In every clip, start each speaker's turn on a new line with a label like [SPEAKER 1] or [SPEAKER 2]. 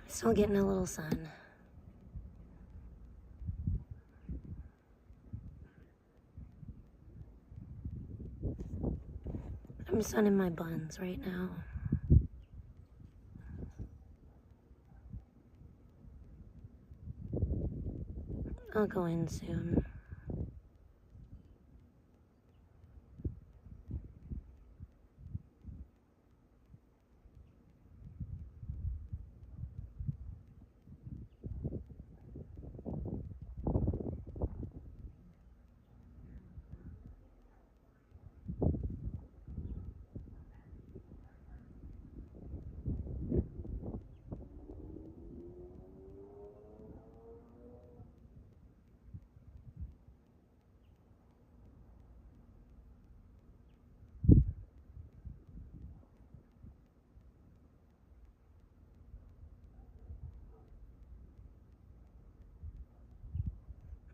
[SPEAKER 1] Still getting a little sun. I'm sunning my buns right now. I'll go in soon.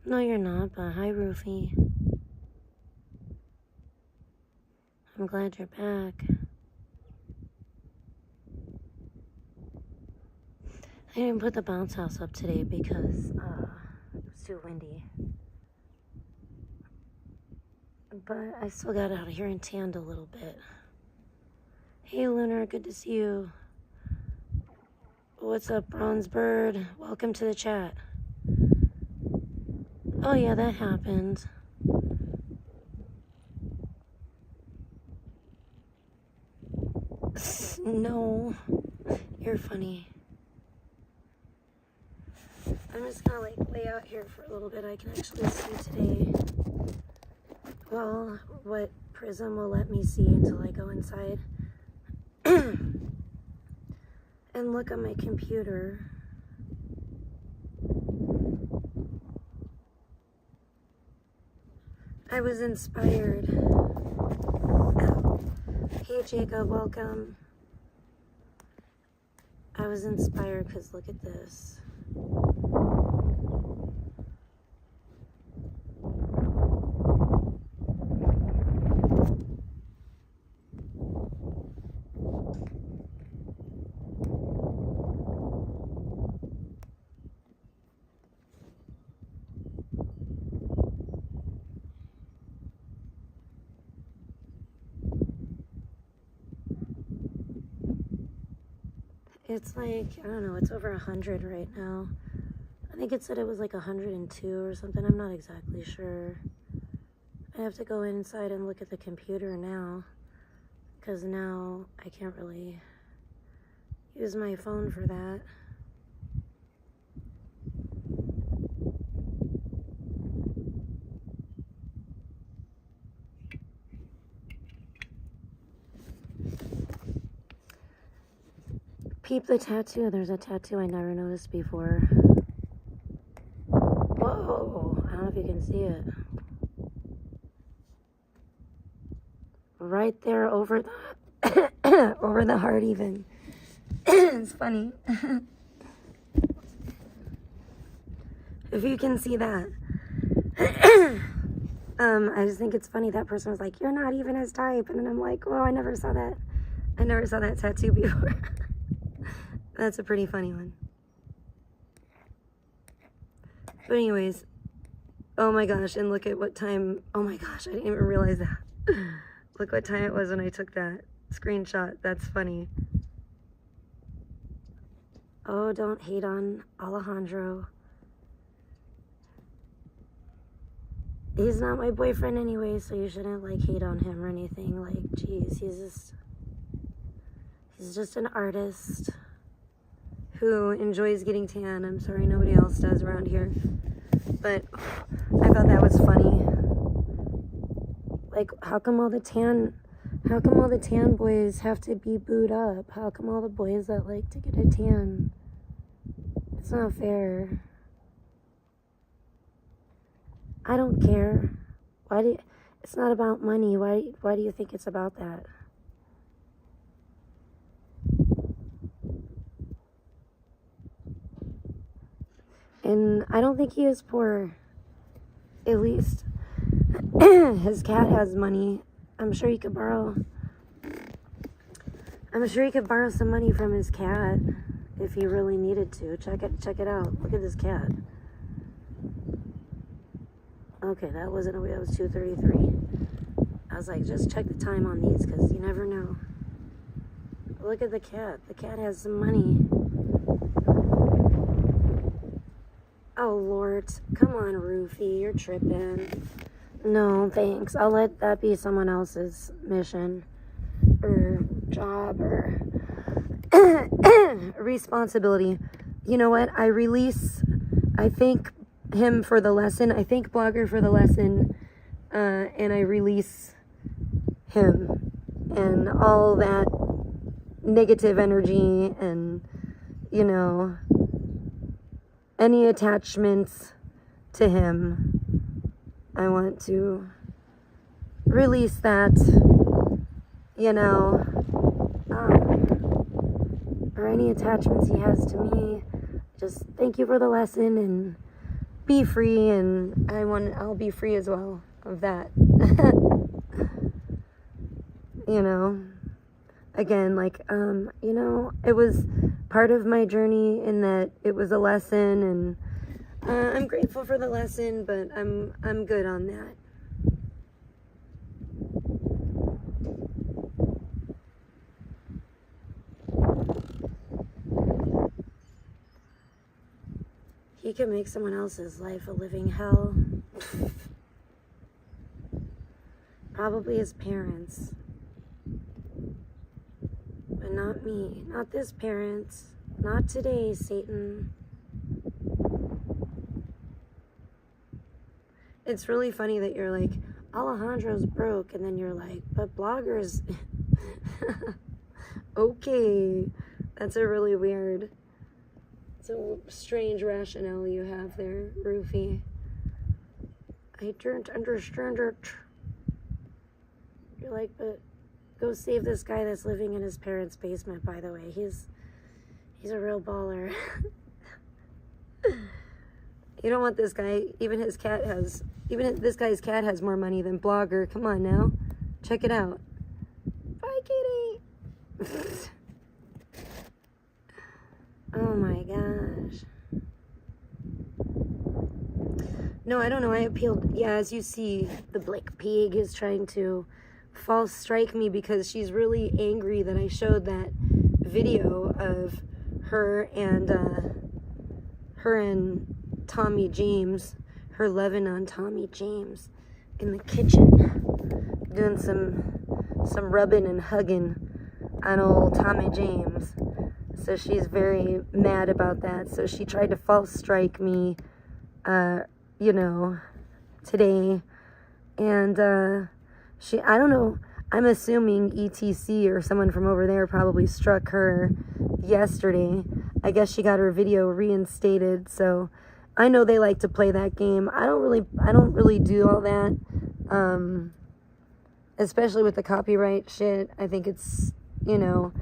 [SPEAKER 1] No, you're not, but hi, Roofie. I'm glad you're back. I didn't put the bounce house up today because it was too windy. But I still got out of here and tanned a little bit. Hey, Lunar, good to see you. What's up, Bronze Bird? Welcome to the chat. Oh yeah, that happened. No, you're funny. I'm just gonna like lay out here for a little bit. I can actually see today. Well, what Prism will let me see until I go inside and look on my computer. I was inspired. Hey Jacob, welcome. I was inspired because look at this. It's like, I don't know, it's over 100 right now. I think it said it was like 102 or something. I'm not exactly sure. I have to go inside and look at the computer now, because now I can't really use my phone for that. Peep the tattoo. There's a tattoo I never noticed before. Whoa! I don't know if you can see it. Right there over the over the heart even. It's funny. If you can see that. I just think it's funny that person was like, "You're not even his type," and then I'm like, "Well, I never saw that. I never saw that tattoo before." That's a pretty funny one. But anyways, oh my gosh, and look at what time, oh my gosh, I didn't even realize that. Look what time it was when I took that screenshot. That's funny. Oh, don't hate on Alejandro. He's not my boyfriend anyway, so you shouldn't like hate on him or anything. Like, geez, he's just an artist who enjoys getting tan. I'm sorry nobody else does around here. But I thought that was funny. Like, how come all the tan boys have to be booed up? How come all the boys that like to get a tan? It's not fair. I don't care. It's not about money. Why do you think it's about that? And I don't think he is poor. At least his cat has money. I'm sure he could borrow I'm sure he could borrow some money from his cat if he really needed to. Check it out. Look at this cat. Okay, that wasn't a way. That was 2:33. I was like, just check the time on these because you never know. Look at the cat. The cat has some money. Oh, Lord. Come on, Roofy. You're tripping. No, thanks. I'll let that be someone else's mission or job or responsibility. You know what? I thank him for the lesson. I thank Blogger for the lesson. And I release him and all that negative energy and, you know, any attachments to him. I want to release that, you know, or any attachments he has to me. Just thank you for the lesson and be free, and I'll be free as well of that. You know, again, like, you know, it was part of my journey in that it was a lesson, and I'm grateful for the lesson, but I'm good on that. He can make someone else's life a living hell. Probably his parents. But not me. Not this parents. Not today, Satan. It's really funny that you're like, Alejandro's broke, and then you're like, but Blogger's... Okay. That's a really weird... It's a strange rationale you have there, Roofy. I don't understand it. You're like, but go save this guy that's living in his parents' basement, by the way. He's a real baller. You don't want this guy, even this guy's cat has more money than Blogger. Come on now. Check it out. Bye, kitty. Oh my gosh. No, I don't know. I appealed. Yeah, as you see, the Blick Pig is trying to false strike me because she's really angry that I showed that video of her and Tommy James, her loving on Tommy James in the kitchen, doing some rubbing and hugging on old Tommy James. So she's very mad about that. So she tried to false strike me, you know, today. And I don't know, I'm assuming ETC or someone from over there probably struck her yesterday. I guess she got her video reinstated. So I know they like to play that game. I don't really do all that. Especially with the copyright shit. I think it's, you know,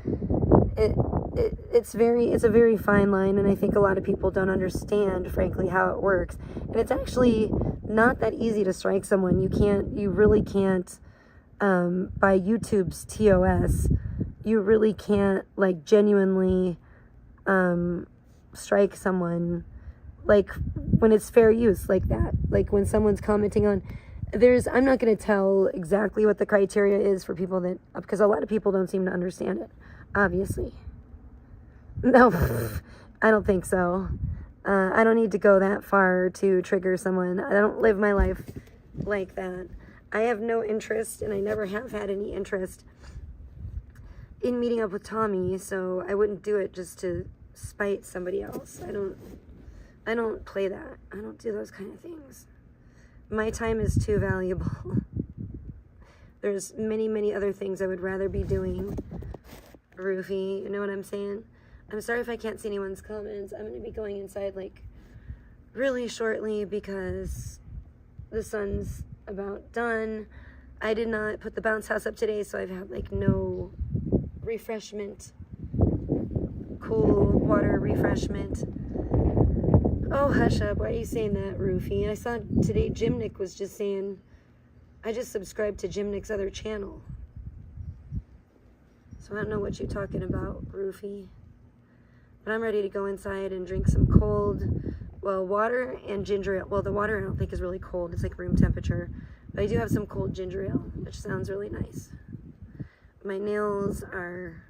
[SPEAKER 1] it's a very fine line, and I think a lot of people don't understand, frankly, how it works. And it's actually not that easy to strike someone. You really can't, by YouTube's TOS, you really can't, like, genuinely, strike someone, like, when it's fair use like that. Like, when someone's commenting on, I'm not going to tell exactly what the criteria is for people because a lot of people don't seem to understand it, obviously. No, I don't think so. I don't need to go that far to trigger someone. I don't live my life like that. I have no interest, and I never have had any interest in meeting up with Tommy, so I wouldn't do it just to spite somebody else. I don't play that. I don't do those kind of things. My time is too valuable. There's many, many other things I would rather be doing. Roofy, you know what I'm saying? I'm sorry if I can't see anyone's comments. I'm going to be going inside, like, really shortly because the sun's about done. I did not put the bounce house up today, so I've had, like, no refreshment. Cool water refreshment. Oh, hush up. Why are you saying that, Roofy? I saw today Jim Nick was just saying, I just subscribed to Jim Nick's other channel. So I don't know what you're talking about, Roofy. But I'm ready to go inside and drink some cold, well, water and ginger ale. Well, the water I don't think is really cold. It's like room temperature. But I do have some cold ginger ale, which sounds really nice. My nails are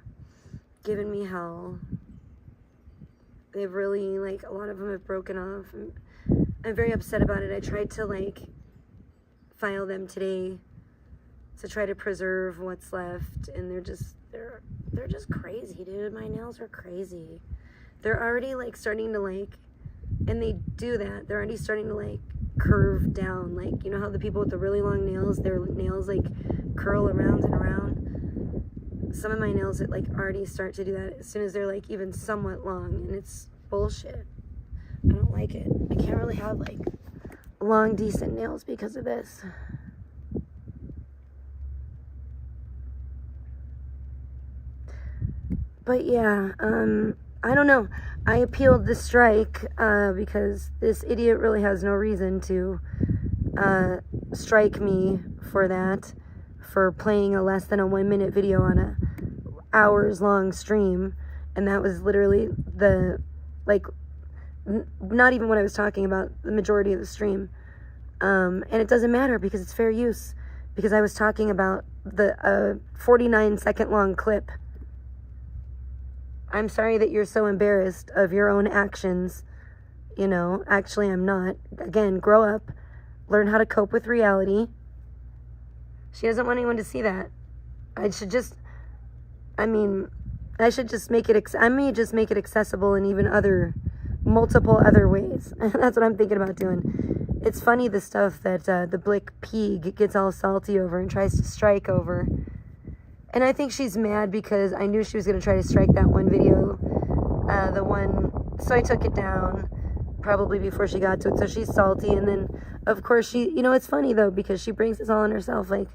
[SPEAKER 1] giving me hell. They've really, like, a lot of them have broken off. I'm very upset about it. I tried to, like, file them today to try to preserve what's left, and they're just crazy, dude. My nails are crazy. They're already, like, starting to, like, and they do that. They're already starting to, like, curve down. Like, you know how the people with the really long nails, their nails, like, curl around and around? Some of my nails, it, like, already start to do that as soon as they're, like, even somewhat long, and it's bullshit. I don't like it. I can't really have, like, long, decent nails because of this. But yeah, I don't know. I appealed the strike because this idiot really has no reason to strike me for that, for playing a less than a 1 minute video on a hours long stream. And that was literally the, like, not even what I was talking about, the majority of the stream. And it doesn't matter because it's fair use, because I was talking about the 49-second long clip. I'm sorry that you're so embarrassed of your own actions. You know, actually I'm not. Again, grow up. Learn how to cope with reality. She doesn't want anyone to see that. I should just make it, I may just make it accessible in even multiple other ways. That's what I'm thinking about doing. It's funny the stuff that the Blick Peeg gets all salty over and tries to strike over. And I think she's mad because I knew she was going to try to strike that one video. So I took it down probably before she got to it. So she's salty. And then, of course, you know, it's funny though, because she brings this all on herself. Like,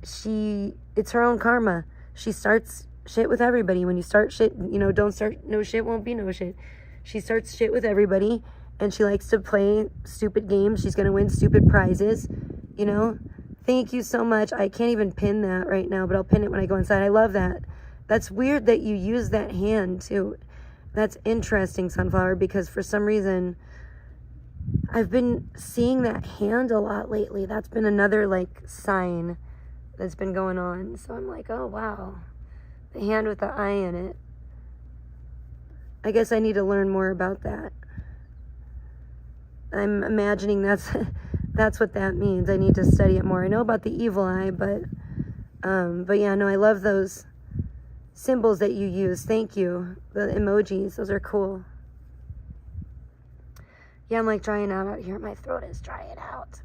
[SPEAKER 1] it's her own karma. She starts shit with everybody. When you start shit, you know, don't start, no shit won't be no shit. She starts shit with everybody, and she likes to play stupid games. She's going to win stupid prizes, you know. Thank you so much. I can't even pin that right now, but I'll pin it when I go inside. I love that. That's weird that you use that hand, too. That's interesting, Sunflower, because for some reason, I've been seeing that hand a lot lately. That's been another, like, sign that's been going on. So I'm like, oh, wow. The hand with the eye in it. I guess I need to learn more about that. I'm imagining that's what that means. I need to study it more. I know about the evil eye, but yeah, no, I love those symbols that you use. Thank you. The emojis, those are cool. Yeah, I'm like drying out here. My throat is drying out.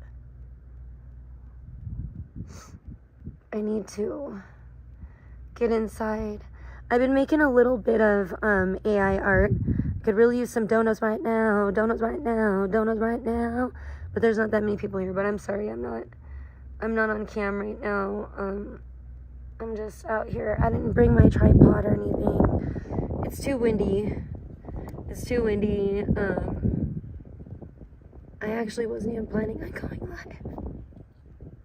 [SPEAKER 1] I need to get inside. I've been making a little bit of AI art. Could really use some donuts right now. Donuts right now. Donuts right now. But there's not that many people here. But I'm sorry, I'm not on cam right now. I'm just out here. I didn't bring my tripod or anything. It's too windy. It's too windy. I actually wasn't even planning on going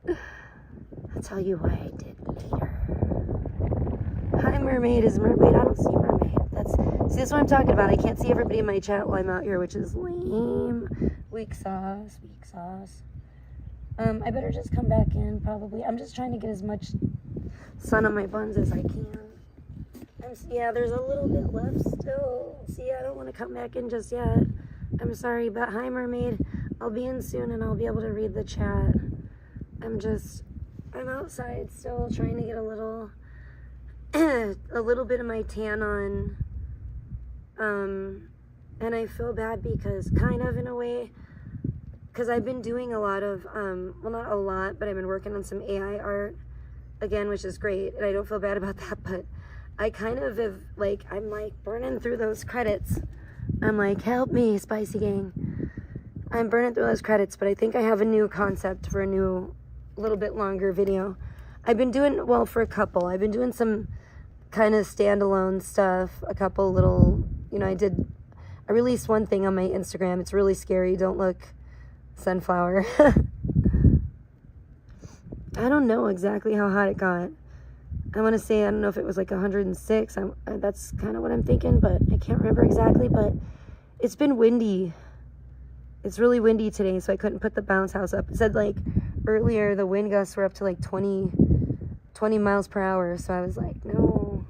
[SPEAKER 1] live. I'll tell you why I did later. Hi, mermaid. Is mermaid? I don't see mermaid. See, that's what I'm talking about. I can't see everybody in my chat while I'm out here, which is lame. Weak sauce. Weak sauce. I better just come back in, probably. I'm just trying to get as much sun on my buns as I can. Yeah, there's a little bit left still. See, I don't want to come back in just yet. I'm sorry, but hi, mermaid. I'll be in soon, and I'll be able to read the chat. I'm outside still, trying to get a little bit of my tan on. And I feel bad because, kind of in a way, because I've been doing a lot of, well, not a lot, but I've been working on some AI art again, which is great, and I don't feel bad about that, but I kind of have, like, I'm like burning through those credits. I'm like, help me, Spicy Gang. I'm burning through those credits, but I think I have a new concept for a new, little bit longer video. I've been doing, well, for a couple, I've been doing some kind of standalone stuff, a couple little, you know, I released one thing on my Instagram. It's really scary. Don't look, Sunflower. I don't know exactly how hot it got. I want to say, I don't know if it was like 106. That's kind of what I'm thinking, but I can't remember exactly. But it's been windy. It's really windy today, so I couldn't put the bounce house up. It said like earlier the wind gusts were up to like 20 miles per hour. So I was like, no,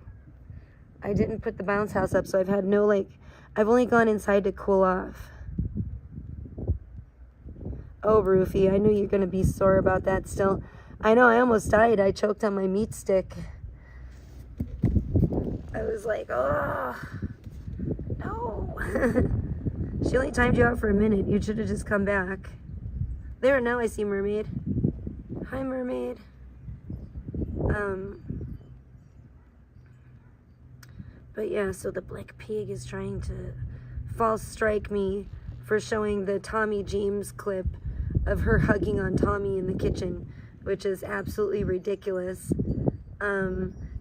[SPEAKER 1] I didn't put the bounce house up. So I've had no, like, I've only gone inside to cool off. Oh, Roofy, I knew you're going to be sore about that still. I know, I almost died. I choked on my meat stick. I was like, oh, no. She only timed you out for a minute. You should have just come back. There, now I see Mermaid. Hi, Mermaid. But yeah, so the Black Pig is trying to false strike me for showing the Tommy James clip of her hugging on Tommy in the kitchen, which is absolutely ridiculous.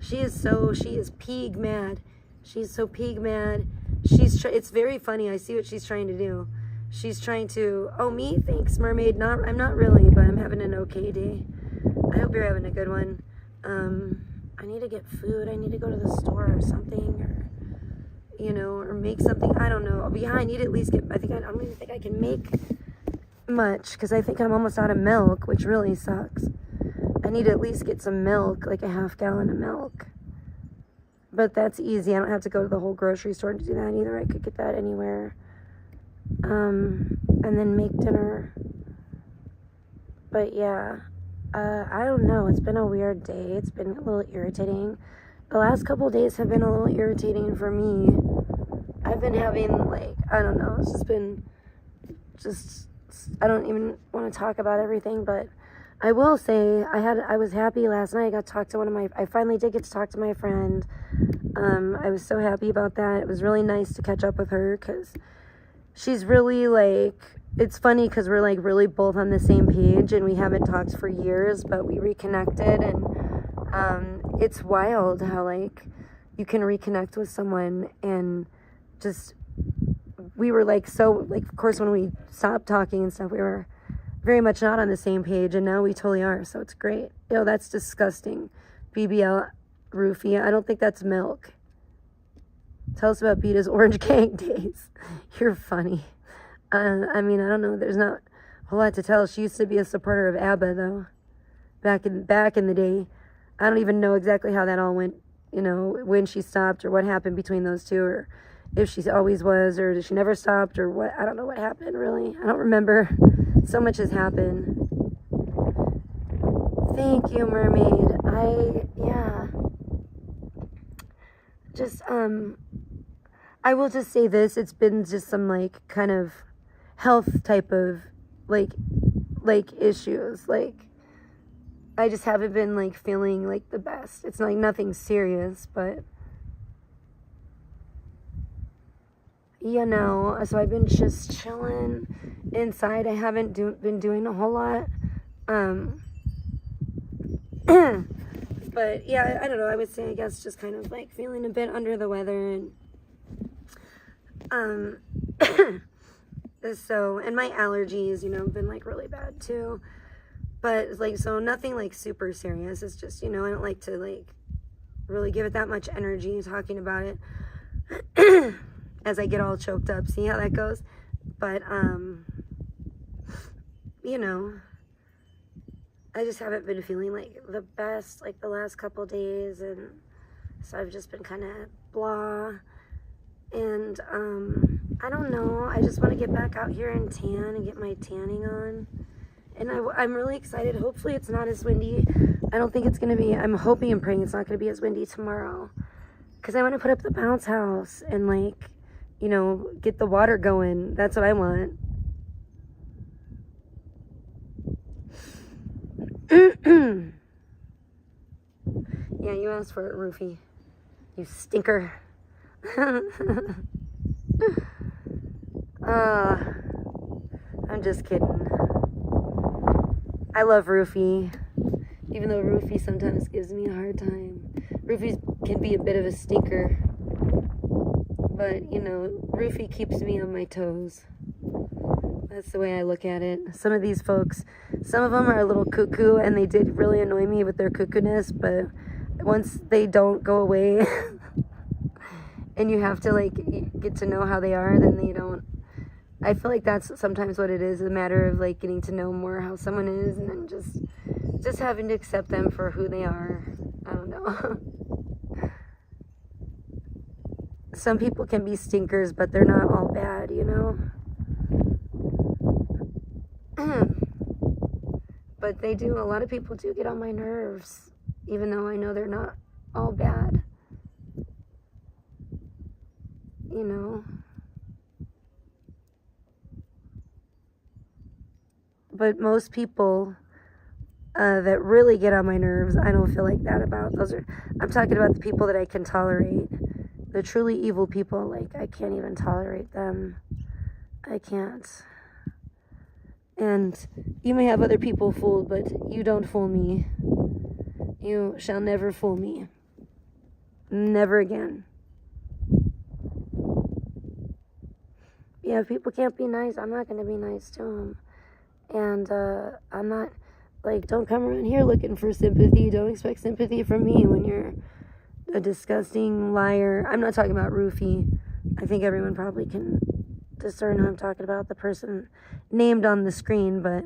[SPEAKER 1] She is pig mad. She's so pig mad. It's very funny. I see what she's trying to do. She's trying to, oh, me? Thanks, Mermaid. I'm not really, but I'm having an okay day. I hope you're having a good one. I need to get food. I need to go to the store or something, or, you know, or make something. I don't know. Yeah, I need to at least get, I don't even think I can make much, because I think I'm almost out of milk, which really sucks. I need to at least get some milk, like a half gallon of milk. But that's easy. I don't have to go to the whole grocery store to do that either. I could get that anywhere. And then make dinner. But yeah, I don't know. It's been a weird day. It's been a little irritating. The last couple of days have been a little irritating for me. I've been having, like, I don't know. It's just been, I don't even want to talk about everything, but I will say I was happy last night. I got to talk to I finally did get to talk to my friend. I was so happy about that. It was really nice to catch up with her, because she's really, like, it's funny because we're, like, really both on the same page, and we haven't talked for years, but we reconnected, and it's wild how, like, you can reconnect with someone, and just, we were, like, so, like, of course, when we stopped talking and stuff, we were very much not on the same page, and now we totally are, so it's great. Yo, that's disgusting. BBL, Roofie, I don't think that's milk. Tell us about Beta's Orange Gang days. You're funny. I mean, I don't know, there's not a whole lot to tell. She used to be a supporter of ABBA, though, back in the day. I don't even know exactly how that all went, you know, when she stopped, or what happened between those two, or if she always was, or did she never stopped, or what. I don't know what happened, really. I don't remember. So much has happened. Thank you, Mermaid. I will just say this. It's been just some, like, kind of health type of, like issues. Like, I just haven't been, like, feeling, like, the best. It's, like, nothing serious, but, you know, so I've been just chilling inside. I haven't been doing a whole lot. But yeah, I don't know. I would say, I guess, just kind of, like, feeling a bit under the weather, and so, and my allergies, you know, have been, like, really bad too. But, like, so nothing, like, super serious. It's just, you know, I don't like to, like, really give it that much energy talking about it as I get all choked up. See how that goes? But, you know, I just haven't been feeling, like, the best, like, the last couple days, and so I've just been kind of blah, and, I don't know, I just want to get back out here and tan and get my tanning on, and I'm really excited. Hopefully it's not as windy. I don't think it's going to be. I'm hoping and praying it's not going to be as windy tomorrow, because I want to put up the bounce house and, like, you know, get the water going. That's what I want. Yeah, you asked for it, Roofie. You stinker. I'm just kidding. I love Roofie, even though Roofie sometimes gives me a hard time. Roofie can be a bit of a stinker, but, you know, Roofie keeps me on my toes. That's the way I look at it. Some of these folks, some of them are a little cuckoo, and they did really annoy me with their cuckoo-ness, but once they don't go away and you have to like get to know how they are, then they don't. I feel like that's sometimes what it is, a matter of like getting to know more how someone is, and then just having to accept them for who they are. I don't know. Some people can be stinkers, but they're not all bad, you know? But they do, a lot of people do get on my nerves, even though I know they're not all bad. You know? But most people that really get on my nerves, I don't feel like that about. I'm talking about the people that I can tolerate. The truly evil people, like, I can't even tolerate them. I can't. And you may have other people fooled, but you don't fool me. You shall never fool me. Never again. Yeah, if people can't be nice, I'm not going to be nice to them. And I'm not, like, don't come around here looking for sympathy. Don't expect sympathy from me when you're a disgusting liar. I'm not talking about Roofie. I think everyone probably can discern who I'm talking about, the person named on the screen. But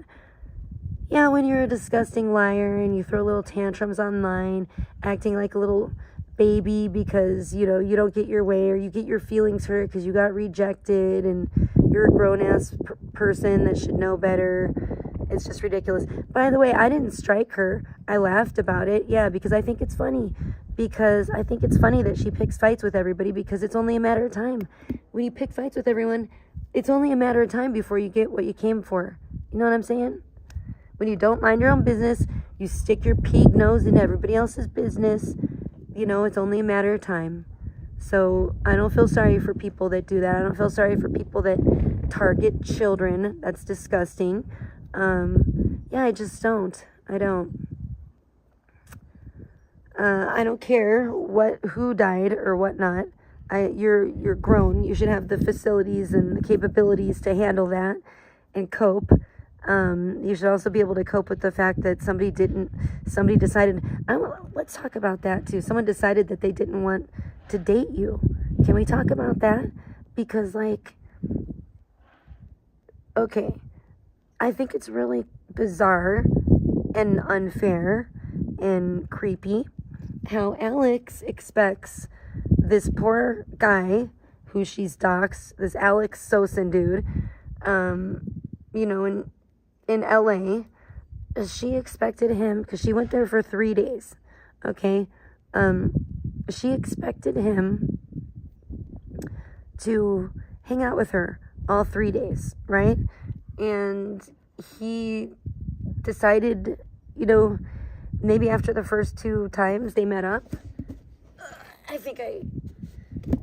[SPEAKER 1] yeah, when you're a disgusting liar and you throw little tantrums online, acting like a little baby because, you know, you don't get your way, or you get your feelings hurt because you got rejected, and you're a grown-ass person that should know better. It's just ridiculous. By the way, I didn't strike her. I laughed about it. Yeah, because I think it's funny. Because I think it's funny that she picks fights with everybody, because it's only a matter of time. When you pick fights with everyone, it's only a matter of time before you get what you came for. You know what I'm saying? When you don't mind your own business, you stick your pig nose in everybody else's business, you know, it's only a matter of time. So I don't feel sorry for people that do that. I don't feel sorry for people that target children. That's disgusting. Yeah, I just don't. I don't. I don't care who died or whatnot. You're grown. You should have the facilities and the capabilities to handle that and cope. You should also be able to cope with the fact that somebody decided, let's talk about that too. Someone decided that they didn't want to date you. Can we talk about that? Because, like, okay, I think it's really bizarre and unfair and creepy how Alex expects this poor guy who she's doxxed, this Alex Sosin dude, you know, in LA, she expected him, because she went there for 3 days, okay? She expected him to hang out with her all 3 days, right? And he decided, you know, maybe after the first 2 times they met up, I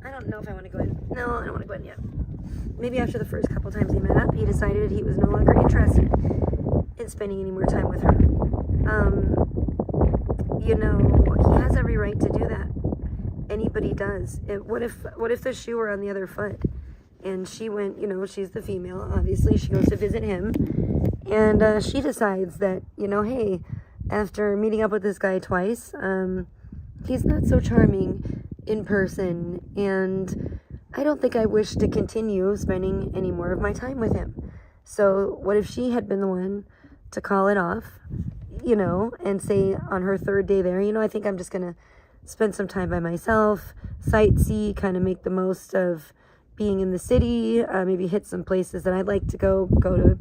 [SPEAKER 1] don't know if I want to go in. No, I don't want to go in yet. Maybe after the first couple times they met up, he decided he was no longer interested in spending any more time with her. You know, he has every right to do that. Anybody does. What if the shoe were on the other foot? And she went, you know, she's the female, obviously. She goes to visit him. And she decides that, you know, hey, after meeting up with this guy twice, he's not so charming in person, and I don't think I wish to continue spending any more of my time with him. So what if she had been the one to call it off, you know, and say on her 3rd day there, you know, I think I'm just going to spend some time by myself, sightsee, kind of make the most of being in the city, maybe hit some places that I'd like to go to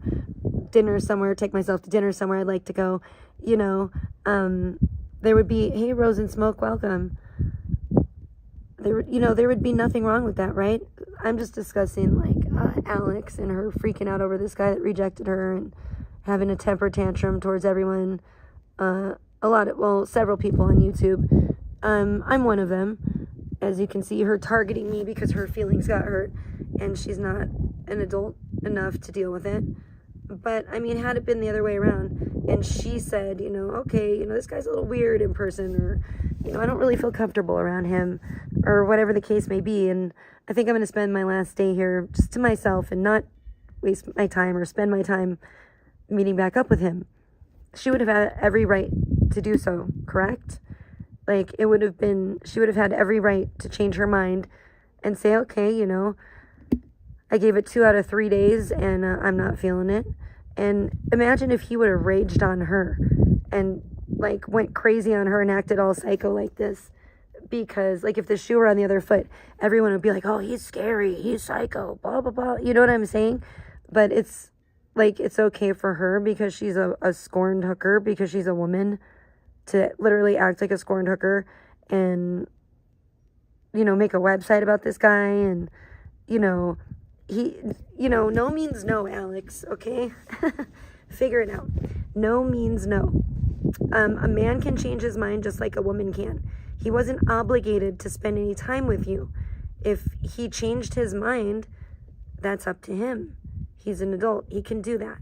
[SPEAKER 1] dinner somewhere, take myself to dinner somewhere I'd like to go, you know. There would be, hey, Rose and Smoke, welcome. There would be nothing wrong with that, right? I'm just discussing, like, Alex and her freaking out over this guy that rejected her and having a temper tantrum towards everyone. Several people on YouTube. I'm one of them. As you can see, her targeting me because her feelings got hurt and she's not an adult enough to deal with it. But, I mean, had it been the other way around, and she said, you know, okay, you know, this guy's a little weird in person, or, you know, I don't really feel comfortable around him, or whatever the case may be, and I think I'm going to spend my last day here just to myself and not waste my time or spend my time meeting back up with him. She would have had every right to do so, correct? Like, it would have been, she would have had every right to change her mind and say, okay, you know, I gave it 2 out of 3 days and I'm not feeling it. And imagine if he would have raged on her and like went crazy on her and acted all psycho like this. Because like if the shoe were on the other foot, everyone would be like, oh, he's scary, he's psycho, blah, blah, blah. You know what I'm saying? But it's like, it's okay for her because she's a scorned hooker, because she's a woman, to literally act like a scorned hooker and, you know, make a website about this guy. And, you know, he, you know, no means no, Alex, okay? Figure it out. No means no. A man can change his mind just like a woman can. He wasn't obligated to spend any time with you. If he changed his mind, that's up to him. He's an adult. He can do that.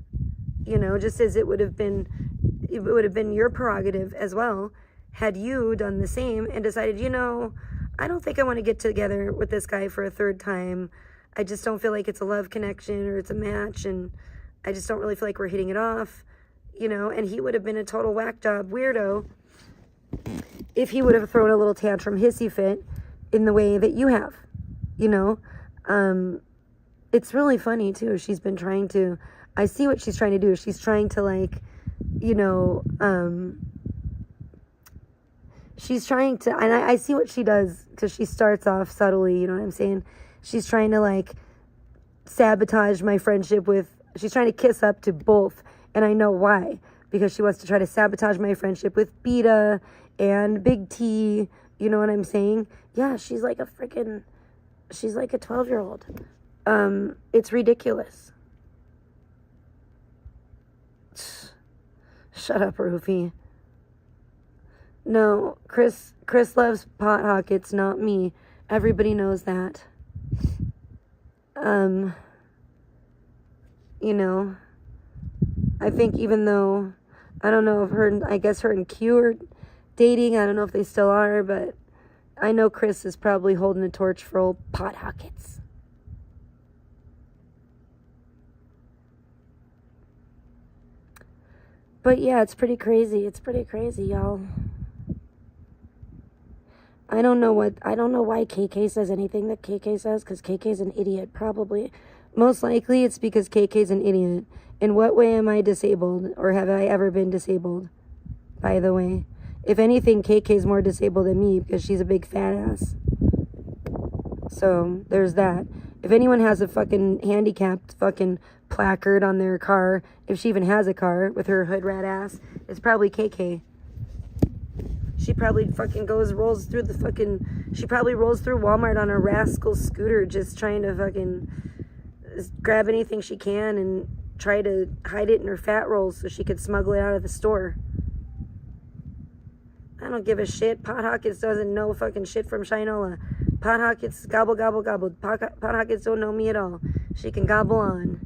[SPEAKER 1] You know, just as it would have been your prerogative as well had you done the same and decided, you know, I don't think I want to get together with this guy for a 3rd time. I just don't feel like it's a love connection or it's a match, and I just don't really feel like we're hitting it off, you know. And he would have been a total whack job weirdo if he would have thrown a little tantrum hissy fit in the way that you have, you know. It's really funny too. She's been trying to, I see what she's trying to do. She's trying to, like, you know, she's trying to, and I see what she does, because she starts off subtly, you know what I'm saying? She's trying to, like, sabotage my friendship with, she's trying to kiss up to both, and I know why. Because she wants to try to sabotage my friendship with Beta and Big T. You know what I'm saying? Yeah, she's like a 12-year-old. It's ridiculous. Shut up, Rufy. No, Chris loves pot hockets, not me. Everybody knows that. You know, I think even though, I don't know if I guess her and Q are dating. I don't know if they still are, but I know Chris is probably holding a torch for old pot hockets. But yeah, it's pretty crazy. It's pretty crazy, y'all. I don't know why KK says anything that KK says, because KK's an idiot, probably. Most likely it's because KK's an idiot. In what way am I disabled, or have I ever been disabled, by the way? If anything, KK's more disabled than me, because she's a big fat ass. So, there's that. If anyone has a fucking handicapped fucking placard on their car, if she even has a car, with her hood rat ass, it's probably KK. She probably fucking rolls through Walmart on a rascal scooter, just trying to fucking grab anything she can and try to hide it in her fat rolls so she could smuggle it out of the store. I don't give a shit. Pot Hockets doesn't know fucking shit from Shinola. Pot Hockets gobble, gobble, gobble. Pot Hockets don't know me at all. She can gobble on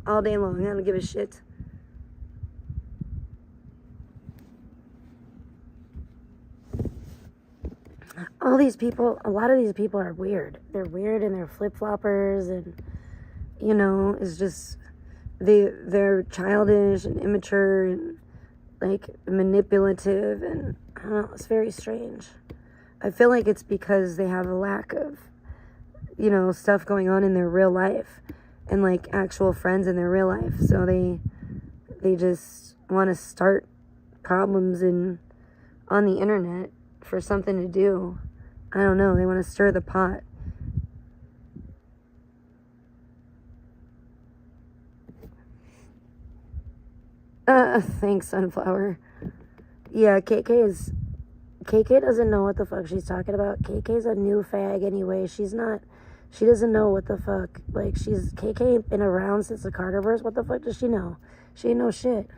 [SPEAKER 1] all day long. I don't give a shit. All these people, a lot of these people are weird. They're weird and they're flip-floppers, and, you know, it's just, they're childish and immature and, like, manipulative, and, I don't know, it's very strange. I feel like it's because they have a lack of, you know, stuff going on in their real life, and, like, actual friends in their real life, so they just want to start problems on the internet for something to do. I don't know, they want to stir the pot. Thanks, Sunflower. Yeah, KK doesn't know what the fuck she's talking about. KK's a new fag anyway. She doesn't know what the fuck. Like, KK ain't been around since the Carterverse. What the fuck does she know? She ain't know shit.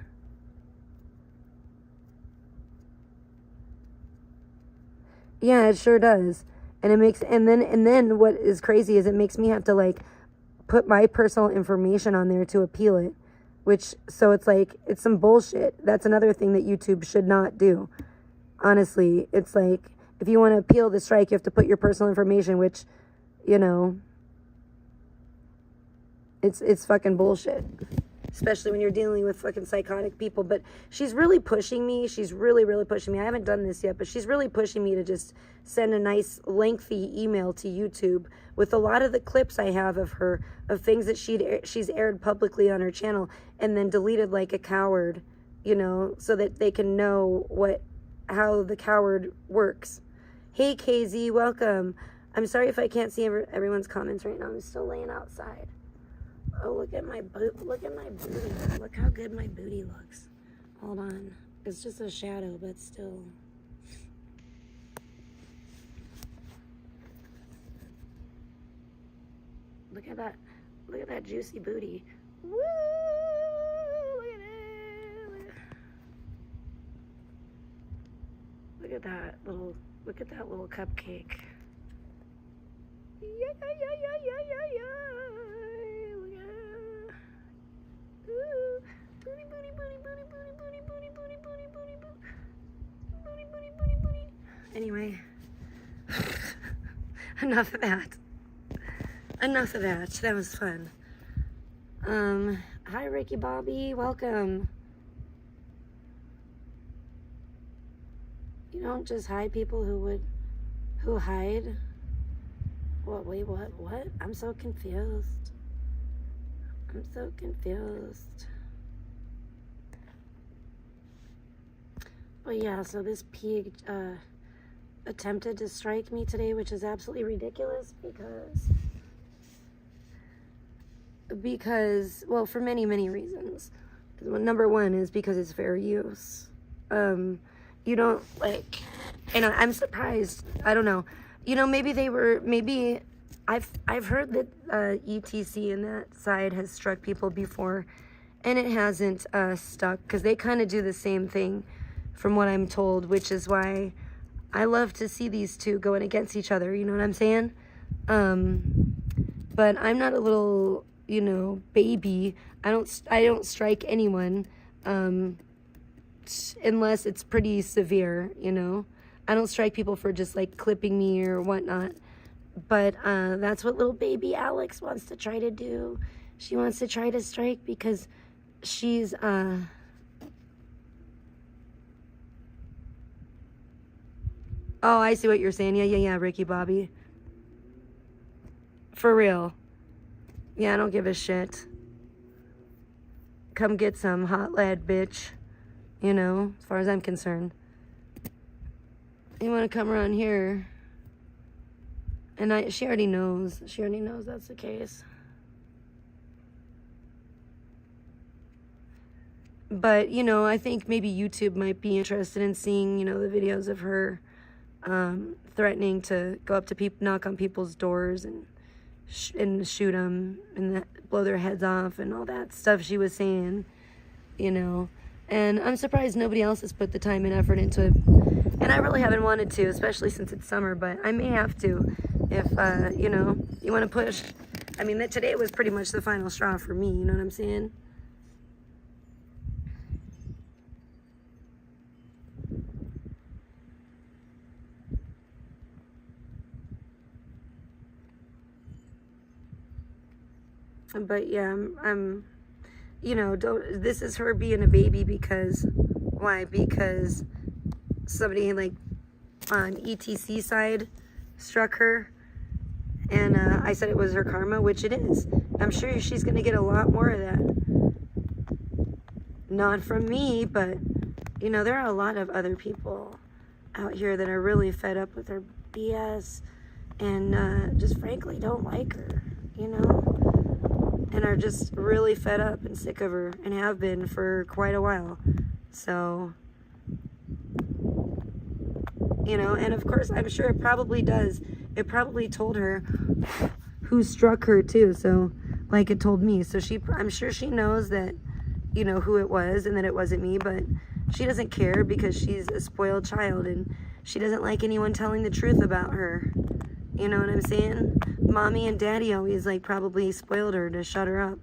[SPEAKER 1] Yeah, it sure does. And then what is crazy is it makes me have to, like, put my personal information on there to appeal it. So it's like, it's some bullshit. That's another thing that YouTube should not do. Honestly, it's like, if you want to appeal the strike, you have to put your personal information, which, you know, it's fucking bullshit. especially when you're dealing with fucking psychotic people. But she's really pushing me. She's really, really pushing me. I haven't done this yet, but she's really pushing me to just send a nice lengthy email to YouTube with a lot of the clips I have of her, of things that she's aired publicly on her channel and then deleted like a coward, you know, so that they can know how the coward works. Hey KZ, welcome. I'm sorry if I can't see everyone's comments right now. I'm still laying outside. Oh, look at my booty. Look how good my booty looks. Hold on. It's just a shadow, but still. Look at that. Look at that juicy booty. Woo! Look at it. Look at that little cupcake. Yeah. Look at it. Ooh. Booty. Anyway. Enough of that. That was fun. Hi Ricky Bobby, welcome. You don't just hide people who hide. What? Wait, what? I'm so confused. But yeah, so this pig attempted to strike me today, which is absolutely ridiculous because well, for many reasons. Number one is because it's fair use. You don't like, and I'm surprised. I don't know. You know, maybe I've heard that ETC and that side has struck people before, and it hasn't stuck because they kind of do the same thing, from what I'm told, which is why I love to see these two going against each other. You know what I'm saying? But I'm not a little, you know, baby. I don't strike anyone unless it's pretty severe, you know. I don't strike people for just like clipping me or whatnot. But that's what little baby Alex wants to try to do. She wants to try to strike because she's oh, I see what you're saying. Yeah, Ricky Bobby. For real. Yeah, I don't give a shit. Come get some hot lad, bitch. You know, as far as I'm concerned. You want to come around here. And she already knows. She already knows that's the case. But, you know, I think maybe YouTube might be interested in seeing, you know, the videos of her threatening to go up to people, knock on people's doors and shoot them and blow their heads off and all that stuff she was saying, you know. And I'm surprised nobody else has put the time and effort into it. And I really haven't wanted to, especially since it's summer, but I may have to if, you know, you want to push. I mean, today was pretty much the final straw for me, you know what I'm saying? But yeah, I'm you know, this is her being a baby because, why? Because somebody like on ETC side struck her, and I said it was her karma, which it is. I'm sure she's gonna get a lot more of that. Not from me, but you know, there are a lot of other people out here that are really fed up with her BS and just frankly don't like her, you know, and are just really fed up and sick of her and have been for quite a while. So, you know, and of course I'm sure it probably does. It probably told her who struck her too, so like it told me. So I'm sure she knows that, you know, who it was and that it wasn't me, but she doesn't care because she's a spoiled child and she doesn't like anyone telling the truth about her. You know what I'm saying? Mommy and daddy always like probably spoiled her to shut her up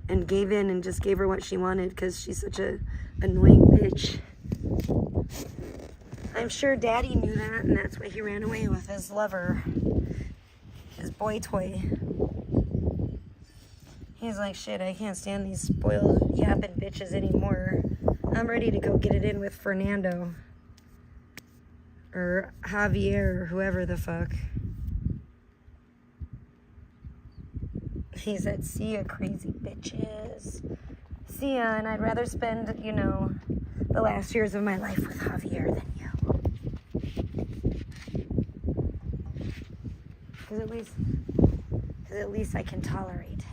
[SPEAKER 1] and gave in and just gave her what she wanted because she's such a annoying bitch. I'm sure daddy knew that, and that's why he ran away with his lover, his boy toy. He's like, shit, I can't stand these spoiled yapping bitches anymore. I'm ready to go get it in with Fernando. Or Javier, or whoever the fuck. He said, see ya, crazy bitches. See ya, and I'd rather spend, you know, the last years of my life with Javier than you. Because at least I can tolerate him.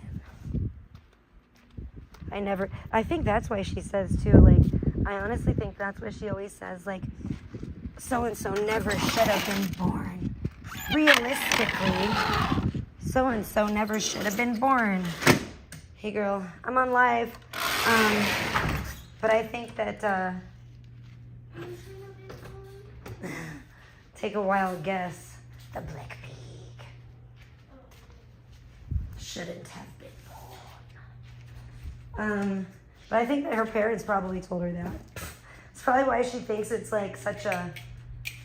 [SPEAKER 1] I think that's why she says, too, like, I honestly think that's what she always says, like, so-and-so never should have been born. Realistically, so-and-so never should have been born. Hey, girl, I'm on live. But I think that, take a wild guess. The Black Pig shouldn't have been born. But I think that her parents probably told her that. It's probably why she thinks it's like such a,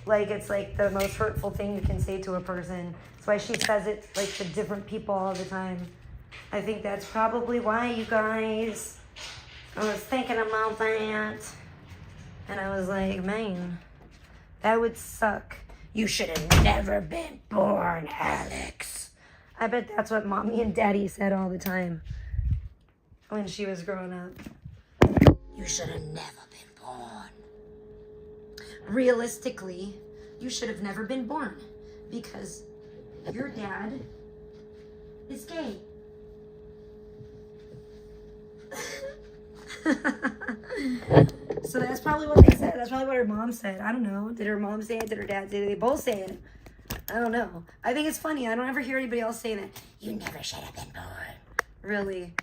[SPEAKER 1] like it's like the most hurtful thing you can say to a person. That's why she says it like to different people all the time. I think that's probably why, you guys. I was thinking about that. And I was like, man, that would suck. You should have never been born, Alex. I bet that's what mommy and daddy said all the time when she was growing up. You should have never been born. Realistically, you should have never been born because your dad is gay. So that's probably what they said. That's probably what her mom said. I don't know. Did her mom say it? Did her dad say it? Did they both say it? I don't know. I think it's funny. I don't ever hear anybody else saying that. You never should have been born. Really.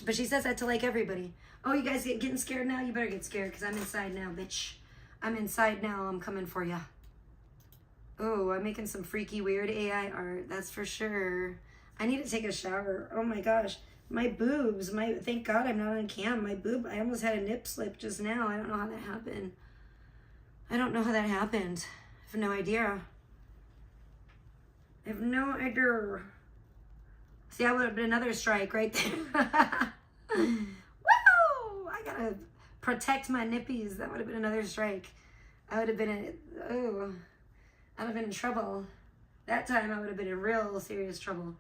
[SPEAKER 1] But she says that to like everybody. Oh, you guys getting scared now? You better get scared because I'm inside now, bitch. I'm inside now. I'm coming for ya. Oh, I'm making some freaky, weird AI art. That's for sure. I need to take a shower. Oh my gosh. My boobs. Thank God I'm not on cam. My boob. I almost had a nip slip just now. I don't know how that happened. I have no idea. I have no idea. See, that would have been another strike right there. Woo! I gotta protect my nippies. That would have been another strike. I would have been I'd have been in trouble. That time I would have been in real serious trouble.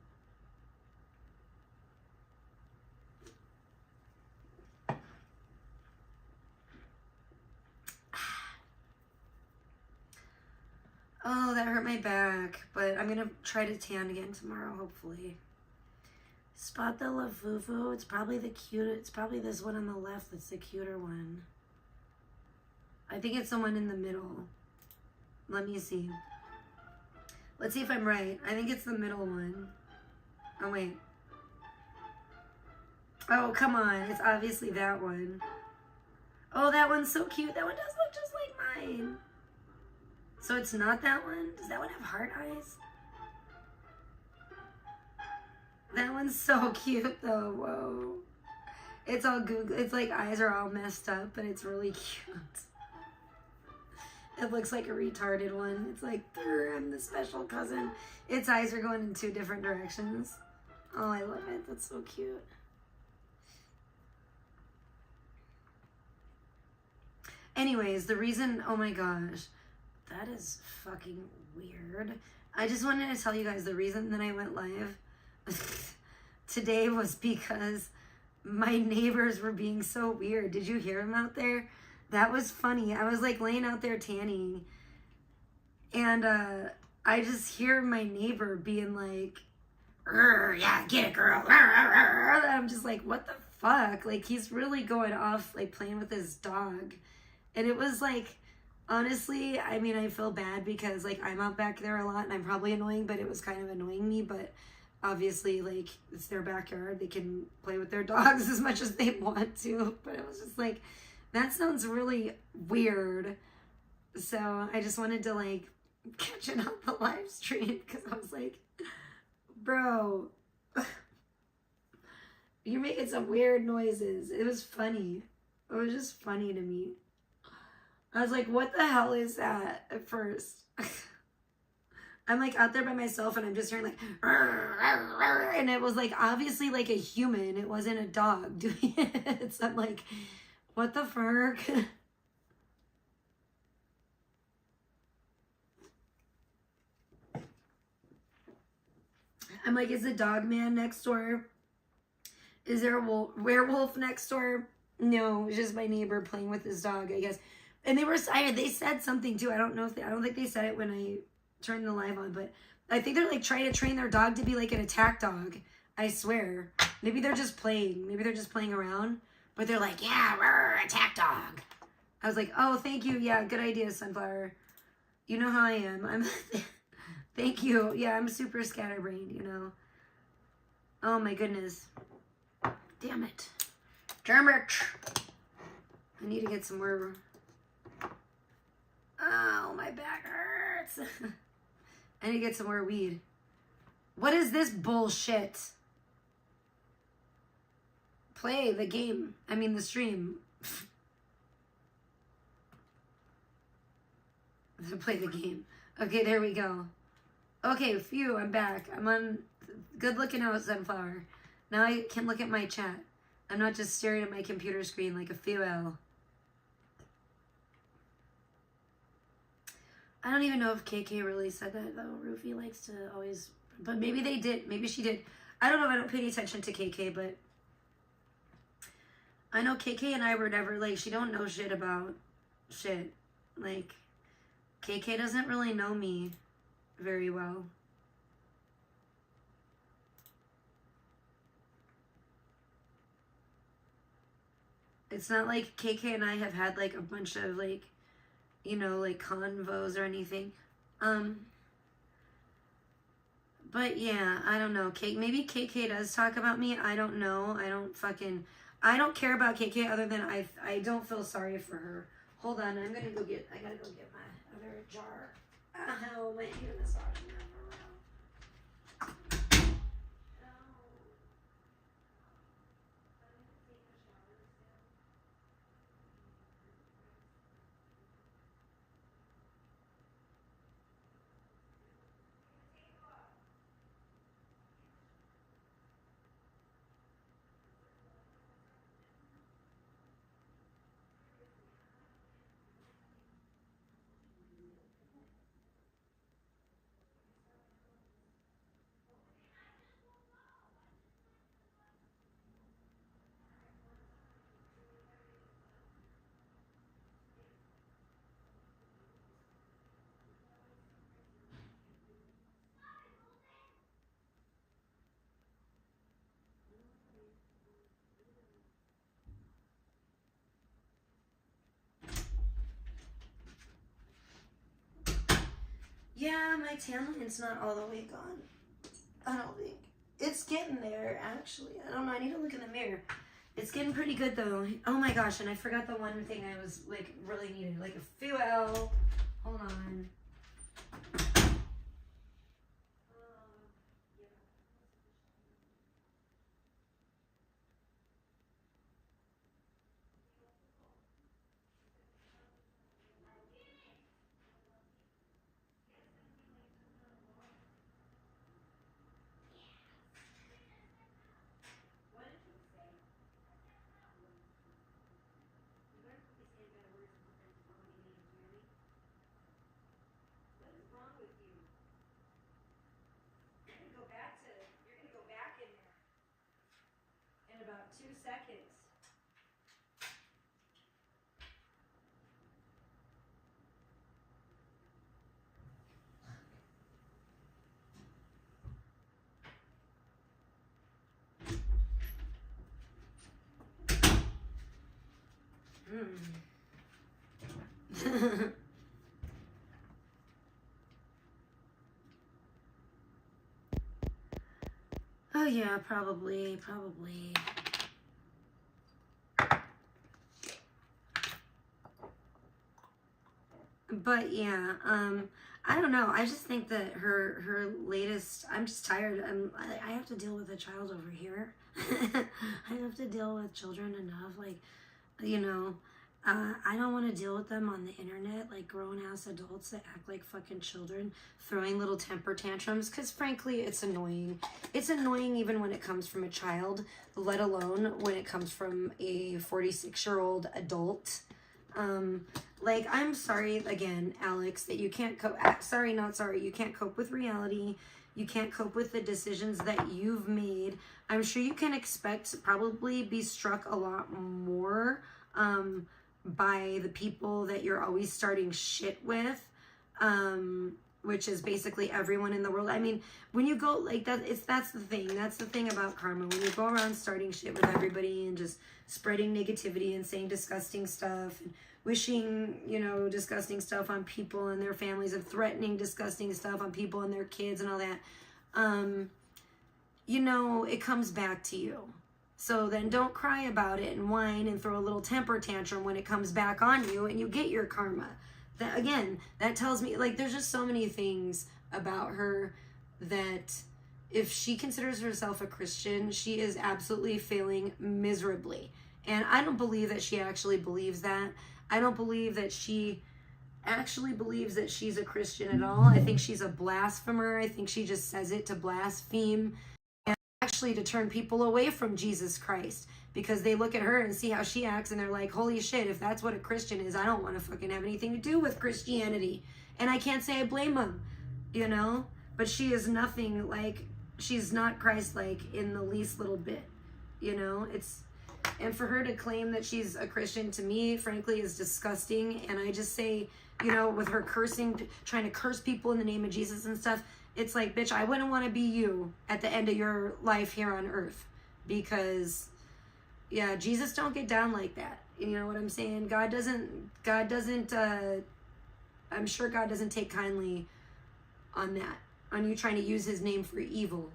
[SPEAKER 1] Oh, that hurt my back, but I'm gonna try to tan again tomorrow, hopefully. Spot the Lavuvu. It's probably it's probably this one on the left that's the cuter one. I think it's the one in the middle. Let me see. Let's see if I'm right. I think it's the middle one. Oh, wait. Oh, come on. It's obviously that one. Oh, that one's so cute. That one does look just like mine. So it's not that one? Does that one have heart eyes? That one's so cute, though. Whoa. It's all Google. It's like eyes are all messed up, but it's really cute. It looks like a retarded one. It's like, I'm the special cousin. Its eyes are going in 2 different directions. Oh, I love it. That's so cute. Anyways, the reason, oh my gosh, that is fucking weird. I just wanted to tell you guys the reason that I went live today was because my neighbors were being so weird. Did you hear them out there? That was funny. I was like laying out there tanning and I just hear my neighbor being like, yeah, get it, girl. And I'm just like, what the fuck? Like, he's really going off, like playing with his dog. And it was like, honestly, I mean, I feel bad because like I'm out back there a lot and I'm probably annoying, but it was kind of annoying me. But obviously, like, it's their backyard. They can play with their dogs as much as they want to. But it was just like, that sounds really weird. So I just wanted to like catch it on the live stream because I was like, bro, you're making some weird noises. It was funny. It was just funny to me. I was like, what the hell is that at first? I'm like out there by myself and I'm just hearing like, and it was like obviously like a human. It wasn't a dog doing it. So I'm like, what the fuck? I'm like, is the dog man next door? Is there a werewolf next door? No, it's just my neighbor playing with his dog, I guess. And they said something too. I don't know if I don't think they said it when I turned the live on, but I think they're like trying to train their dog to be like an attack dog. I swear. Maybe they're just playing. Maybe they're just playing around. But they're like, yeah, rrr, attack dog. I was like, oh, thank you. Yeah, good idea, Sunflower. You know how I am. I'm thank you. Yeah, I'm super scatterbrained, you know. Oh my goodness. Damn it. Damn it. I need to get some more. Oh, my back hurts. I need to get some more weed. What is this bullshit? Play the game. I mean, the stream. Play the game. Okay, there we go. Okay, phew, I'm back. I'm on. Good looking out, Sunflower. Now I can look at my chat. I'm not just staring at my computer screen like a fuel. I don't even know if KK really said that, though. Rufy likes to always... But maybe they did. Maybe she did. I don't know. I don't pay any attention to KK, but... I know KK and I were never, like, she don't know shit about shit. Like, KK doesn't really know me very well. It's not like KK and I have had, like, a bunch of, like, you know, like, convos or anything. But, yeah, I don't know. Maybe KK does talk about me. I don't know. I don't care about KK other than I don't feel sorry for her. Hold on. I gotta go get my other jar. Oh, my hand massage. Yeah, my tan line's not all the way gone. I don't think. It's getting there, actually. I don't know. I need to look in the mirror. It's getting pretty good, though. Oh, my gosh. And I forgot the one thing I was, like, really needed. Like, a fuel. Hold on. You're gonna go back in there in about 2 seconds. Oh yeah, probably. But yeah, I don't know. I just think that her latest. I'm just tired. I have to deal with a child over here. I have to deal with children enough, like, you know. I don't want to deal with them on the internet, like grown-ass adults that act like fucking children, throwing little temper tantrums, because frankly, it's annoying. It's annoying even when it comes from a child, let alone when it comes from a 46-year-old adult. Like, I'm sorry, again, Alex, that you can't cope, sorry, not sorry, you can't cope with reality. You can't cope with the decisions that you've made. I'm sure you can expect to probably be struck a lot more, by the people that you're always starting shit with, which is basically everyone in the world. I mean, when you go like that, that's the thing about karma. When you go around starting shit with everybody and just spreading negativity and saying disgusting stuff and wishing, you know, disgusting stuff on people and their families and threatening disgusting stuff on people and their kids and all that, you know, it comes back to you. So then don't cry about it and whine and throw a little temper tantrum when it comes back on you and you get your karma. That, again, that tells me, like, there's just so many things about her that if she considers herself a Christian, she is absolutely failing miserably. And I don't believe that she actually believes that. I don't believe that she actually believes that she's a Christian at all. I think she's a blasphemer. I think she just says it to blaspheme, actually to turn people away from Jesus Christ, because they look at her and see how she acts and they're like, holy shit, if that's what a Christian is, I don't want to fucking have anything to do with Christianity. And I can't say I blame them, you know, but she is nothing like, she's not Christ-like in the least little bit, you know. And for her to claim that she's a Christian, to me, frankly, is disgusting. And I just say, you know, with her cursing, trying to curse people in the name of Jesus and stuff, it's like, bitch, I wouldn't want to be you at the end of your life here on earth, because, yeah, Jesus don't get down like that. You know what I'm saying? God doesn't, I'm sure God doesn't take kindly on that, on you trying to use his name for evil.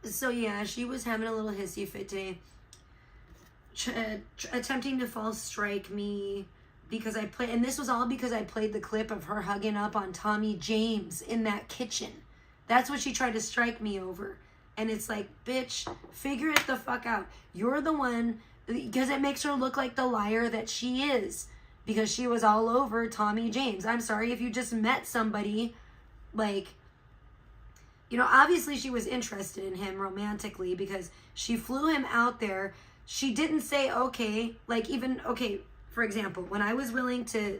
[SPEAKER 1] So yeah, she was having a little hissy fit today, attempting to false strike me because I played, and this was all because I played the clip of her hugging up on Tommy James in that kitchen. That's what she tried to strike me over. And it's like, bitch, figure it the fuck out. You're the one, because it makes her look like the liar that she is, because she was all over Tommy James. I'm sorry, if you just met somebody, like, you know, obviously she was interested in him romantically because she flew him out there. She didn't say, okay, like even, okay, for example, when I was willing to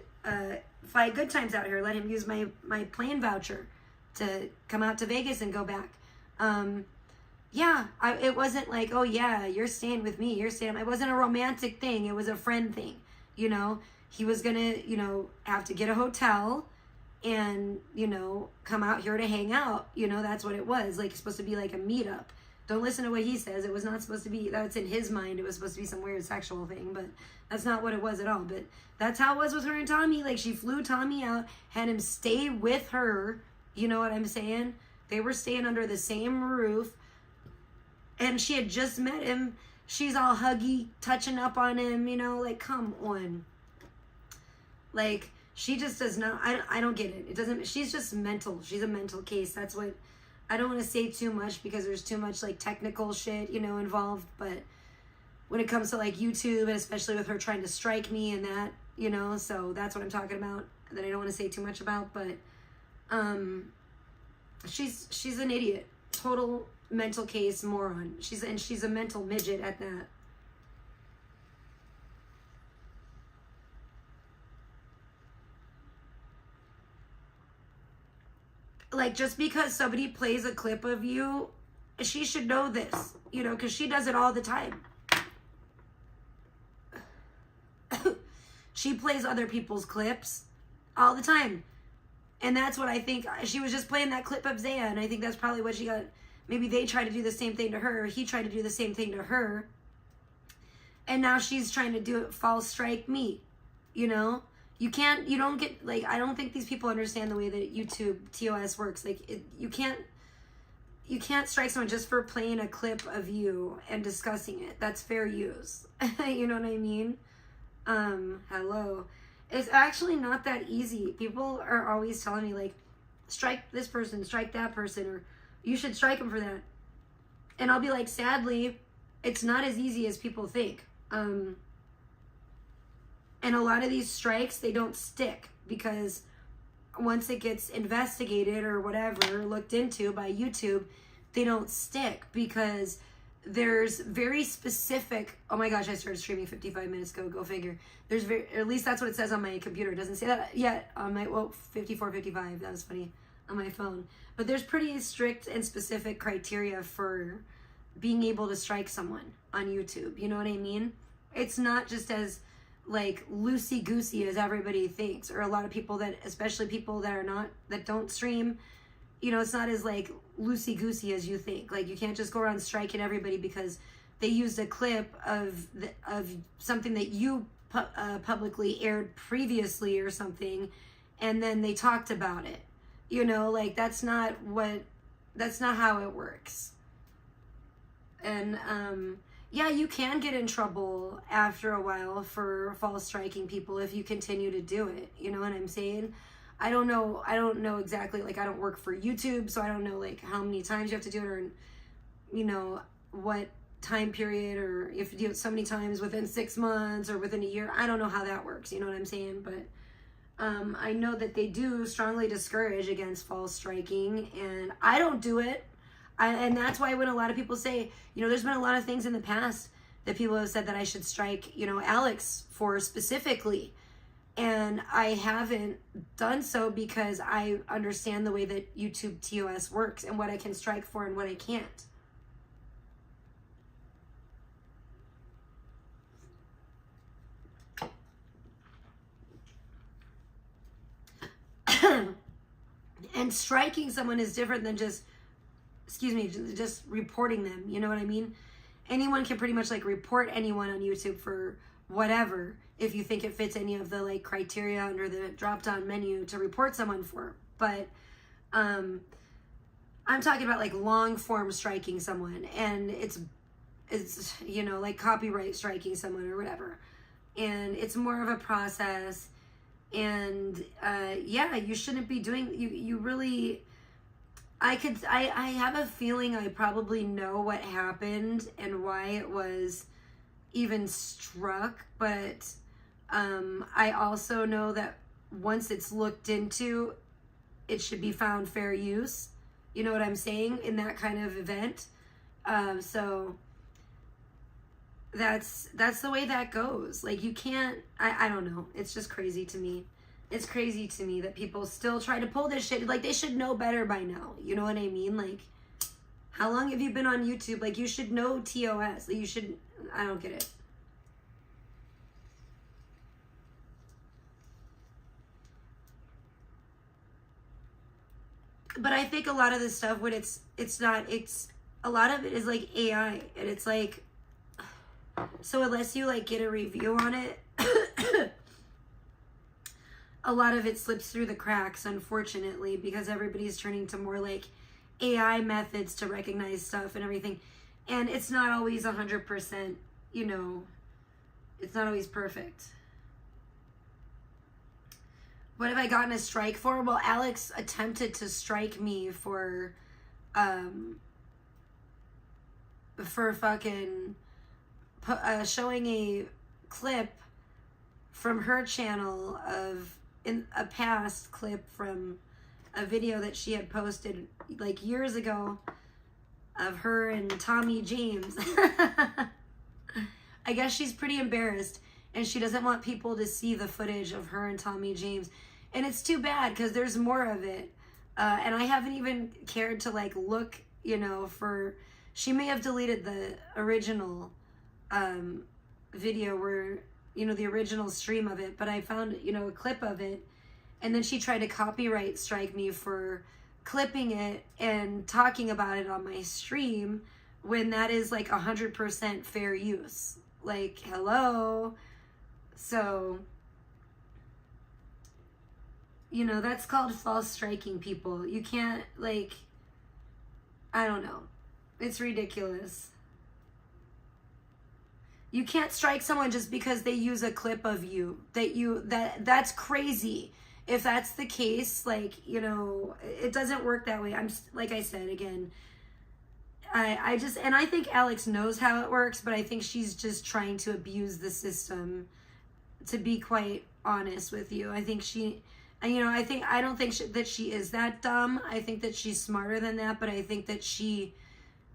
[SPEAKER 1] fly Good Times out here, let him use my plane voucher to come out to Vegas and go back. Yeah, it wasn't like, oh yeah, you're staying with me, you're staying. It wasn't a romantic thing. It was a friend thing. You know, he was going to, you know, have to get a hotel and, you know, come out here to hang out. You know, that's what it was. Like, it's supposed to be like a meetup. Don't listen to what he says. It was not supposed to be, that's in his mind. It was supposed to be some weird sexual thing, but that's not what it was at all. But that's how it was with her and Tommy. Like, she flew Tommy out, had him stay with her. You know what I'm saying? They were staying under the same roof. And she had just met him. She's all huggy, touching up on him, you know, like, come on. Like, she just does not, I don't get it. It doesn't, she's just mental. She's a mental case. That's what, I don't want to say too much because there's too much, like, technical shit, you know, involved. But when it comes to, like, YouTube, and especially with her trying to strike me and that, you know, so that's what I'm talking about that I don't want to say too much about. But, she's an idiot. Total mental case moron. She's a mental midget at that. Like, just because somebody plays a clip of you, she should know this, you know, because she does it all the time. She plays other people's clips all the time. And that's what I think. She was just playing that clip of Zaya, and I think that's probably what she got. Maybe they tried to do the same thing to her. He tried to do the same thing to her. And now she's trying to do it, false strike me, you know? You don't get, like, I don't think these people understand the way that YouTube TOS works. Like, you can't strike someone just for playing a clip of you and discussing it. That's fair use. You know what I mean? Hello. It's actually not that easy. People are always telling me, like, strike this person, strike that person, or
[SPEAKER 2] You should strike them for that. And I'll be like, sadly, it's not as easy as people think. And a lot of these strikes, they don't stick because once it gets investigated or whatever, looked into by YouTube, they don't stick because there's very specific, oh my gosh, I started streaming 55 minutes ago, go figure. There's very, at least that's what it says on my computer. It doesn't say that yet on my, well, 54, 55, that was funny, on my phone. But there's pretty strict and specific criteria for being able to strike someone on YouTube. You know what I mean? It's not just as like loosey-goosey as everybody thinks, or a lot of people that, especially people that are not, that don't stream, you know, it's not as like loosey-goosey as you think. Like you can't just go around striking everybody because they used a clip of something that you publicly aired previously or something, and then they talked about it. You know, like that's not how it works. And yeah, you can get in trouble after a while for false striking people if you continue to do it. You know what I'm saying? I don't know exactly, like I don't work for YouTube, so I don't know like how many times you have to do it, or you know what time period, or if you do it so many times within 6 months or within a year. I don't know how that works, you know what I'm saying? But I know that they do strongly discourage against false striking, and I don't do it. And that's why when a lot of people say, you know, there's been a lot of things in the past that people have said that I should strike, you know, Alex for specifically. And I haven't done so because I understand the way that YouTube TOS works and what I can strike for and what I can't. And striking someone is different than just, just reporting them. You know what I mean? Anyone can pretty much like report anyone on YouTube for whatever, if you think it fits any of the like criteria under the drop-down menu to report someone for. But I'm talking about like long form striking someone, and it's you know, like copyright striking someone or whatever, and it's more of a process. And yeah, you shouldn't be doing, you really, I have a feeling I probably know what happened and why it was even struck, but I also know that once it's looked into, it should be found fair use. You know what I'm saying? In that kind of event. So that's the way that goes. Like you can't, I don't know. It's just crazy to me. It's crazy to me that people still try to pull this shit. Like they should know better by now. You know what I mean? Like, how long have you been on YouTube? Like you should know TOS. Like, you should, I don't get it. But I think a lot of this stuff, when it's a lot of it is like AI, and it's like, so unless you like get a review on it, a lot of it slips through the cracks, unfortunately, because everybody's turning to more like AI methods to recognize stuff and everything. And it's not always 100%, you know, it's not always perfect. What have I gotten a strike for? Well, Alex attempted to strike me for fucking showing a clip from her channel of, in a past clip from a video that she had posted like years ago of her and Tommy James. I guess she's pretty embarrassed, and she doesn't want people to see the footage of her and Tommy James. And it's too bad because there's more of it. And I haven't even cared to like look, you know, for, she may have deleted the original video where, you know, the original stream of it, but I found, you know, a clip of it. And then she tried to copyright strike me for clipping it and talking about it on my stream, when that is like 100% fair use. Like, hello. So, you know, that's called false striking people. You can't, like, I don't know. It's ridiculous. You can't strike someone just because they use a clip of you. That's crazy. if that's the case, like, you know, it doesn't work that way. Like I said, again, I just, and I think Alex knows how it works, but I think she's just trying to abuse the system, to be quite honest with you. I think she, you know, I don't think that she is that dumb. I think that she's smarter than that, but I think that she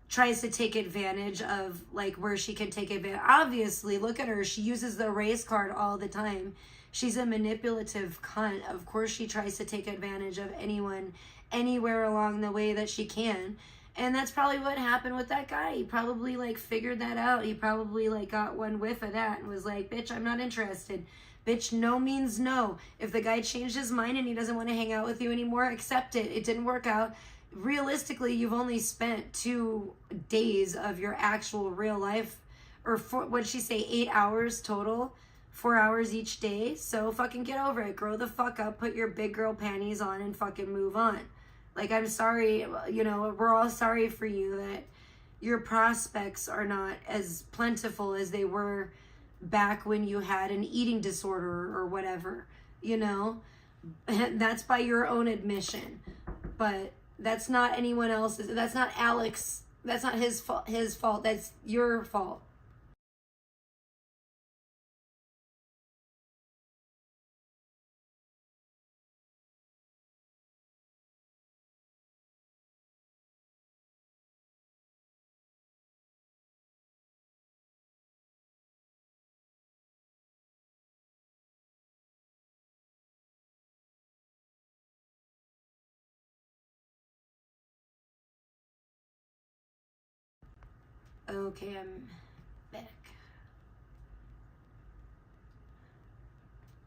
[SPEAKER 2] tries to take advantage of, like, where she can take advantage. Obviously, look at her. She uses the race card all the time. She's a manipulative cunt. Of course she tries to take advantage of anyone, anywhere along the way that she can. And that's probably what happened with that guy. He probably, like, figured that out. He probably, like, got one whiff of that and was like, bitch, I'm not interested. Bitch, no means no. If the guy changed his mind and he doesn't want to hang out with you anymore, accept it. It didn't work out. Realistically, you've only spent 2 days of your actual real life, or what'd she say, 8 hours total, 4 hours each day. So fucking get over it. Grow the fuck up. Put your big girl panties on and fucking move on. Like, I'm sorry, you know, we're all sorry for you that your prospects are not as plentiful as they were back when you had an eating disorder or whatever, you know. That's by your own admission. But that's not anyone else's. That's not Alex. That's not his fault. That's your fault. Okay, I'm back.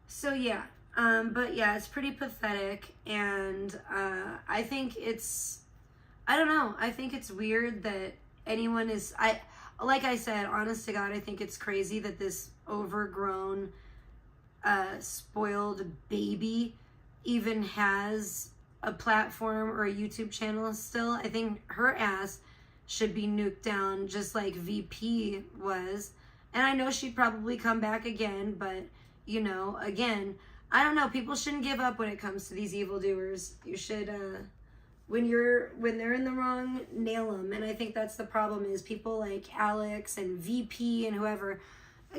[SPEAKER 2] So yeah, but yeah, it's pretty pathetic, and I think I don't know, I think it's weird that anyone is, like I said, honest to God, I think it's crazy that this overgrown, spoiled baby even has a platform or a YouTube channel still. I think her ass should be nuked down just like VP was. And I know she'd probably come back again, but, you know, again, I don't know. People shouldn't give up when it comes to these evildoers. You should, when they're in the wrong, nail them. And I think that's the problem, is people like Alex and VP and whoever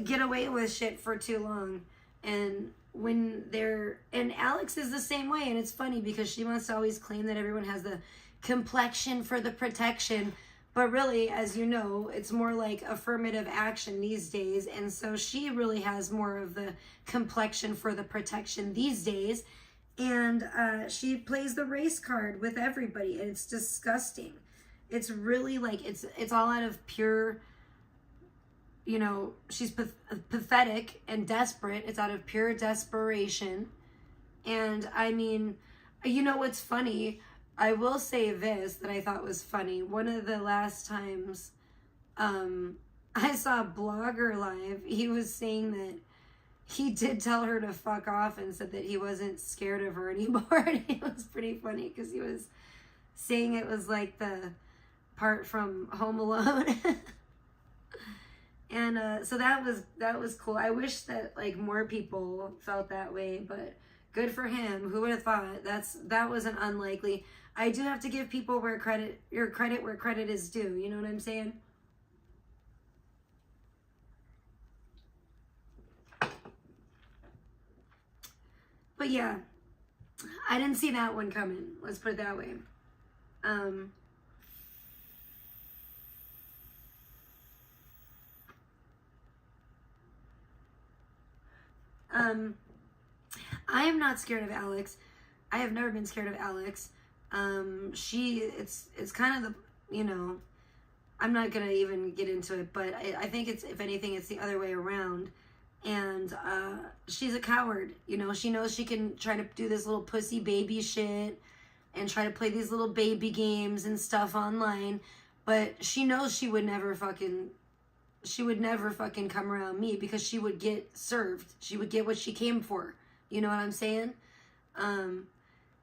[SPEAKER 2] get away with shit for too long. And and Alex is the same way. And it's funny because she wants to always claim that everyone has the complexion for the protection. But really, as you know, it's more like affirmative action these days. And so she really has more of the complexion for the protection these days. And she plays the race card with everybody. And it's disgusting. It's really like, it's all out of pure, you know, she's pathetic and desperate. It's out of pure desperation. And I mean, you know what's funny? I will say this that I thought was funny. One of the last times I saw a blogger live, he was saying that he did tell her to fuck off and said that he wasn't scared of her anymore. And it was pretty funny because he was saying it was like the part from Home Alone. And so that was cool. I wish that like more people felt that way, but good for him. Who would have thought? That wasn't unlikely. I do have to give people where credit where credit is due. You know what I'm saying? But yeah, I didn't see that one coming. Let's put it that way. I am not scared of Alex. I have never been scared of Alex. It's kind of the, you know, I'm not gonna even get into it, but I think it's, if anything, it's the other way around. And she's a coward, you know. She knows she can try to do this little pussy baby shit and try to play these little baby games and stuff online, but she knows she would never fucking come around me, because she would get served. She would get what she came for. You know what I'm saying?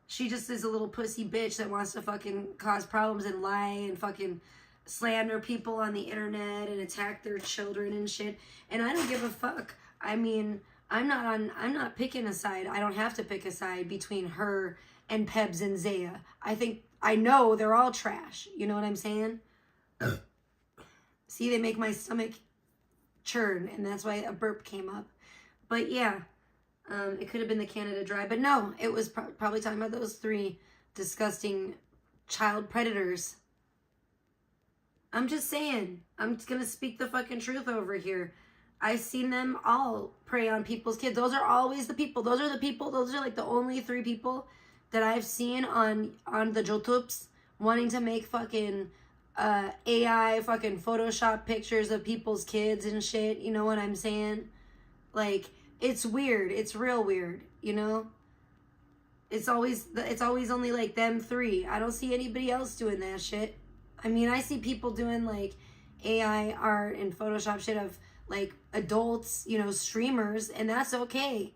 [SPEAKER 2] She just is a little pussy bitch that wants to fucking cause problems and lie and fucking slander people on the internet and attack their children and shit. And I don't give a fuck. I mean, I'm not picking a side. I don't have to pick a side between her and Pebs and Zaya. I know they're all trash. You know what I'm saying? See, they make my stomach churn, and that's why a burp came up. But yeah, it could have been the Canada Dry. But no, it was probably talking about those 3 disgusting child predators. I'm just saying. I'm just going to speak the fucking truth over here. I've seen them all prey on people's kids. Those are always the people. Those are like the only 3 people that I've seen on the YouTubes wanting to make fucking AI fucking Photoshop pictures of people's kids and shit. You know what I'm saying? Like, it's weird. It's real weird, you know? It's always only like them 3. I don't see anybody else doing that shit. I mean, I see people doing like AI art and Photoshop shit of like adults, you know, streamers, and that's okay.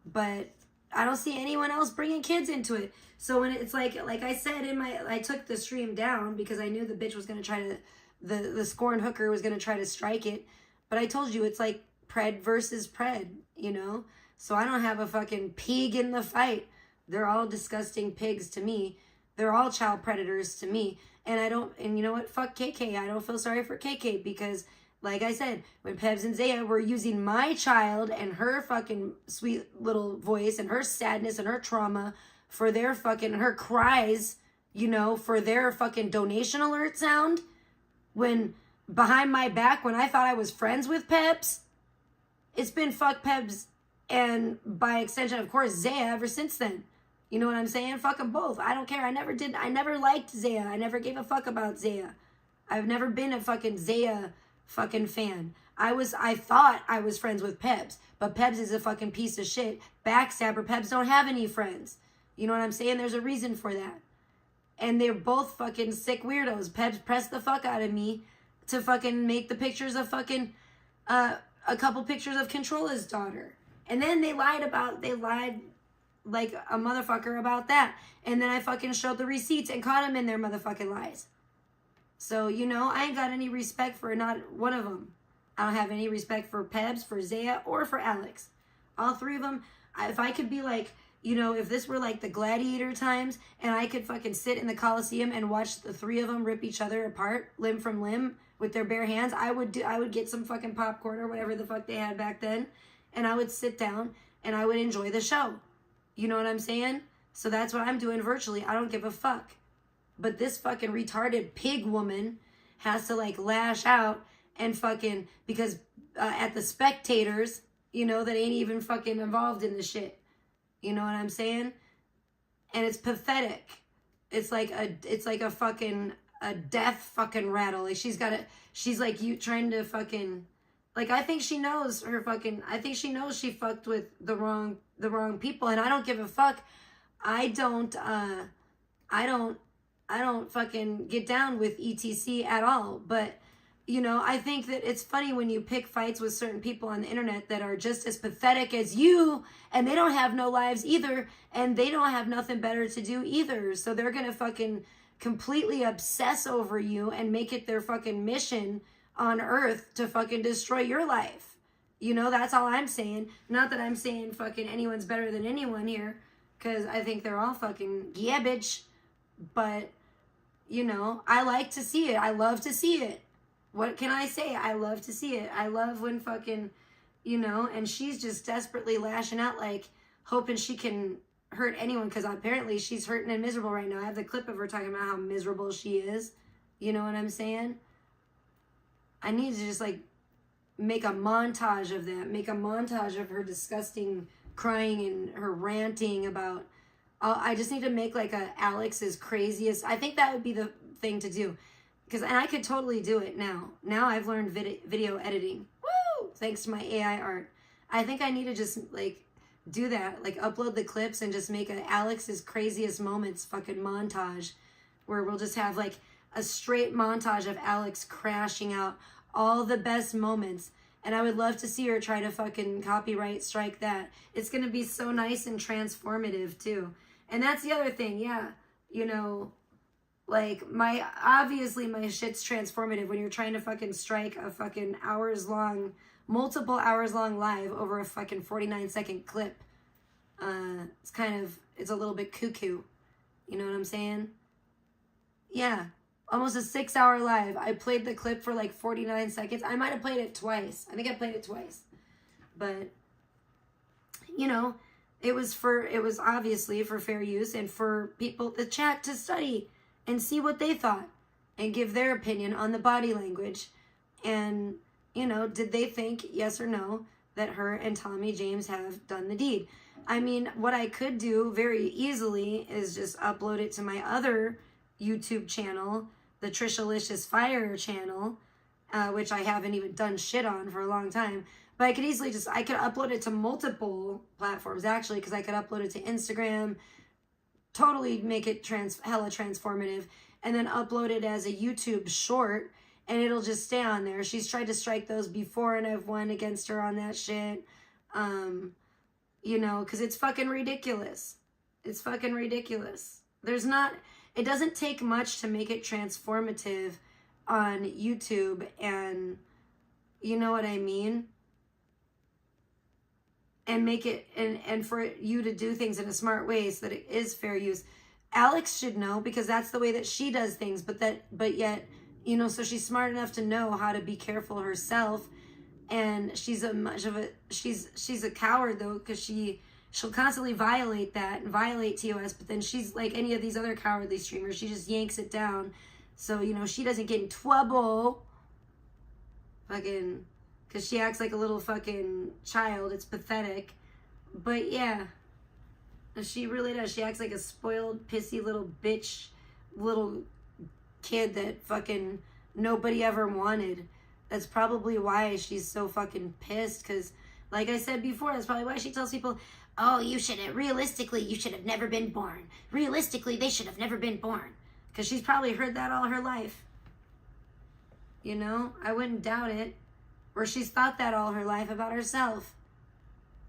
[SPEAKER 2] But I don't see anyone else bringing kids into it. So when it's like I said I took the stream down because I knew the bitch was going to try to, the scorned hooker was going to try to strike it. But I told you, it's like pred versus pred, you know? So I don't have a fucking pig in the fight. They're all disgusting pigs to me. They're all child predators to me. And you know what? Fuck KK. I don't feel sorry for KK because, like I said, when Pebs and Zaya were using my child and her fucking sweet little voice and her sadness and her trauma for their fucking, her cries, you know, for their fucking donation alert sound, when behind my back, when I thought I was friends with Pebs, it's been fuck Pebs and by extension, of course, Zaya ever since then. You know what I'm saying? Fuck them both. I don't care. I never liked Zaya. I never gave a fuck about Zaya. I've never been a fucking Zaya fucking fan. I thought I was friends with Pebs, but Pebs is a fucking piece of shit. Backstabber. Pebs don't have any friends. You know what I'm saying? There's a reason for that. And they're both fucking sick weirdos. Pebs pressed the fuck out of me to fucking make the pictures of fucking, a couple pictures of Controla's daughter. And then they lied like a motherfucker about that. And then I fucking showed the receipts and caught them in their motherfucking lies. So, you know, I ain't got any respect for not one of them. I don't have any respect for Pebs, for Zaya, or for Alex. All 3 of them, if I could be like, you know, if this were like the gladiator times and I could fucking sit in the Coliseum and watch the 3 of them rip each other apart, limb from limb, with their bare hands, I would get some fucking popcorn or whatever the fuck they had back then, and I would sit down and I would enjoy the show. You know what I'm saying? So that's what I'm doing virtually. I don't give a fuck. But this fucking retarded pig woman has to like lash out and fucking, because at the spectators, you know, that ain't even fucking involved in the shit. You know what I'm saying? And it's pathetic. It's like a fucking, a death fucking rattle. Like she's like you trying to fucking, like, I think she knows she fucked with the wrong people, and I don't give a fuck. I don't fucking get down with ETC at all. But, you know, I think that it's funny when you pick fights with certain people on the internet that are just as pathetic as you, and they don't have no lives either, and they don't have nothing better to do either. So they're gonna fucking completely obsess over you and make it their fucking mission on earth to fucking destroy your life. You know, that's all I'm saying. Not that I'm saying fucking anyone's better than anyone here, because I think they're all fucking yeah, bitch. But, you know, I like to see it. I love to see it. What can I say? I love to see it. I love when fucking, you know, and she's just desperately lashing out, like, hoping she can hurt anyone, because apparently she's hurting and miserable right now. I have the clip of her talking about how miserable she is. You know what I'm saying? I need to just, like, make a montage of that. Make a montage of her disgusting crying and her ranting about... I just need to make, like, a Alex's craziest... I think that would be the thing to do. And I could totally do it now. Now I've learned video editing. Woo! Thanks to my AI art. I think I need to just, like, do that. Like, upload the clips and just make a Alex's craziest moments fucking montage. Where we'll just have, like, a straight montage of Alex crashing out all the best moments. And I would love to see her try to fucking copyright strike that. It's going to be so nice and transformative, too. And that's the other thing, yeah. You know, like, obviously my shit's transformative when you're trying to fucking strike a fucking hours-long multiple hours long live over a fucking 49-second clip. It's a little bit cuckoo. You know what I'm saying? Yeah. Almost a 6-hour live. I played the clip for like 49 seconds. I might have played it twice. I think I played it twice. But, you know, it was obviously for fair use and for people, the chat, to study and see what they thought and give their opinion on the body language. And, you know, did they think, yes or no, that her and Tommy James have done the deed? I mean, what I could do very easily is just upload it to my other YouTube channel, the Tricialicious Fire channel, which I haven't even done shit on for a long time. But I could easily I could upload it to multiple platforms, actually, because I could upload it to Instagram, totally make it hella transformative, and then upload it as a YouTube short, and it'll just stay on there. She's tried to strike those before, and I've won against her on that shit. You know, because it's fucking ridiculous. It's fucking ridiculous. It doesn't take much to make it transformative on YouTube, and you know what I mean? And make it, and for you to do things in a smart way so that it is fair use. Alex should know, because that's the way that she does things, but yet, you know, so she's smart enough to know how to be careful herself. And she's a coward though, because she'll constantly violate that and violate TOS, but then she's like any of these other cowardly streamers, she just yanks it down. So, you know, she doesn't get in trouble. Fucking, because she acts like a little fucking child. It's pathetic. But yeah, she really does. She acts like a spoiled, pissy little bitch, little kid that fucking nobody ever wanted. That's probably why she's so fucking pissed, because like I said before, that's probably why she tells people, oh, realistically, you should have never been born. Realistically, they should have never been born. Because she's probably heard that all her life. You know, I wouldn't doubt it. Or she's thought that all her life about herself.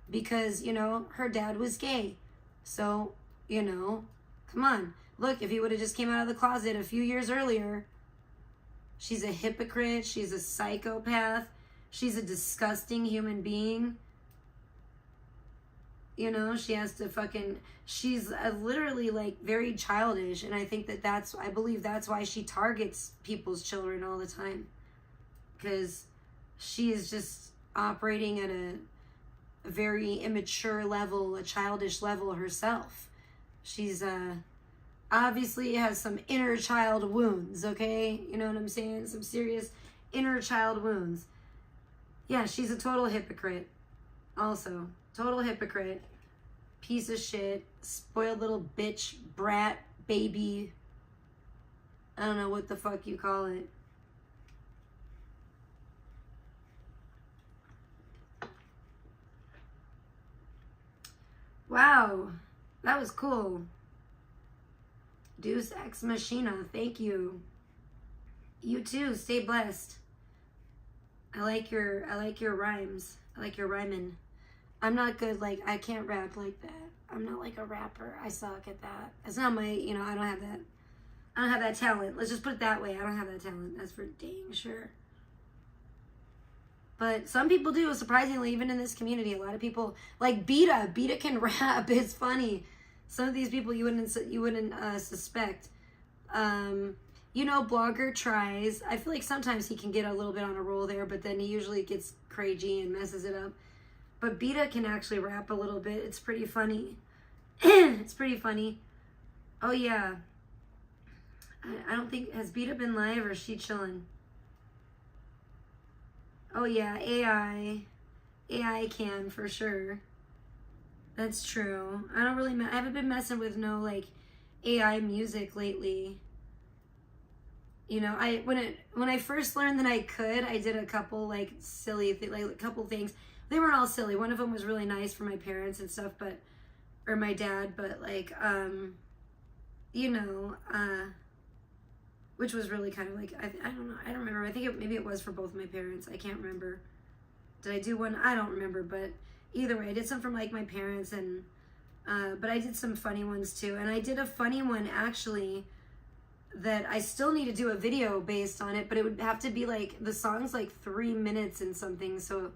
[SPEAKER 2] Because, you know, her dad was gay. So, you know, come on. Look, if he would have just came out of the closet a few years earlier. She's a hypocrite. She's a psychopath. She's a disgusting human being. You know, she has to fucking, she's literally like very childish. And I think I believe that's why she targets people's children all the time. Because she is just operating at a very immature level, a childish level herself. She's obviously has some inner child wounds, okay? You know what I'm saying? Some serious inner child wounds. Yeah, she's a total hypocrite. Also, total hypocrite. Piece of shit. Spoiled little bitch, brat, baby. I don't know what the fuck you call it. Wow, that was cool. Deus Ex Machina, thank you. You too, stay blessed. I like your rhymes. I like your rhyming. I'm not good, like, I can't rap like that. I'm not like a rapper. I suck at that. It's not my, you know, I don't have that talent. Let's just put it that way. I don't have that talent. That's for dang sure. But some people do, surprisingly, even in this community. A lot of people, like Beta can rap. It's funny. Some of these people you wouldn't suspect. You know, Blogger tries. I feel like sometimes he can get a little bit on a roll there, but then he usually gets crazy and messes it up. But Beta can actually rap a little bit. It's pretty funny. It's pretty funny. Oh, yeah. I don't think, has Beta been live or is she chilling? Oh, yeah, AI can, for sure. That's true. I haven't been messing with no, like, AI music lately. You know, when I first learned that I could, I did a couple, like, silly, like, a couple things. They weren't all silly. One of them was really nice for my parents and stuff, or my dad, but, like, you know, which was really kind of like, I don't know, I don't remember. I think maybe it was for both my parents. I can't remember. Did I do one? I don't remember, but either way, I did some from like my parents, and but I did some funny ones too. And I did a funny one actually that I still need to do a video based on it, but it would have to be like, the song's like 3 minutes and something, so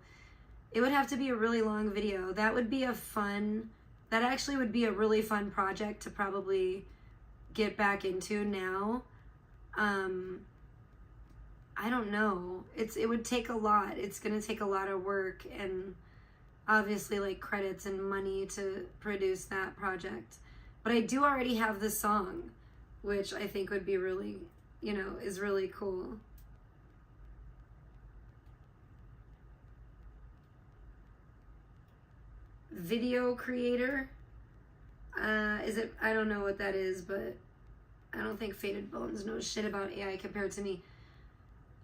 [SPEAKER 2] it would have to be a really long video. That would be that actually would be a really fun project to probably get back into now. I don't know. It would take a lot. It's gonna take a lot of work and obviously like credits and money to produce that project. But I do already have the song, which I think would be really, is really cool. Video creator. Is it? I don't know what that is, but I don't think Faded Bones knows shit about AI compared to me.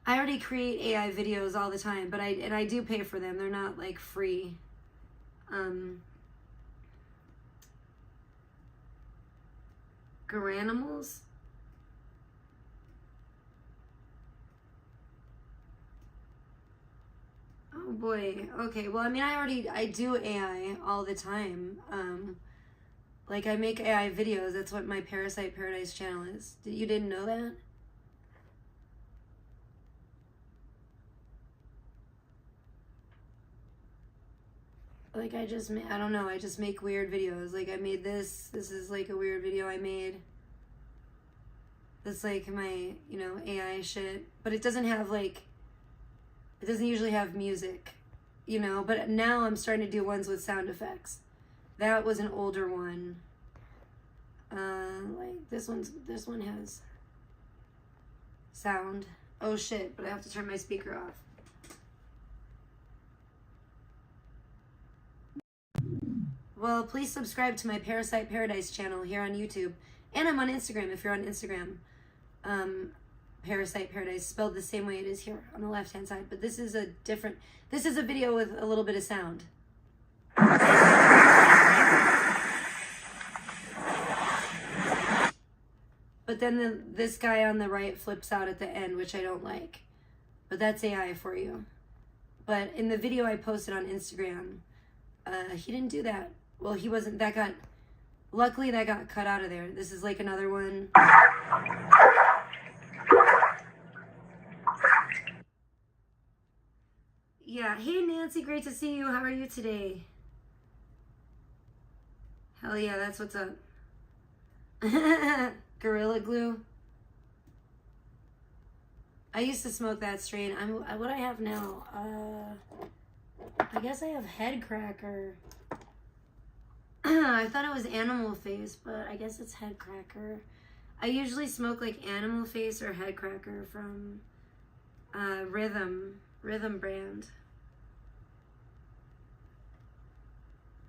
[SPEAKER 2] I already create AI videos all the time, but I do pay for them. They're not like free. Garanimals? Oh boy. Okay. Well, I mean, I do AI all the time. Like I make AI videos. That's what my Parasite Paradise channel is. You didn't know that? Like I don't know, I just make weird videos. Like I made this is like a weird video I made. That's like my, AI shit. But it doesn't have like, it doesn't usually have music, but now I'm starting to do ones with sound effects. That was an older one. Like this one has sound. Oh shit, but I have to turn my speaker off. Well, please subscribe to my Parasite Paradise channel here on YouTube. And I'm on Instagram if you're on Instagram. Parasite Paradise, spelled the same way it is here on the left-hand side. But this is a video with a little bit of sound. But then this guy on the right flips out at the end, which I don't like. But that's AI for you. But in the video I posted on Instagram, he didn't do that. Well, he wasn't, luckily that got cut out of there. This is like another one. Yeah, hey Nancy, great to see you. How are you today? Hell yeah, that's what's up. Gorilla Glue. I used to smoke that strain. What I have now, I guess I have Head Cracker. I thought it was Animal Face, but I guess it's Head Cracker. I usually smoke like Animal Face or Head Cracker from Rhythm brand.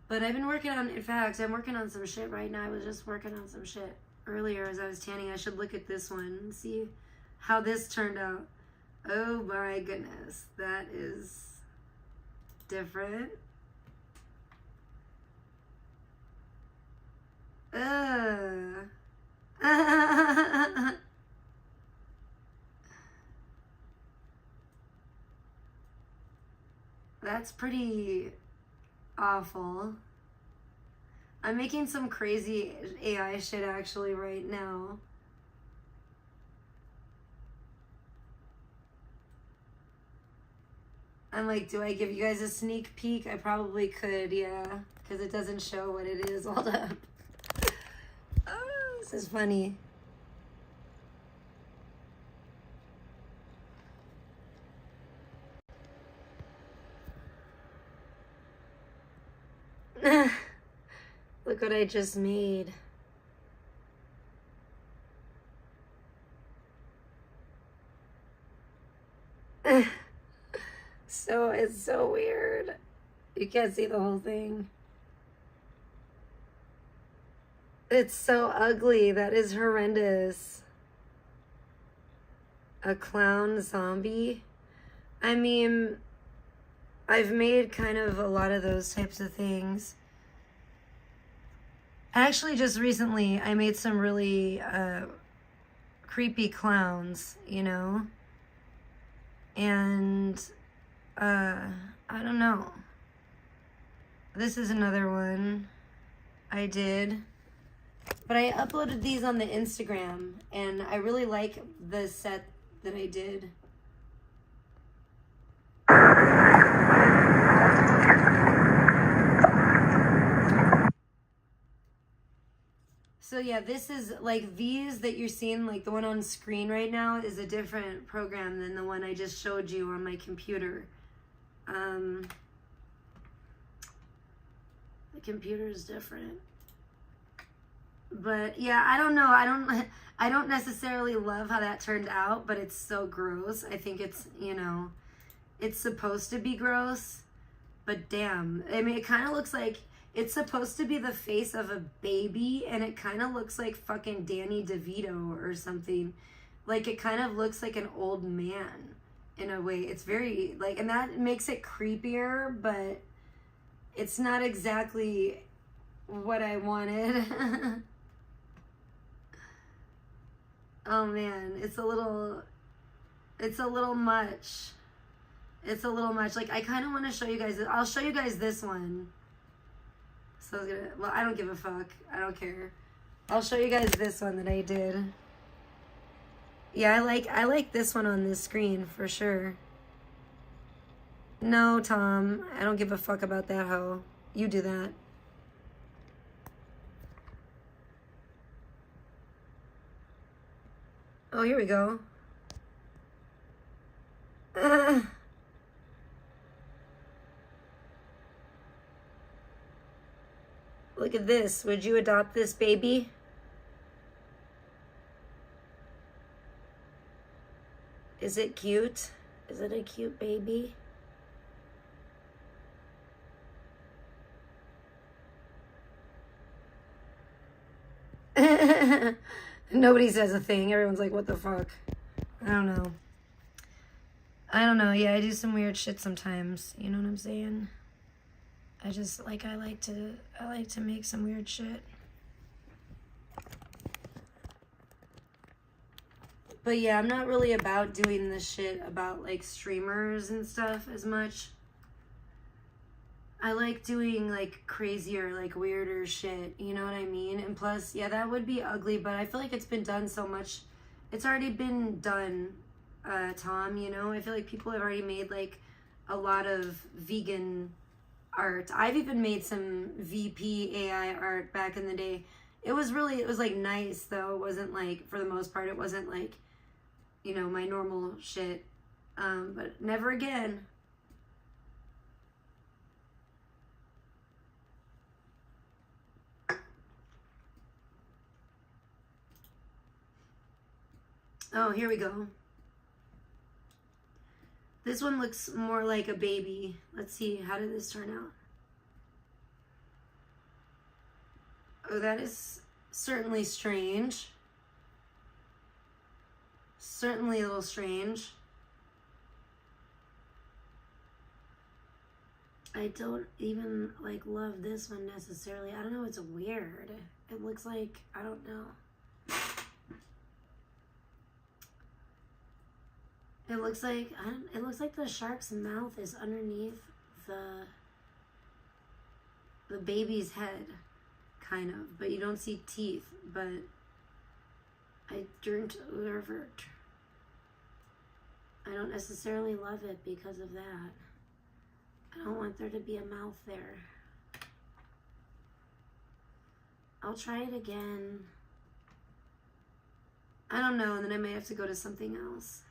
[SPEAKER 2] But I've been working on, in fact, I'm working on some shit right now. I was just working on some shit earlier as I was tanning. I should look at this one and see how this turned out. Oh my goodness, that is different. That's pretty awful. I'm making some crazy AI shit actually right now. I'm like, do I give you guys a sneak peek? I probably could, yeah, because it doesn't show what it is. Hold up. Oh, this is funny. Look what I just made. So it's so weird. You can't see the whole thing. It's so ugly. That is horrendous. A clown zombie. I mean, I've made kind of a lot of those types of things. Actually, just recently, I made some really creepy clowns, you know? And, I don't know. This is another one I did. But I uploaded these on the Instagram, and I really like the set that I did. So yeah, this is like these that you're seeing, like the one on screen right now is a different program than the one I just showed you on my computer. The computer is different. But yeah, I don't know. I don't necessarily love how that turned out, but it's so gross. I think it's, you know, it's supposed to be gross, but damn. I mean, it kind of looks like it's supposed to be the face of a baby, and it kind of looks like fucking Danny DeVito or something. Like, it kind of looks like an old man in a way. It's very, like, and that makes it creepier, but it's not exactly what I wanted. Oh man, it's a little much. It's a little much. Like, I kind of want to show you guys, I'll show you guys this one. So I was gonna, well, I don't give a fuck. I don't care. I'll show you guys this one that I did. Yeah, I like this one on this screen for sure. No, Tom, I don't give a fuck about that hoe. You do that. Oh, here we go. Look at this. Would you adopt this baby? Is it cute? Is it a cute baby? Nobody says a thing. Everyone's like, what the fuck? I don't know. I don't know. Yeah, I do some weird shit sometimes. You know what I'm saying? I just, like, I like to make some weird shit. But yeah, I'm not really about doing this shit about, like, streamers and stuff as much. I like doing, like, crazier, like, weirder shit, you know what I mean? And plus, yeah, that would be ugly, but I feel like it's been done so much. It's already been done, Tom, you know? I feel like people have already made, like, a lot of vegan art. I've even made some VP AI art back in the day. It was like, nice, though. It wasn't, like, for the most part, it wasn't, like, you know, my normal shit. But never again. Oh, here we go. This one looks more like a baby. Let's see, how did this turn out? Oh, that is certainly strange. Certainly a little strange. I don't even, like, love this one necessarily. I don't know, it's weird. It looks like, I don't know. It looks like the shark's mouth is underneath the baby's head, kind of, but you don't see teeth. But I don't necessarily love it because of that. I don't want there to be a mouth there. I'll try it again. I don't know, and then I may have to go to something else.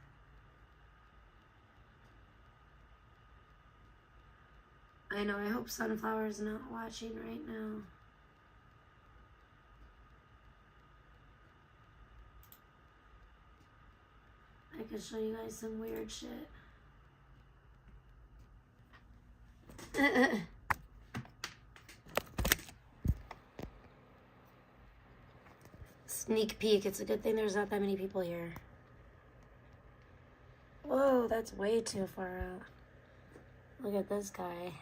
[SPEAKER 2] I know, I hope Sunflower's not watching right now. I could show you guys some weird shit. Sneak peek. It's a good thing there's not that many people here. Whoa, that's way too far out. Look at this guy.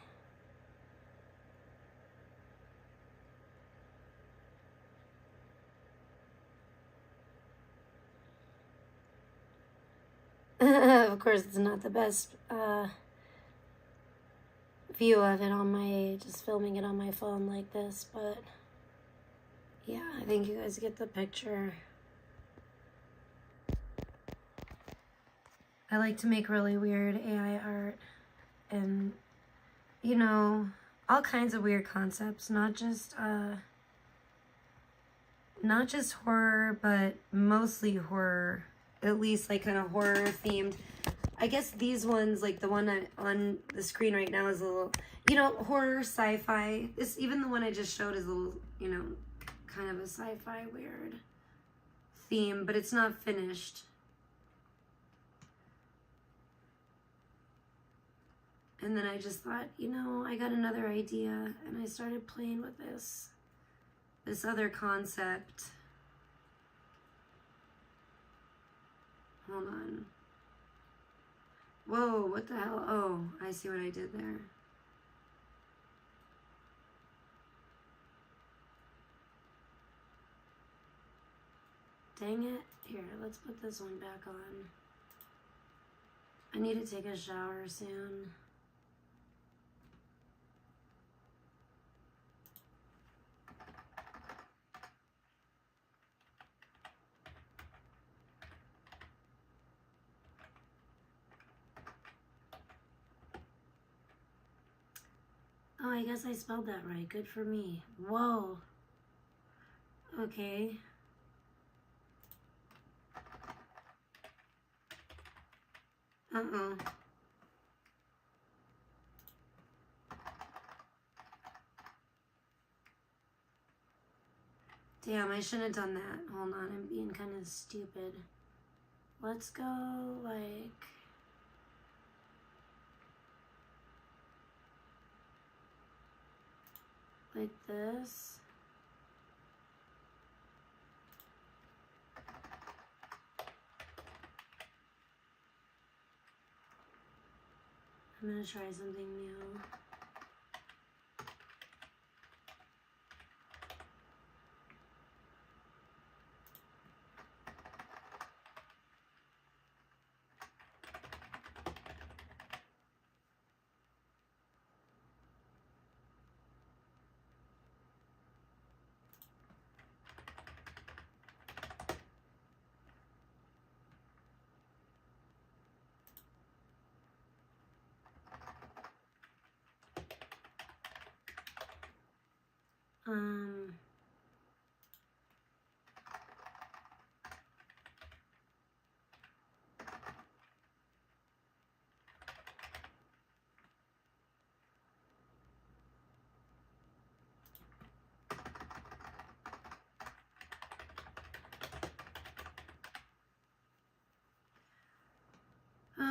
[SPEAKER 2] Of course, it's not the best view of it on my, just filming it on my phone like this, but
[SPEAKER 1] Yeah, I think you guys get the picture. I like to make really weird AI art and, you know, all kinds of weird concepts, not just horror, but mostly horror, at least like kind of horror themed. I guess these ones, like the one on the screen right now is a little, you know, horror, sci-fi. This, even the one I just showed is a little, you know, kind of a sci-fi weird theme, but it's not finished. And then I just thought, you know, I got another idea, and I started playing with this other concept. Hold on. Whoa, what the hell? Oh, I see what I did there. Dang it. Here, let's put this one back on. I need to take a shower soon. Oh, I guess I spelled that right. Good for me. Whoa. Okay. Uh-oh. Damn, I shouldn't have done that. Hold on, I'm being kind of stupid. Let's go, like... like this. I'm gonna try something new.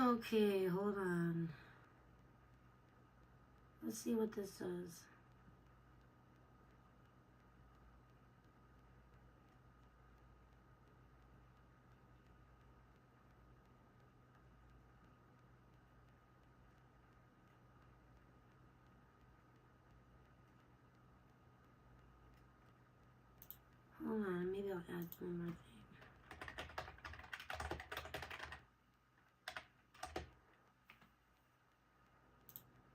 [SPEAKER 1] Okay, hold on. Let's see what this does. Hold on, maybe I'll add one more thing.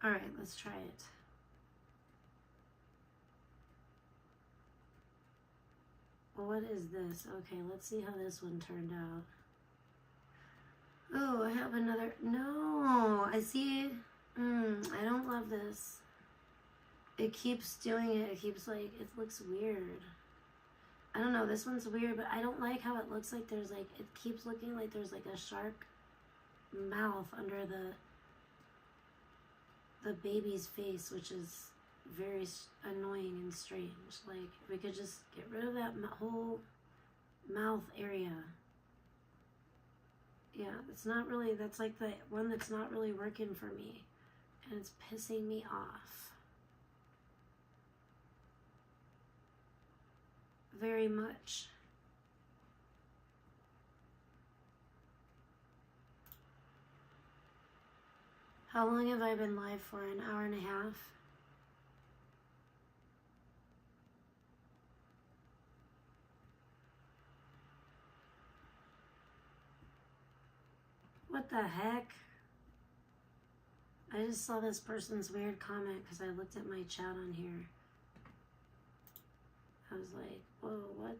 [SPEAKER 1] Alright, let's try it. Well, what is this? Okay, let's see how this one turned out. Oh, I have another... No! I see... I don't love this. It keeps doing it. It keeps like... It looks weird. I don't know. This one's weird, but I don't like how it looks like there's like... It keeps looking like there's like a shark mouth under the baby's face, which is very annoying and strange. Like, if we could just get rid of that whole mouth area. Yeah, it's not really, that's like the one that's not really working for me. And it's pissing me off. Very much. How long have I been live for? An hour and a half? What the heck? I just saw this person's weird comment because I looked at my chat on here. I was like, whoa, what?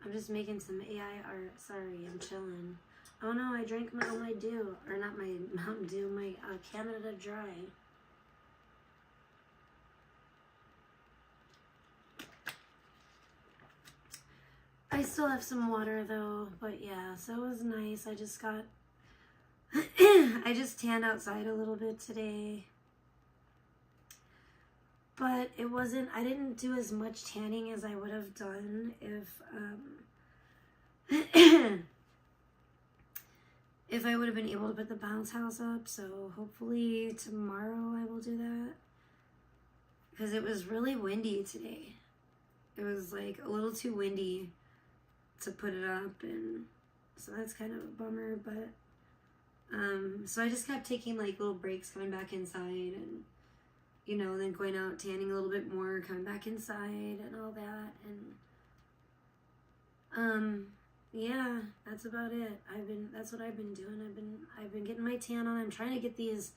[SPEAKER 1] I'm just making some AI art. Sorry, I'm chilling. Oh no, I drank all my dew. Or not my Mountain Dew, my Canada Dry. I still have some water though, but yeah, so it was nice. I just got, I just tanned outside a little bit today. But it wasn't, I didn't do as much tanning as I would have done if I would have been able to put the bounce house up. So hopefully tomorrow I will do that. Because it was really windy today. It was like a little too windy to put it up, and so that's kind of a bummer. But so I just kept taking like little breaks, coming back inside, and you know, then going out tanning a little bit more, coming back inside and all that. And yeah, that's about it. That's what I've been doing. I've been getting my tan on. I'm trying to get these,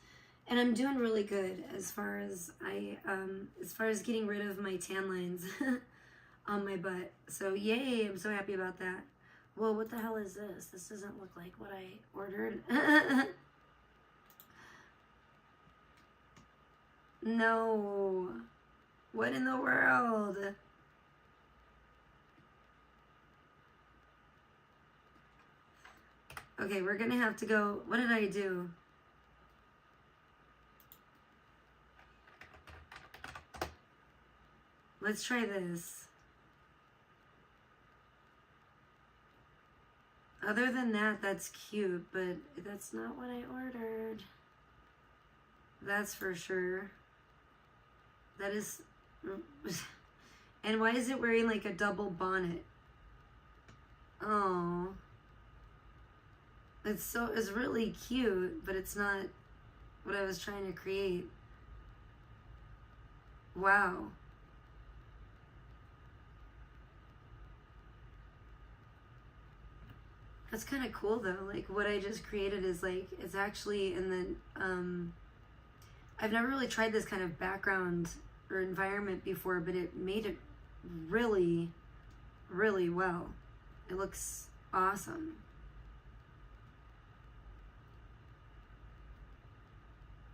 [SPEAKER 1] and I'm doing really good as far as getting rid of my tan lines on my butt. So yay, I'm so happy about that. Well, what the hell is this? This doesn't look like what I ordered. No. What in the world? Okay, we're gonna have to go. What did I do? Let's try this. Other than that, that's cute, but that's not what I ordered. That's for sure. That is... And why is it wearing like a double bonnet? Oh. It's really cute, but it's not what I was trying to create. Wow. That's kind of cool though. Like what I just created is like, it's actually in the, I've never really tried this kind of background or environment before, but it made it really, really well. It looks awesome.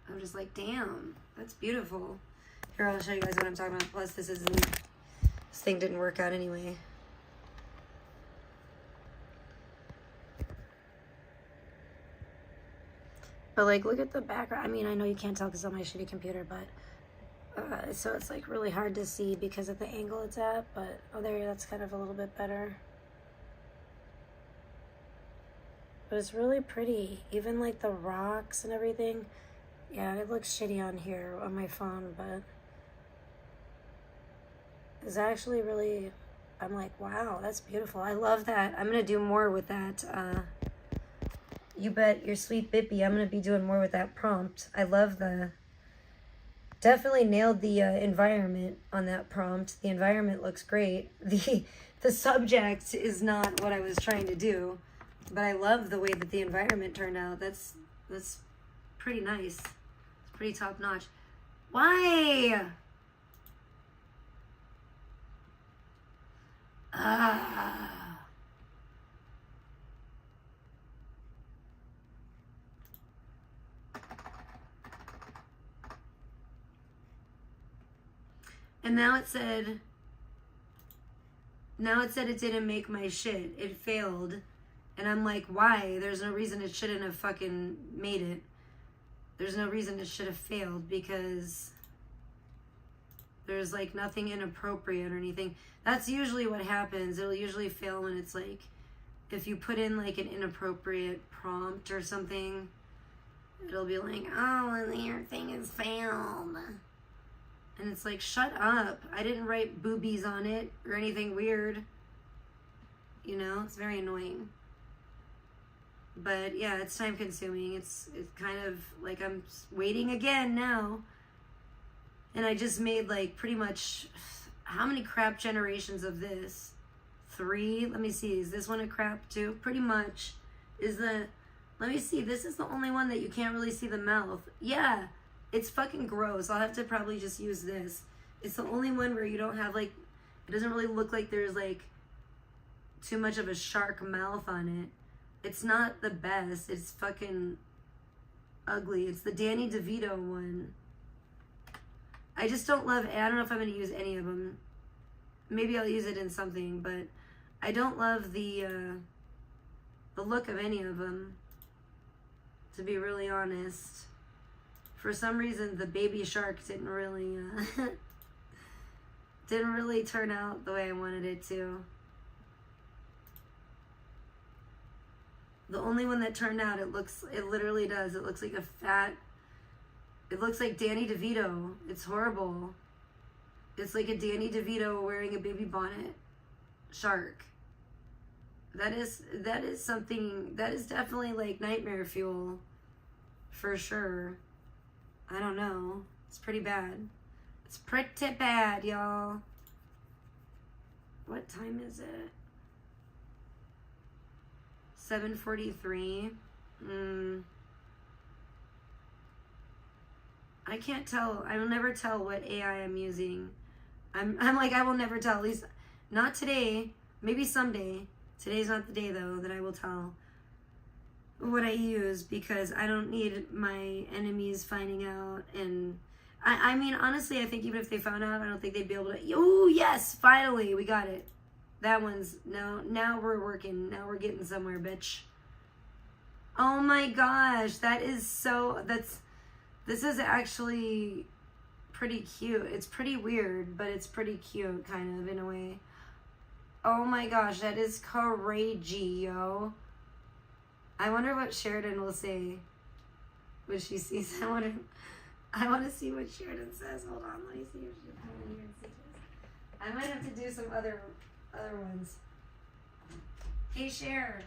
[SPEAKER 1] I'm just like, damn, that's beautiful. Here, I'll show you guys what I'm talking about. Plus, this thing didn't work out anyway. But like, look at the background. I mean, I know you can't tell because it's on my shitty computer, but so it's like really hard to see because of the angle it's at. But oh, there, that's kind of a little bit better. But it's really pretty. Even like the rocks and everything. Yeah, it looks shitty on here on my phone, but it's actually really, I'm like, wow, that's beautiful. I love that. I'm gonna do more with that. You bet your sweet Bippy. I'm gonna be doing more with that prompt. I love definitely nailed the environment on that prompt. The environment looks great. The subject is not what I was trying to do, but I love the way that the environment turned out. That's pretty nice. It's pretty top notch. Why? And now it said it didn't make my shit. It failed. And I'm like, why? There's no reason it shouldn't have fucking made it. There's no reason it should have failed because there's like nothing inappropriate or anything. That's usually what happens. It'll usually fail when it's like, if you put in like an inappropriate prompt or something, it'll be like, oh, and your thing is failed. And it's like, shut up. I didn't write boobies on it or anything weird. You know, it's very annoying. But yeah, it's time consuming. It's kind of like I'm waiting again now. And I just made like pretty much, how many crap generations of this? 3? Let me see. Is this one a crap too? Pretty much. Let me see. This is the only one that you can't really see the mouth. Yeah. It's fucking gross. I'll have to probably just use this
[SPEAKER 2] It's the only one where you don't have like, it doesn't really look like there's like too much of a shark mouth on it. It's not the best. It's fucking ugly. It's the Danny DeVito one. I just don't love it. I don't know if I'm going to use any of them. Maybe I'll use it in something, but I don't love the look of any of them, to be really honest. For some reason, the baby shark didn't really turn out the way I wanted it to. The only one that turned out, it literally does. It looks like a fat, it looks like Danny DeVito. It's horrible. It's like a Danny DeVito wearing a baby bonnet shark. That is something, that is definitely like nightmare fuel for sure. I don't know. It's pretty bad. It's pretty bad, y'all. What time is it? 7:43. I can't tell. I will never tell what AI I'm using. I'm like, I will never tell. At least not today. Maybe someday. Today's not the day though that I will tell what I use, because I don't need my enemies finding out. And I mean, honestly, I think even if they found out, I don't think they'd be able to. Oh yes, finally we got it. That one's now we're working. Now we're getting somewhere, bitch. Oh my gosh, that is so, this is actually pretty cute. It's pretty weird, but it's pretty cute, kind of, in a way. Oh my gosh, that is crazy, yo. I wonder what Sheridan will say when she sees. I want to see what Sheridan says. Hold on, let me see if she can even see this. I might have to do some other ones. Hey, Cher,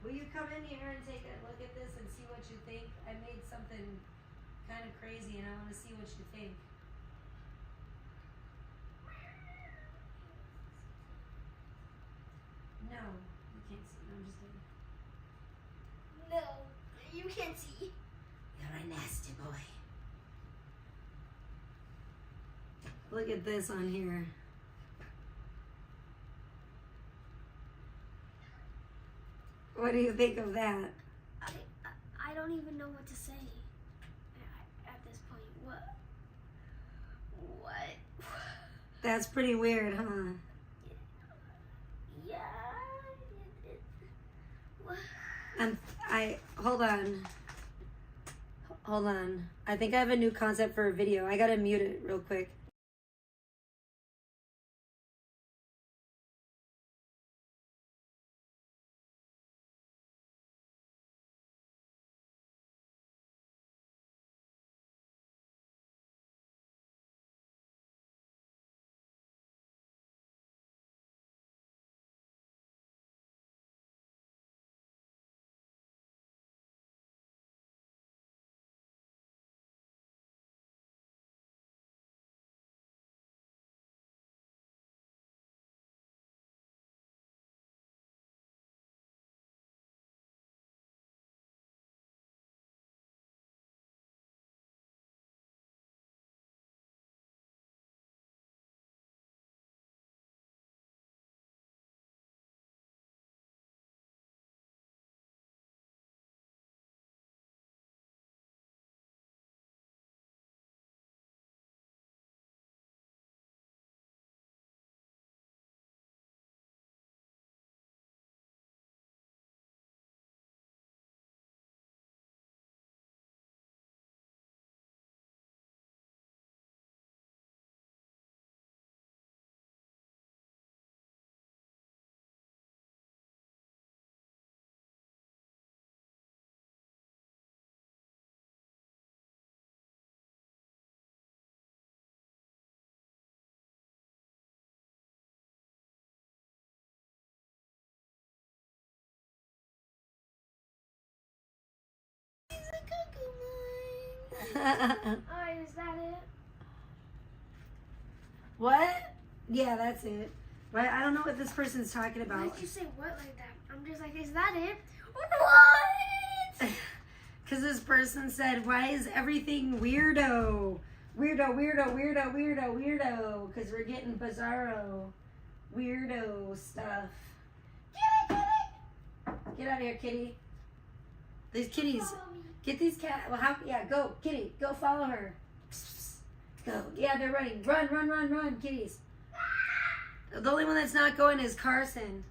[SPEAKER 2] will you come in here and take a look at this and see what you think? I made something kind of crazy and I want to see what you think. No, you can't see. No, I'm just kidding.
[SPEAKER 3] No, you can't see.
[SPEAKER 2] You're a nasty boy. Look at this on here. What do you think of that?
[SPEAKER 3] I don't even know what to say at this point. What?
[SPEAKER 2] That's pretty weird, huh?
[SPEAKER 3] Yeah. What?
[SPEAKER 2] And hold on. I think I have a new concept for a video. I gotta mute it real quick.
[SPEAKER 3] Oh, is that it?
[SPEAKER 2] What? Yeah, that's it. But I don't know what this person's talking about.
[SPEAKER 3] Why did you say what like that? I'm just like, is that it?
[SPEAKER 2] What? Because this person said, why is everything weirdo? Weirdo, weirdo, weirdo, weirdo, weirdo. Because we're getting bizarro, weirdo stuff. Get out of here, kitty. These kitties. Get these cats. Well, how? Yeah, go, kitty. Go follow her. Go. Yeah, they're running. Run, run, run, run, kitties. The only one that's not going is Carson.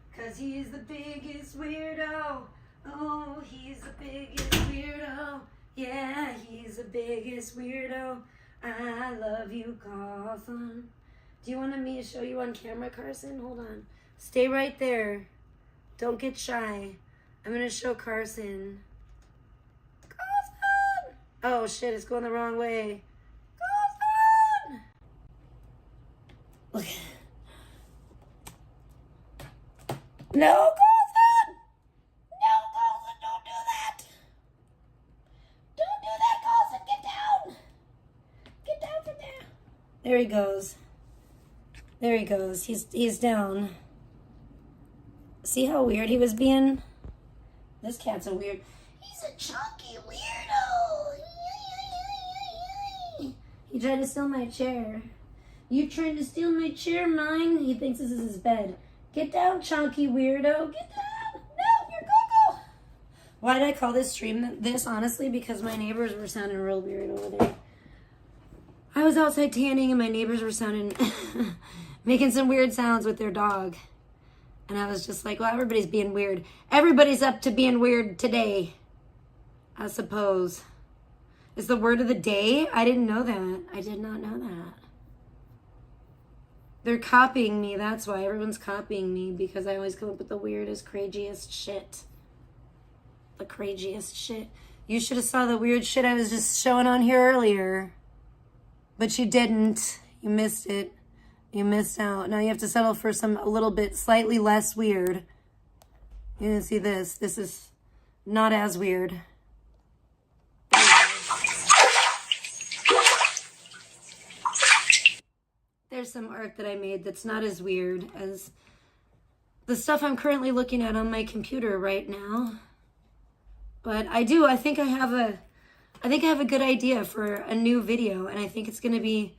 [SPEAKER 2] Because he's the biggest weirdo. Oh, he's the biggest weirdo. Yeah, he's the biggest weirdo. I love you, Carson. Do you want me to show you on camera, Carson? Hold on. Stay right there. Don't get shy. I'm going to show Carson. Carson! Oh, shit, it's going the wrong way. Carson! Look. No, Carson! No, Carson, don't do that! Don't do that, Carson! Get down! Get down from there! There he goes. There he goes. He's down. See how weird he was being? This cat's a weird... He's a chunky weirdo! He tried to steal my chair. You trying to steal my chair, mine? He thinks this is his bed. Get down, chunky weirdo. Get down! No, you're Coco! Why did I call this stream this, honestly? Because my neighbors were sounding real weird over there. I was outside tanning and my neighbors were sounding... making some weird sounds with their dog. And I was just like, well, everybody's being weird. Everybody's up to being weird today, I suppose. It's the word of the day? I didn't know that. I did not know that. They're copying me. That's why everyone's copying me, because I always come up with the weirdest, craziest shit. The craziest shit. You should have saw the weird shit I was just showing on here earlier. But you didn't. You missed it. You missed out. Now you have to settle for some a little bit slightly less weird. You can see this. This is not as weird. There's some art that I made that's not as weird as the stuff I'm currently looking at on my computer right now. But I think I have a good idea for a new video, and I think it's gonna be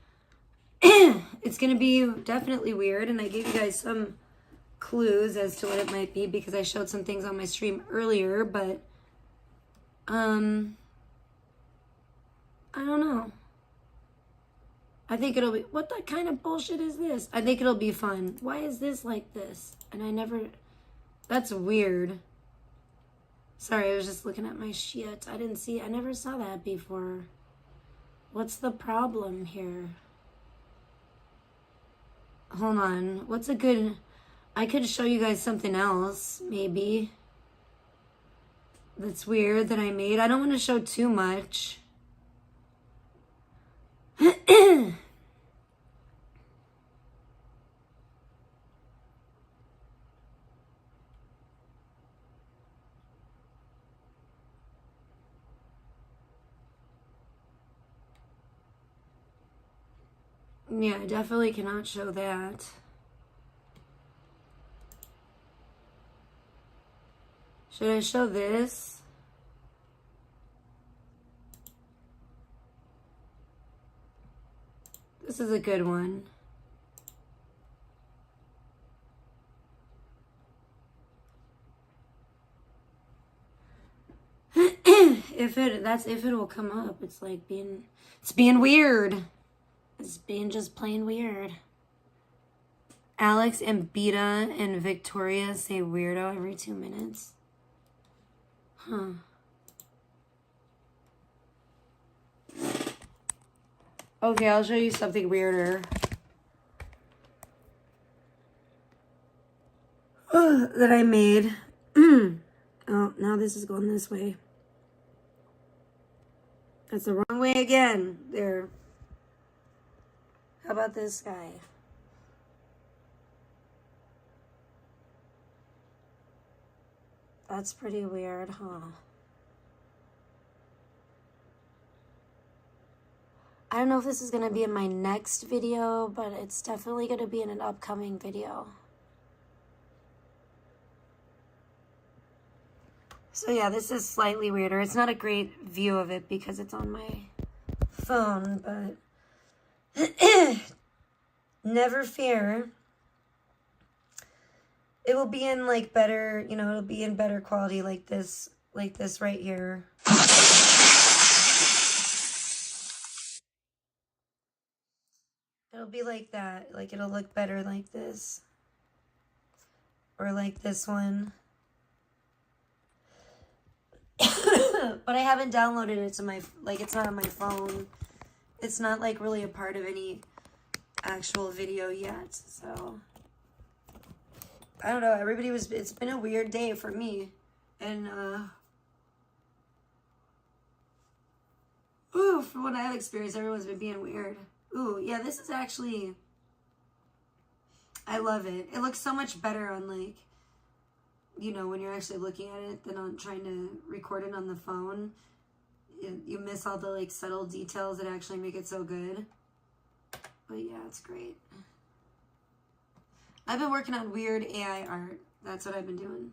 [SPEAKER 2] it's gonna be definitely weird, and I gave you guys some clues as to what it might be because I showed some things on my stream earlier, but I don't know. I think it'll be, what the kind of bullshit is this? I think it'll be fun. Why is this like this? And that's weird. Sorry, I was just looking at my shit. I never saw that before. What's the problem here? Hold on. I could show you guys something else, maybe. That's weird that I made. I don't want to show too much. Yeah, I definitely cannot show that. Should I show this? This is a good one. If it'll come up. It's being weird. It's being just plain weird. Alex and Beta and Victoria say weirdo every 2 minutes. Huh. Okay, I'll show you something weirder. That I made. Oh, now this is going this way. That's the wrong way again. There. How about this guy? That's pretty weird, huh? I don't know if this is going to be in my next video, but it's definitely going to be in an upcoming video.
[SPEAKER 1] So yeah, this is slightly weirder. It's not a great view of it because it's on my phone, but never fear. It will be in like better, you know, it'll be in better quality like this right here. It'll be like that. Like it'll look better like this. Or like this one. But I haven't downloaded it to my, like it's not on my phone. It's not like really a part of any actual video yet, so. I don't know, it's been a weird day for me. And, from what I've experienced, everyone's been being weird. Ooh, yeah, this is actually, I love it. It looks so much better on like, you know, when you're actually looking at it than on trying to record it on the phone. You miss all the like subtle details that actually make it so good. But yeah, it's great. I've been working on weird AI art. That's what I've been doing.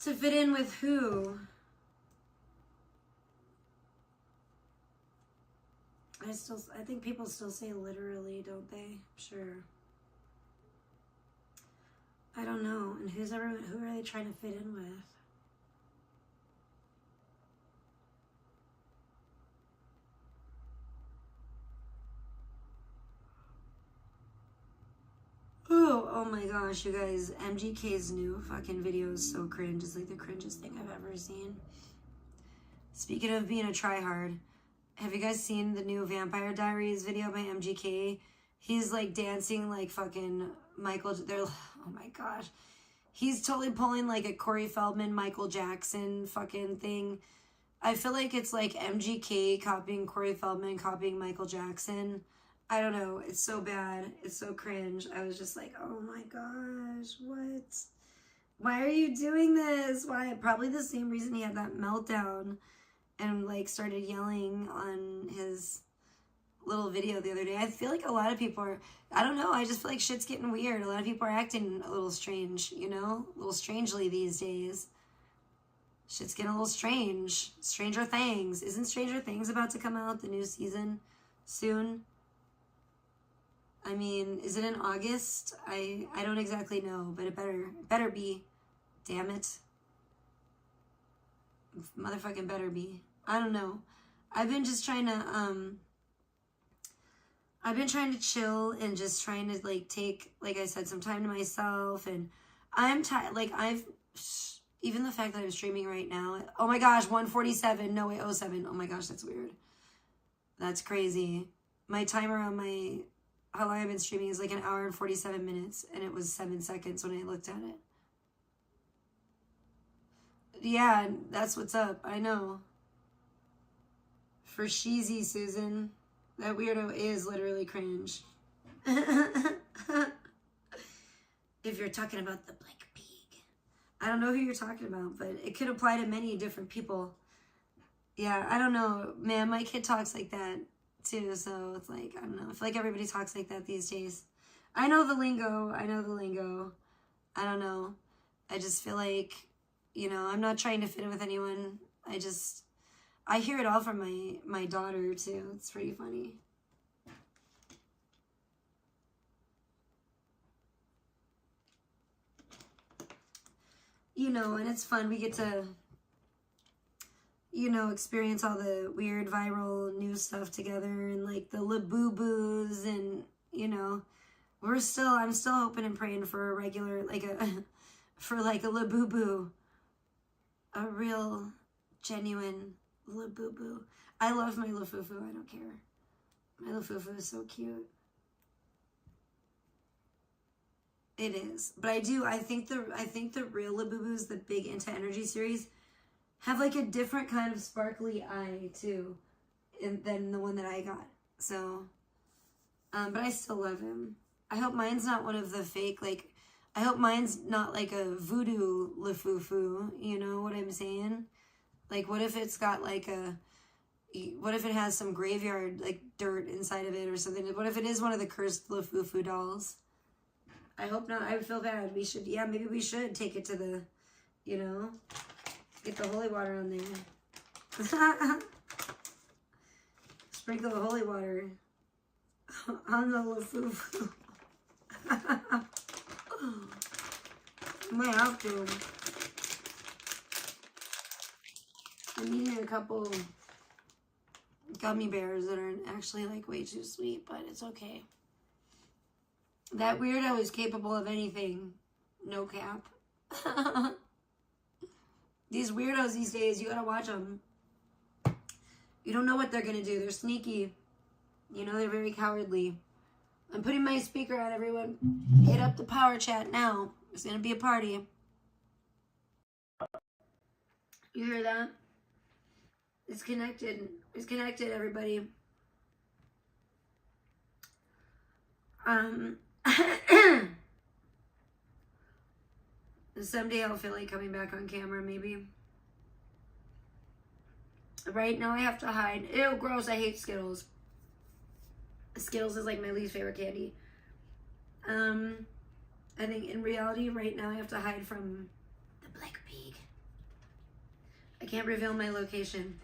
[SPEAKER 1] To fit in with who? I think people still say literally, don't they? Sure. I don't know. And who are they trying to fit in with? Oh my gosh, you guys. MGK's new fucking video is so cringe. It's like the cringest thing I've ever seen. Speaking of being a tryhard, have you guys seen the new Vampire Diaries video by MGK? He's like dancing like fucking Michael. Oh my gosh. He's totally pulling like a Corey Feldman, Michael Jackson fucking thing. I feel like it's like MGK copying Corey Feldman, copying Michael Jackson. I don't know. It's so bad. It's so cringe. I was just like, oh my gosh, what? Why are you doing this? Why? Probably the same reason he had that meltdown and like started yelling on his little video the other day. I feel like a lot of people are, I don't know, I just feel like shit's getting weird. A lot of people are acting a little strange, you know? A little strangely these days. Shit's getting a little strange. Stranger Things. Isn't Stranger Things about to come out, the new season, soon? I mean, is it in August? I don't exactly know, but it better be. Damn it. Motherfucking better be. I don't know. I've been just trying to, I've been trying to chill and just trying to like take, like I said, some time to myself. And I'm tired. Like even the fact that I'm streaming right now. Oh my gosh, 147. No, wait, 07. Oh my gosh, that's weird. That's crazy. My timer on my, how long I've been streaming is like 1 hour and 47 minutes. And it was 7 seconds when I looked at it. Yeah, that's what's up. I know. For sheezy, Susan. That weirdo is literally cringe. If you're talking about the Black Pig. I don't know who you're talking about, but it could apply to many different people. Yeah, I don't know. Man, my kid talks like that too, so it's like, I don't know. I feel like everybody talks like that these days. I know the lingo. I don't know. I just feel like, you know, I'm not trying to fit in with anyone. I hear it all from my daughter too. It's pretty funny. You know, and it's fun. We get to, you know, experience all the weird viral news stuff together and like the Labubu's and, you know, I'm still hoping and praying for a regular, like for like a Labubu. A real, genuine Labubu. I love my Lafufu. I don't care. My Lafufu is so cute. It is, but I think the real Labubus, the big Into Energy series, have like a different kind of sparkly eye too, than the one that I got. So, but I still love him. I hope mine's not one of the fake, like, I hope mine's not like a voodoo Lafufu. You know what I'm saying? Like, what if it's got like a
[SPEAKER 2] What if it has some graveyard, like, dirt inside of it or something? What if it is one of the cursed Lafufu dolls? I hope not. I feel bad. We should, yeah, maybe we should take it to the, you know, get the holy water on there. Sprinkle the holy water on the Lafufu. Might have to. I'm eating a couple gummy bears that are actually like way too sweet, but it's okay. That weirdo is capable of anything. No cap. These weirdos these days, you gotta watch them. You don't know what they're gonna do. They're sneaky. You know, they're very cowardly. I'm putting my speaker on, everyone. Hit up the power chat now. There's gonna be a party. You hear that? It's connected. It's connected, everybody. Someday I'll feel like coming back on camera, maybe. Right now I have to hide. Ew, gross. I hate Skittles. Skittles is like my least favorite candy. I think in reality right now I have to hide from the Black Pig. I can't reveal my location.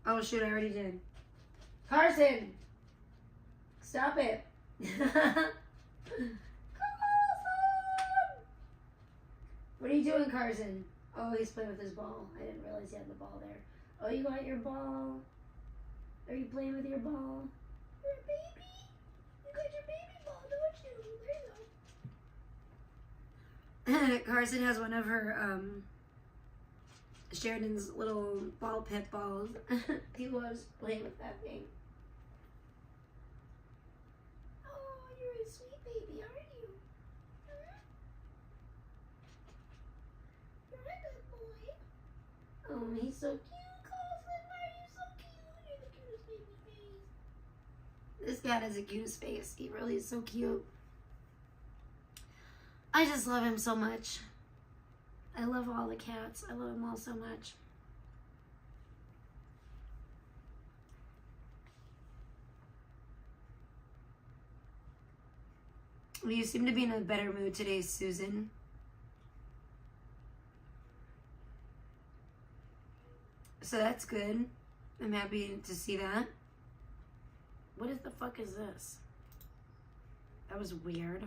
[SPEAKER 2] Oh shoot, I already did. Carson! Stop it. Carson! What are you doing, Carson? Oh, he's playing with his ball. I didn't realize he had the ball there. Oh, you got your ball? Are you playing with your ball? You're a baby. You got your baby ball, don't you? There you go. Carson has one of her, Sheridan's little ball pit balls. He loves playing with that thing. Oh, you're a sweet baby, aren't you? You're a good boy. Oh, he's so cute. Coulson, why are you so cute? You're the cutest baby face. This cat has the cutest face. He really is so cute. I just love him so much. I love all the cats. I love them all so much. Well, you seem to be in a better mood today, Susan. So that's good. I'm happy to see that. What the fuck is this? That was weird.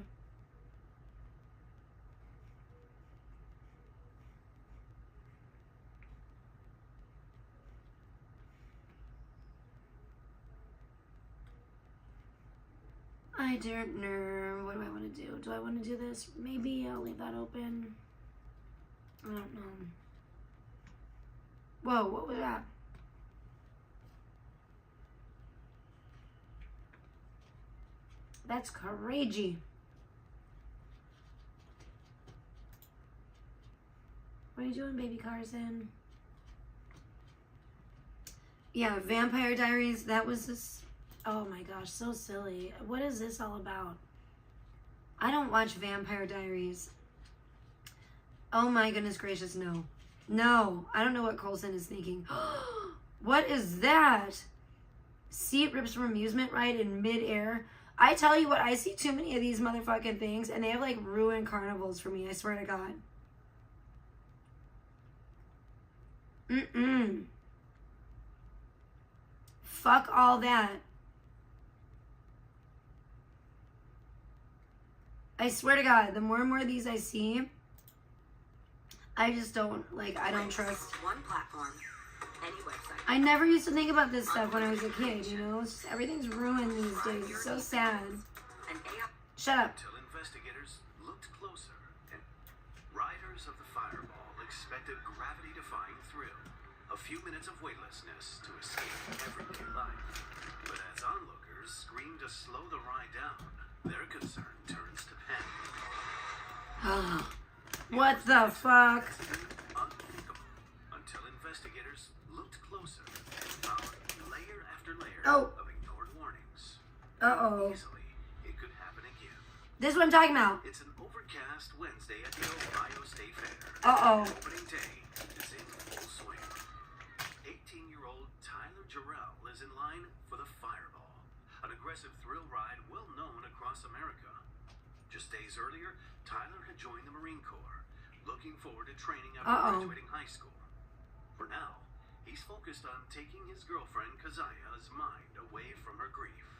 [SPEAKER 2] I don't know. What do I want to do? Do I want to do this? Maybe I'll leave that open. I don't know. Whoa, what was that? That's crazy. What are you doing, baby Carson? Yeah, Vampire Diaries. That was this. Oh my gosh, so silly. What is this all about? I don't watch Vampire Diaries. Oh my goodness gracious, no. No, I don't know what Coulson is thinking. What is that? Seat rips from amusement ride in midair. I tell you what, I see too many of these motherfucking things, and they have like ruined carnivals for me, I swear to God. Fuck all that. I swear to God, the more and more of these I see, I just don't, like, I don't trust.
[SPEAKER 4] One platform, any website.
[SPEAKER 2] I never used to think about this stuff when I was a kid, you know? It's just, everything's ruined these days. It's so sad. Shut up.
[SPEAKER 5] Until investigators looked closer, and riders of the Fireball expected gravity-defying thrill. A few minutes of weightlessness to escape everyday life. But as onlookers scream to slow the ride down, their concern turns to panic.
[SPEAKER 2] What the fuck?
[SPEAKER 5] Unthinkable. Until investigators looked closer and found layer after layer
[SPEAKER 2] Oh.
[SPEAKER 5] of ignored warnings.
[SPEAKER 2] Uh-oh.
[SPEAKER 5] Easily, it could happen again.
[SPEAKER 2] This is what I'm talking about.
[SPEAKER 5] It's an overcast Wednesday at the Ohio State Fair.
[SPEAKER 2] Uh-oh.
[SPEAKER 5] Opening day is in full swing. 18-year-old Tyler Just days earlier, Tyler had joined the Marine Corps, looking forward to training after graduating high school. For now, he's focused on taking his girlfriend Kazia's mind away from her grief.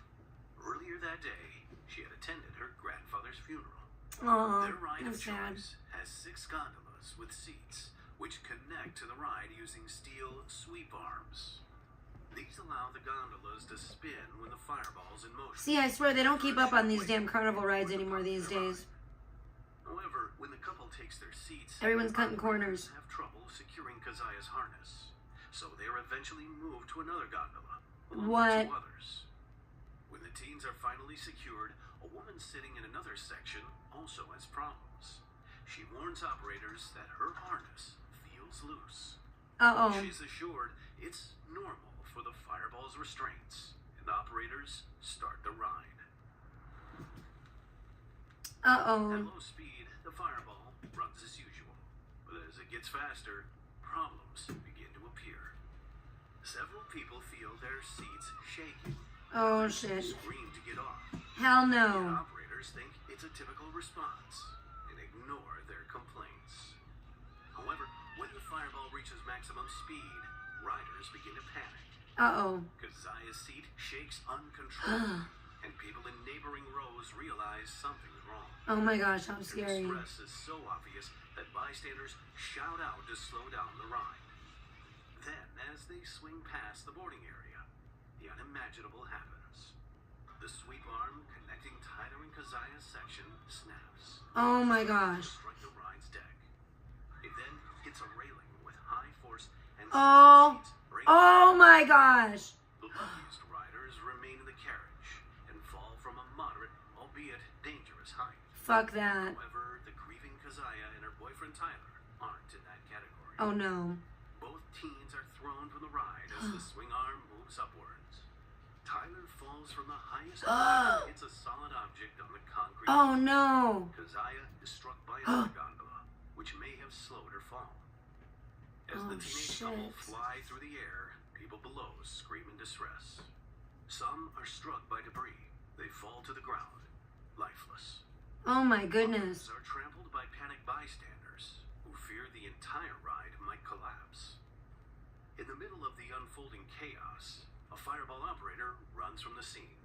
[SPEAKER 5] Earlier that day, she had attended her grandfather's funeral. Their ride of choice has 6 gondolas with seats, which connect to the ride using steel sweep arms. These allow the gondolas to spin when the fireball's in motion.
[SPEAKER 2] See, I swear they don't keep up on these damn carnival rides anymore these days.
[SPEAKER 5] However, when the couple takes their seats,
[SPEAKER 2] everyone's cutting corners.
[SPEAKER 5] Have trouble securing Kazia's harness, so they are eventually moved to another gondola.
[SPEAKER 2] What?
[SPEAKER 5] 2 others. When the teens are finally secured, a woman sitting in another section also has problems. She warns operators that her harness feels loose. She's assured it's normal for the fireball's restraints, and operators start the ride. At low speed, the fireball runs as usual, but as it gets faster, problems begin to appear. Several people feel their seats shaking.
[SPEAKER 2] Oh shit.
[SPEAKER 5] Scream to get off.
[SPEAKER 2] Hell
[SPEAKER 5] The
[SPEAKER 2] no.
[SPEAKER 5] operators think it's a typical response and ignore their complaints. However, when the fireball reaches maximum speed, riders begin to panic. Kazia's seat shakes uncontrollably, and people in neighboring rows realize something's wrong.
[SPEAKER 2] Oh my gosh, how scary.
[SPEAKER 5] The stress is so obvious that bystanders shout out to slow down the ride. Then, as they swing past the boarding area, the unimaginable happens. The sweep arm connecting Tyler and Kazia's section snaps.
[SPEAKER 2] Oh my gosh.
[SPEAKER 5] Strike the ride's deck. It then hits a railing with high force and
[SPEAKER 2] Oh my gosh.
[SPEAKER 5] The luckiest riders remain in the carriage and fall from a moderate, albeit dangerous height.
[SPEAKER 2] Fuck that.
[SPEAKER 5] However, the grieving Kazia and her boyfriend Tyler aren't in that category.
[SPEAKER 2] Oh no.
[SPEAKER 5] Both teens are thrown from the ride as the swing arm moves upwards. Tyler falls from the highest and hits a solid object on the concrete.
[SPEAKER 2] Oh no.
[SPEAKER 5] Kazia is struck by another gondola, which may have slowed her fall. As the teenage couple fly through the air, people below scream in distress. Some are struck by debris. They fall to the ground, lifeless.
[SPEAKER 2] Oh my goodness.
[SPEAKER 5] Others are trampled by panicked bystanders who fear the entire ride might collapse. In the middle of the unfolding chaos, a fireball operator runs from the scene.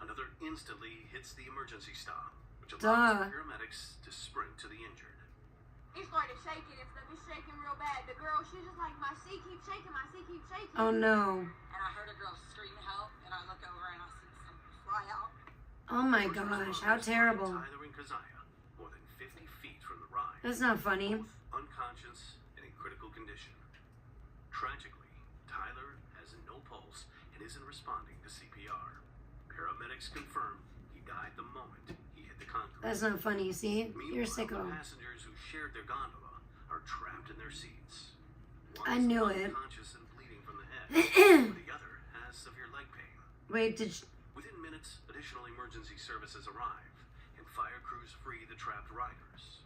[SPEAKER 5] Another instantly hits the emergency stop, which allows paramedics to sprint to the injured.
[SPEAKER 4] He started shaking. It was shaking real bad. The girl, she was just like, my seat keeps shaking, my seat keeps shaking.
[SPEAKER 2] Oh no.
[SPEAKER 4] And I heard a girl scream help, and I look over and I see some fly out.
[SPEAKER 2] Oh my gosh, how terrible.
[SPEAKER 5] Tyler and Kazia, more than 50 feet from the ride.
[SPEAKER 2] That's not funny.
[SPEAKER 5] Both unconscious and in critical condition. Tragically, Tyler has no pulse and isn't responding to CPR. Paramedics confirm he died the moment he hit the concrete.
[SPEAKER 2] That's not funny, see? You're
[SPEAKER 5] Meanwhile,
[SPEAKER 2] sicko.
[SPEAKER 5] the passengers who shared their gondola are trapped in their seats. One
[SPEAKER 2] I
[SPEAKER 5] is
[SPEAKER 2] knew it.
[SPEAKER 5] unconscious and bleeding from the head, while the other has severe leg pain.
[SPEAKER 2] Wait,
[SPEAKER 5] Within minutes, additional emergency services arrive, and fire crews free the trapped riders.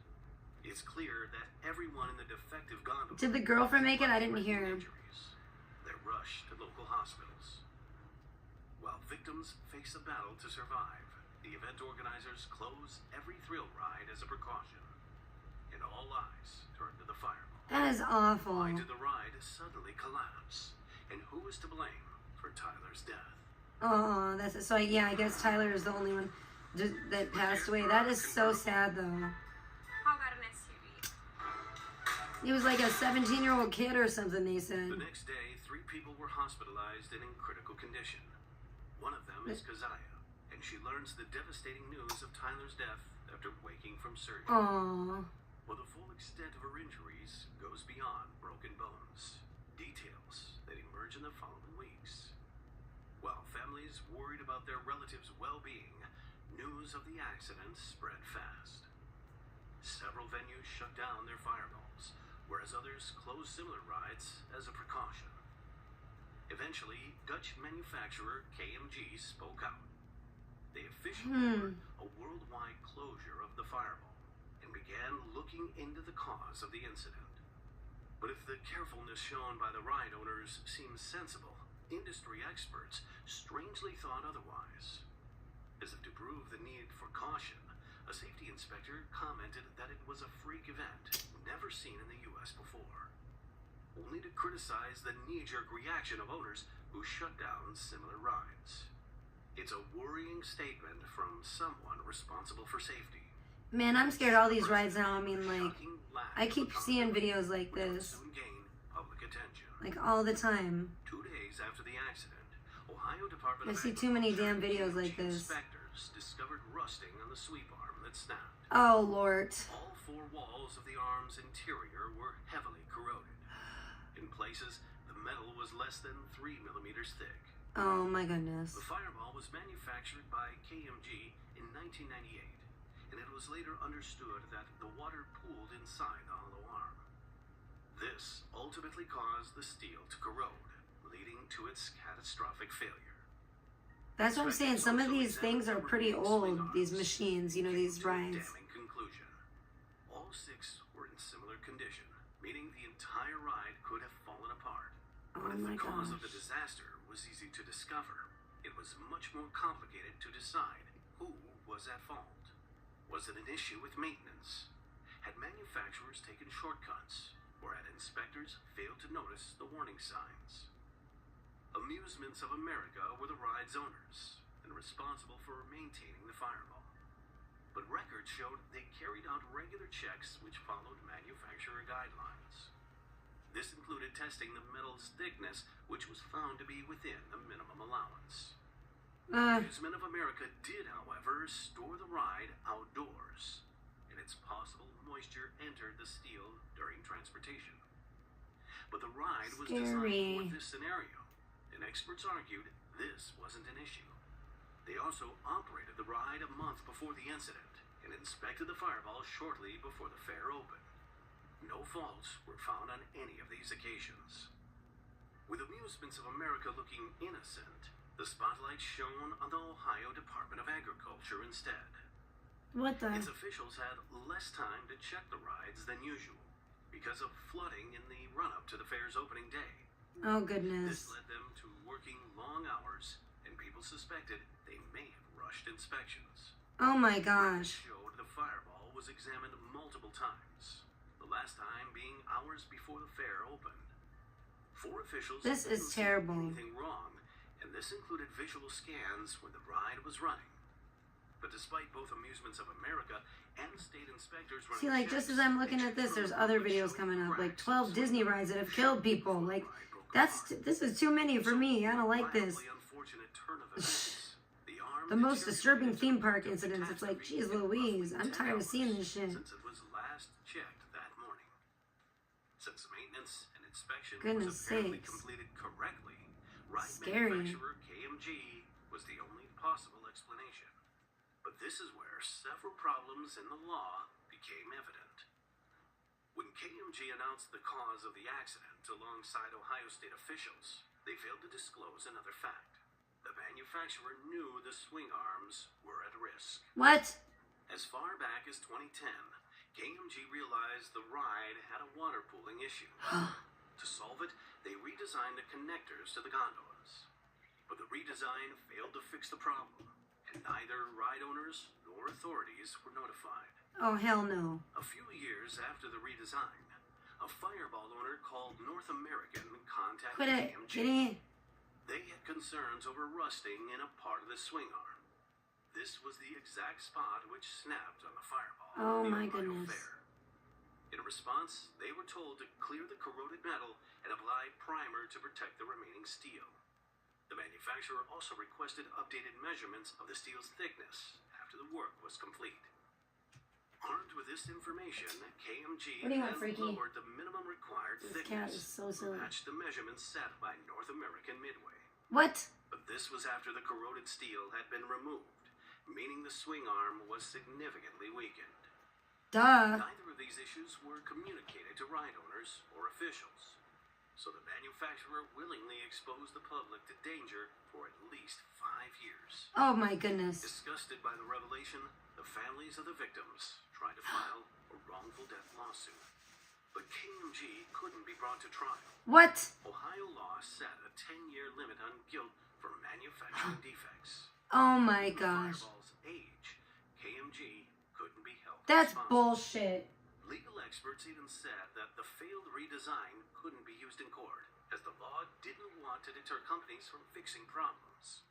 [SPEAKER 5] It's clear that everyone in the defective gondola...
[SPEAKER 2] did the girlfriend make it? I didn't hear.
[SPEAKER 5] Injuries. They're rushed to local hospitals. While victims face a battle to survive, the event organizers close every thrill ride as a precaution. And all eyes turn to the fireball.
[SPEAKER 2] That is awful.
[SPEAKER 5] Why did the ride suddenly collapse? And who is to blame for Tyler's death?
[SPEAKER 2] Oh, that's so. Yeah, I guess Tyler is the only one that passed away. That is so sad, though.
[SPEAKER 3] How about an SUV?
[SPEAKER 2] He was like a 17-year-old kid or something. They said.
[SPEAKER 5] The next day, 3 people were hospitalized and in critical condition. One of them is Kazia, and she learns the devastating news of Tyler's death after waking from surgery.
[SPEAKER 2] Aww.
[SPEAKER 5] Well, the full extent of her injuries goes beyond broken bones. Details that emerge in the following weeks. While families worried about their relatives' well-being, news of the accident spread fast. Several venues shut down their fireballs, whereas others closed similar rides as a precaution. Eventually, Dutch manufacturer KMG spoke out. They officially ordered a worldwide closure of the fireball and began looking into the cause of the incident. But if the carefulness shown by the ride owners seems sensible, industry experts strangely thought otherwise. As if to prove the need for caution, a A safety inspector commented that it was a freak event never seen in the U.S. before, only to criticize the knee-jerk reaction of owners who shut down similar rides. It's a worrying statement from someone responsible for safety.
[SPEAKER 2] Man, I'm scared of all these rides now. I mean, like, I keep seeing videos like this,
[SPEAKER 5] Soon gain public attention.
[SPEAKER 2] like, all the time.
[SPEAKER 5] 2 days after the accident, Ohio Department
[SPEAKER 2] I
[SPEAKER 5] of
[SPEAKER 2] see too many damn videos like
[SPEAKER 5] Agriculture
[SPEAKER 2] this.
[SPEAKER 5] inspectors discovered rusting on the sweep arm that snapped.
[SPEAKER 2] Oh, Lord.
[SPEAKER 5] All 4 walls of the arm's interior were heavily corroded. In places, the metal was less than 3 millimeters thick.
[SPEAKER 2] Oh, my goodness.
[SPEAKER 5] The Fireball was manufactured by KMG in 1998, and it was later understood that the water pooled inside the hollow arm. This ultimately caused the steel to corrode, leading to its catastrophic failure.
[SPEAKER 2] That's what I'm saying. Some of these things are pretty old, these machines, you know, these rides.
[SPEAKER 5] Damning conclusion. All 6 were in similar condition, meaning the entire ride could have fallen apart.
[SPEAKER 2] Oh
[SPEAKER 5] But if
[SPEAKER 2] my
[SPEAKER 5] the cause of the
[SPEAKER 2] gosh.
[SPEAKER 5] disaster was easy to discover, it was much more complicated to decide who was at fault. Was it an issue with maintenance? Had manufacturers taken shortcuts? Or had inspectors failed to notice the warning signs? Amusements of America were the ride's owners and responsible for maintaining the Fireball. But records showed they carried out regular checks which followed manufacturer guidelines. This included testing the metal's thickness, which was found to be within the minimum allowance. Amusement of America did, however, store the ride outdoors, and it's possible moisture entered the steel during transportation. But the ride was designed for this scenario, and experts argued this wasn't an issue. They also operated the ride a month before the incident and inspected the Fireball shortly before the fair opened. No faults were found on any of these occasions. With Amusements of America looking innocent, the spotlight shone on the Ohio Department of Agriculture instead.
[SPEAKER 2] What the?
[SPEAKER 5] Its officials had less time to check the rides than usual because of flooding in the run-up to the fair's opening day.
[SPEAKER 2] Oh,
[SPEAKER 5] This
[SPEAKER 2] goodness.
[SPEAKER 5] led them to working long hours, and people suspected they may have rushed inspections.
[SPEAKER 2] Oh, my
[SPEAKER 5] Records
[SPEAKER 2] gosh.
[SPEAKER 5] showed the Fireball was examined multiple times, the last time being hours before the fair opened. 4 officials
[SPEAKER 2] This is
[SPEAKER 5] didn't see
[SPEAKER 2] terrible.
[SPEAKER 5] anything wrong, and this included visual scans when the ride was running. But despite both Amusements of America and state inspectors running
[SPEAKER 2] See, like, just as I'm looking at this, there's other videos coming up, like 12 Disney rides that have killed people. Like, this is too many for me. I don't like this. The most disturbing theme park incidents. It's like, geez Louise, I'm tired of seeing this shit.
[SPEAKER 5] Since it was last checked that morning. Since maintenance and inspection
[SPEAKER 2] Goodness
[SPEAKER 5] was apparently
[SPEAKER 2] sakes.
[SPEAKER 5] completed correctly, ride
[SPEAKER 2] Scary.
[SPEAKER 5] manufacturer KMG was the only possible explanation. But this is where several problems in the law became evident. When KMG announced the cause of the accident alongside Ohio state officials, they failed to disclose another fact. The manufacturer knew the swing arms were at risk.
[SPEAKER 2] What?
[SPEAKER 5] As far back as 2010, KMG realized the ride had a water pooling issue. To solve it, they redesigned the connectors to the gondolas. But the redesign failed to fix the problem, and neither ride owners nor authorities were notified.
[SPEAKER 2] Oh, hell no.
[SPEAKER 5] A few years after the redesign, a Fireball owner called North American contacted
[SPEAKER 2] Quit it.
[SPEAKER 5] KMG.
[SPEAKER 2] Get in.
[SPEAKER 5] They had concerns over rusting in a part of the swing arm. This was the exact spot which snapped on the Fireball.
[SPEAKER 2] Oh,
[SPEAKER 5] at the
[SPEAKER 2] my
[SPEAKER 5] Ohio
[SPEAKER 2] goodness.
[SPEAKER 5] Fair. In response, they were told to clear the corroded metal and apply primer to protect the remaining steel. The manufacturer also requested updated measurements of the steel's thickness after the work was complete. Armed with this information, KMG
[SPEAKER 2] What do you want,
[SPEAKER 5] then
[SPEAKER 2] Freaky?
[SPEAKER 5] lowered the minimum required
[SPEAKER 2] This cat
[SPEAKER 5] thickness
[SPEAKER 2] is so
[SPEAKER 5] to
[SPEAKER 2] silly.
[SPEAKER 5] match the measurements set by North American Midway.
[SPEAKER 2] What?
[SPEAKER 5] But this was after the corroded steel had been removed, meaning the swing arm was significantly weakened.
[SPEAKER 2] Duh.
[SPEAKER 5] Neither of these issues were communicated to ride owners or officials, so the manufacturer willingly exposed the public to danger for at least 5 years.
[SPEAKER 2] Oh, my goodness.
[SPEAKER 5] Disgusted by the revelation, the families of the victims tried to file a wrongful death lawsuit. But KMG couldn't be brought to trial.
[SPEAKER 2] What?
[SPEAKER 5] Ohio law set a 10-year limit on guilt for manufacturing defects.
[SPEAKER 2] Oh, my
[SPEAKER 5] Given the
[SPEAKER 2] gosh.
[SPEAKER 5] Fireball's age, KMG could
[SPEAKER 2] That's
[SPEAKER 5] responsible.
[SPEAKER 2] bullshit.
[SPEAKER 5] Legal experts even said that the failed redesign couldn't be used in court, as the law didn't want to deter companies from fixing problems.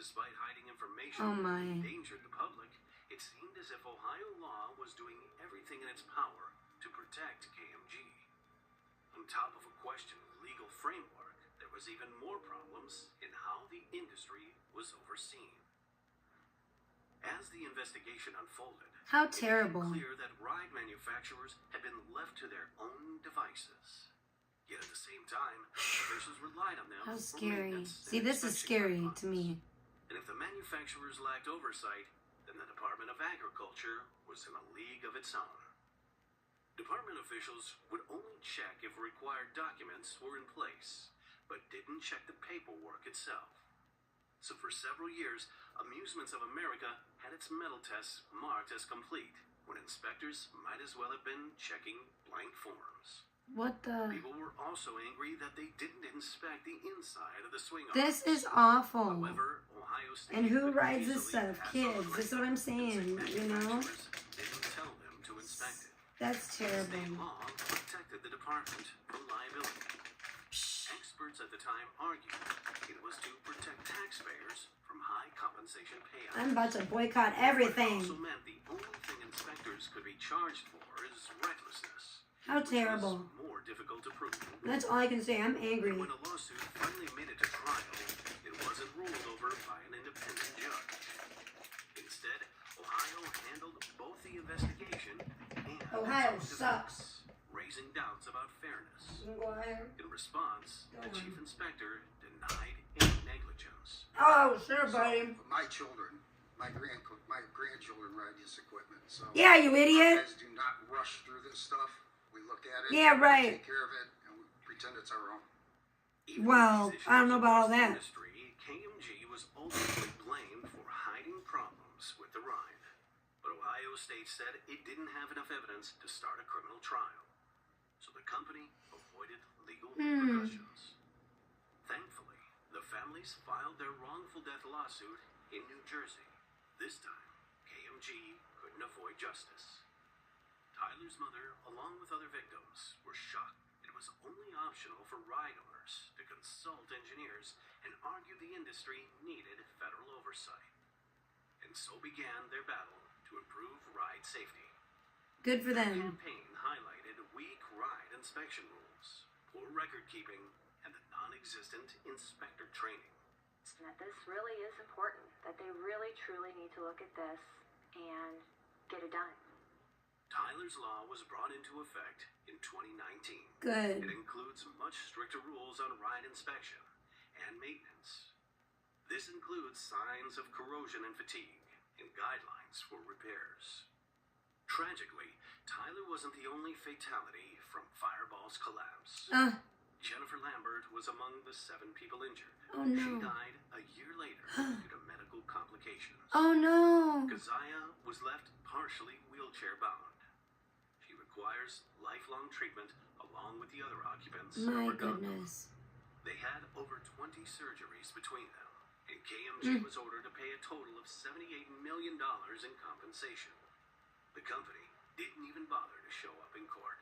[SPEAKER 5] Despite hiding information
[SPEAKER 2] Oh my.
[SPEAKER 5] that endangered the public, it seemed as if Ohio law was doing everything in its power to protect KMG. On top of a questioned legal framework, there was even more problems in how the industry was overseen. As the investigation unfolded,
[SPEAKER 2] How
[SPEAKER 5] it
[SPEAKER 2] terrible.
[SPEAKER 5] became clear that ride manufacturers had been left to their own devices. Yet at the same time, officials relied on them
[SPEAKER 2] How
[SPEAKER 5] for
[SPEAKER 2] scary.
[SPEAKER 5] maintenance
[SPEAKER 2] See,
[SPEAKER 5] and
[SPEAKER 2] this is
[SPEAKER 5] inspection
[SPEAKER 2] scary
[SPEAKER 5] guidelines.
[SPEAKER 2] to me.
[SPEAKER 5] And if the manufacturers lacked oversight, then the Department of Agriculture was in a league of its own. Department officials would only check if required documents were in place, but didn't check the paperwork itself. So for several years, Amusements of America had its metal tests marked as complete, when inspectors might as well have been checking blank forms.
[SPEAKER 2] What the?
[SPEAKER 5] People were also angry that they didn't inspect the inside of the swing
[SPEAKER 2] This
[SPEAKER 5] arms.
[SPEAKER 2] is awful.
[SPEAKER 5] However, Ohio State
[SPEAKER 2] And who
[SPEAKER 5] could
[SPEAKER 2] rides this
[SPEAKER 5] easily
[SPEAKER 2] stuff?
[SPEAKER 5] pass
[SPEAKER 2] Kids.
[SPEAKER 5] on
[SPEAKER 2] That's what I'm saying,
[SPEAKER 5] and say
[SPEAKER 2] you know?
[SPEAKER 5] manufacturers didn't tell them to inspect it.
[SPEAKER 2] That's
[SPEAKER 5] State
[SPEAKER 2] terrible.
[SPEAKER 5] law protected the department from liability. Experts at the time argued it was to protect taxpayers from high compensation payouts.
[SPEAKER 2] I'm about to boycott
[SPEAKER 5] But it
[SPEAKER 2] everything.
[SPEAKER 5] also meant the only thing inspectors could be charged for is recklessness.
[SPEAKER 2] How
[SPEAKER 5] which
[SPEAKER 2] terrible.
[SPEAKER 5] was more difficult to prove.
[SPEAKER 2] That's all I can say. I'm angry.
[SPEAKER 5] When a lawsuit finally made it to trial, it wasn't ruled over by an independent judge. Instead, Ohio handled both the investigation and
[SPEAKER 2] Ohio
[SPEAKER 5] the
[SPEAKER 2] sucks.
[SPEAKER 5] raising doubts about fairness.
[SPEAKER 2] You can go ahead.
[SPEAKER 5] In response,
[SPEAKER 2] Go
[SPEAKER 5] the
[SPEAKER 2] on.
[SPEAKER 5] chief inspector denied any negligence.
[SPEAKER 2] Oh, sure, buddy.
[SPEAKER 6] So, my children, my grandchildren ride this equipment. So
[SPEAKER 2] Yeah, you idiot.
[SPEAKER 6] guys do not rush through this stuff. We look at it.
[SPEAKER 2] Yeah, right.
[SPEAKER 6] Take care of it, and we pretend it's our own.
[SPEAKER 5] Even
[SPEAKER 2] Well,
[SPEAKER 5] with these
[SPEAKER 2] I don't know
[SPEAKER 5] issues
[SPEAKER 2] about all
[SPEAKER 5] across the
[SPEAKER 2] that.
[SPEAKER 5] Industry, KMG was ultimately blamed for hiding problems with the ride. But Ohio State said it didn't have enough evidence to start a criminal trial. So the company avoided legal repercussions. Thankfully, the families filed their wrongful death lawsuit in New Jersey. This time, KMG couldn't avoid justice. Tyler's mother, along with other victims, were shocked it was only optional for ride owners to consult engineers and argue the industry needed federal oversight. And so began their battle to improve ride safety.
[SPEAKER 2] Good for
[SPEAKER 5] The
[SPEAKER 2] them.
[SPEAKER 5] campaign highlighted weak ride inspection rules, poor record keeping, and the non-existent inspector training.
[SPEAKER 7] That this really is important, that they really truly need to look at this and get it done.
[SPEAKER 5] Tyler's Law was brought into effect in 2019.
[SPEAKER 2] Good.
[SPEAKER 5] It includes much stricter rules on ride inspection and maintenance. This includes signs of corrosion and fatigue and guidelines for repairs. Tragically, Tyler wasn't the only fatality from Fireball's collapse. Jennifer Lambert was among the 7 people injured.
[SPEAKER 2] Oh, no.
[SPEAKER 5] She died a year later due to medical complications.
[SPEAKER 2] Oh no.
[SPEAKER 5] Kazaya was left partially wheelchair bound. She requires lifelong treatment along with the other occupants of
[SPEAKER 2] My
[SPEAKER 5] her gondola.
[SPEAKER 2] goodness.
[SPEAKER 5] They had over 20 surgeries between them, and KMG was ordered to pay a total of $78 million in compensation. The company didn't even bother to show up in court.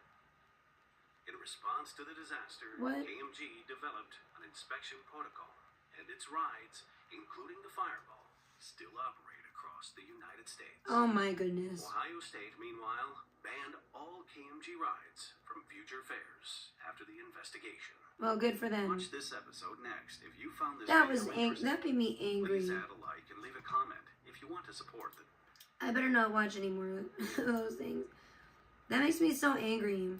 [SPEAKER 5] In response to the disaster,
[SPEAKER 2] What?
[SPEAKER 5] KMG developed an inspection protocol, and its rides, including the Fireball, still operate across the United States.
[SPEAKER 2] Oh my goodness.
[SPEAKER 5] Ohio State, meanwhile, banned all KMG rides from future fairs after the investigation.
[SPEAKER 2] Well, good for them.
[SPEAKER 5] Watch this episode next. If you found this
[SPEAKER 2] That
[SPEAKER 5] video
[SPEAKER 2] was
[SPEAKER 5] interesting,
[SPEAKER 2] that made me angry.
[SPEAKER 5] please add a like and leave a comment if you want to support the
[SPEAKER 2] I better not watch any more of those things. That makes me so angry.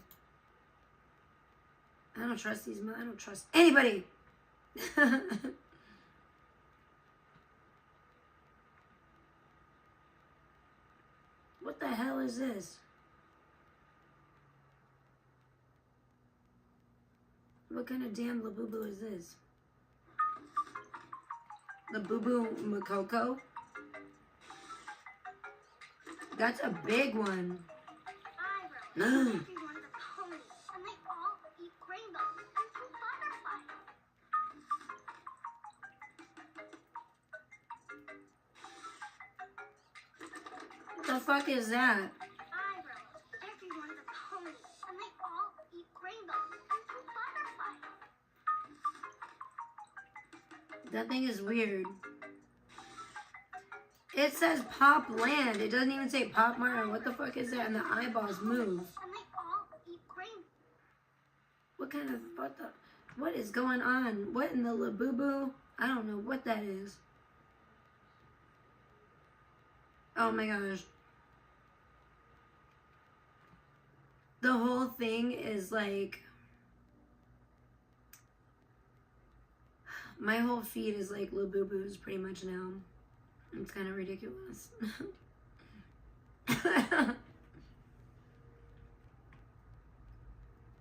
[SPEAKER 2] I don't trust these. I don't trust anybody. What the hell is this? What kind of damn Labubu is this? Labubu Makoko? That's a big one.
[SPEAKER 3] Ira, everyone is a pony, and they all eat rainbows and some butterflies.
[SPEAKER 2] the fuck is that?
[SPEAKER 3] Eyebrows. Everyone's a pony, and they all eat rainbows and some butterflies.
[SPEAKER 2] That thing is weird. It says Pop Land. It doesn't even say Pop Mart. What the fuck is that? And the eyeballs move.
[SPEAKER 3] And they all eat rainbows.
[SPEAKER 2] What is going on? What in the Labubu? I don't know what that is. Oh my gosh. The whole thing is like, my whole feed is like Labubus pretty much now. It's kind of ridiculous.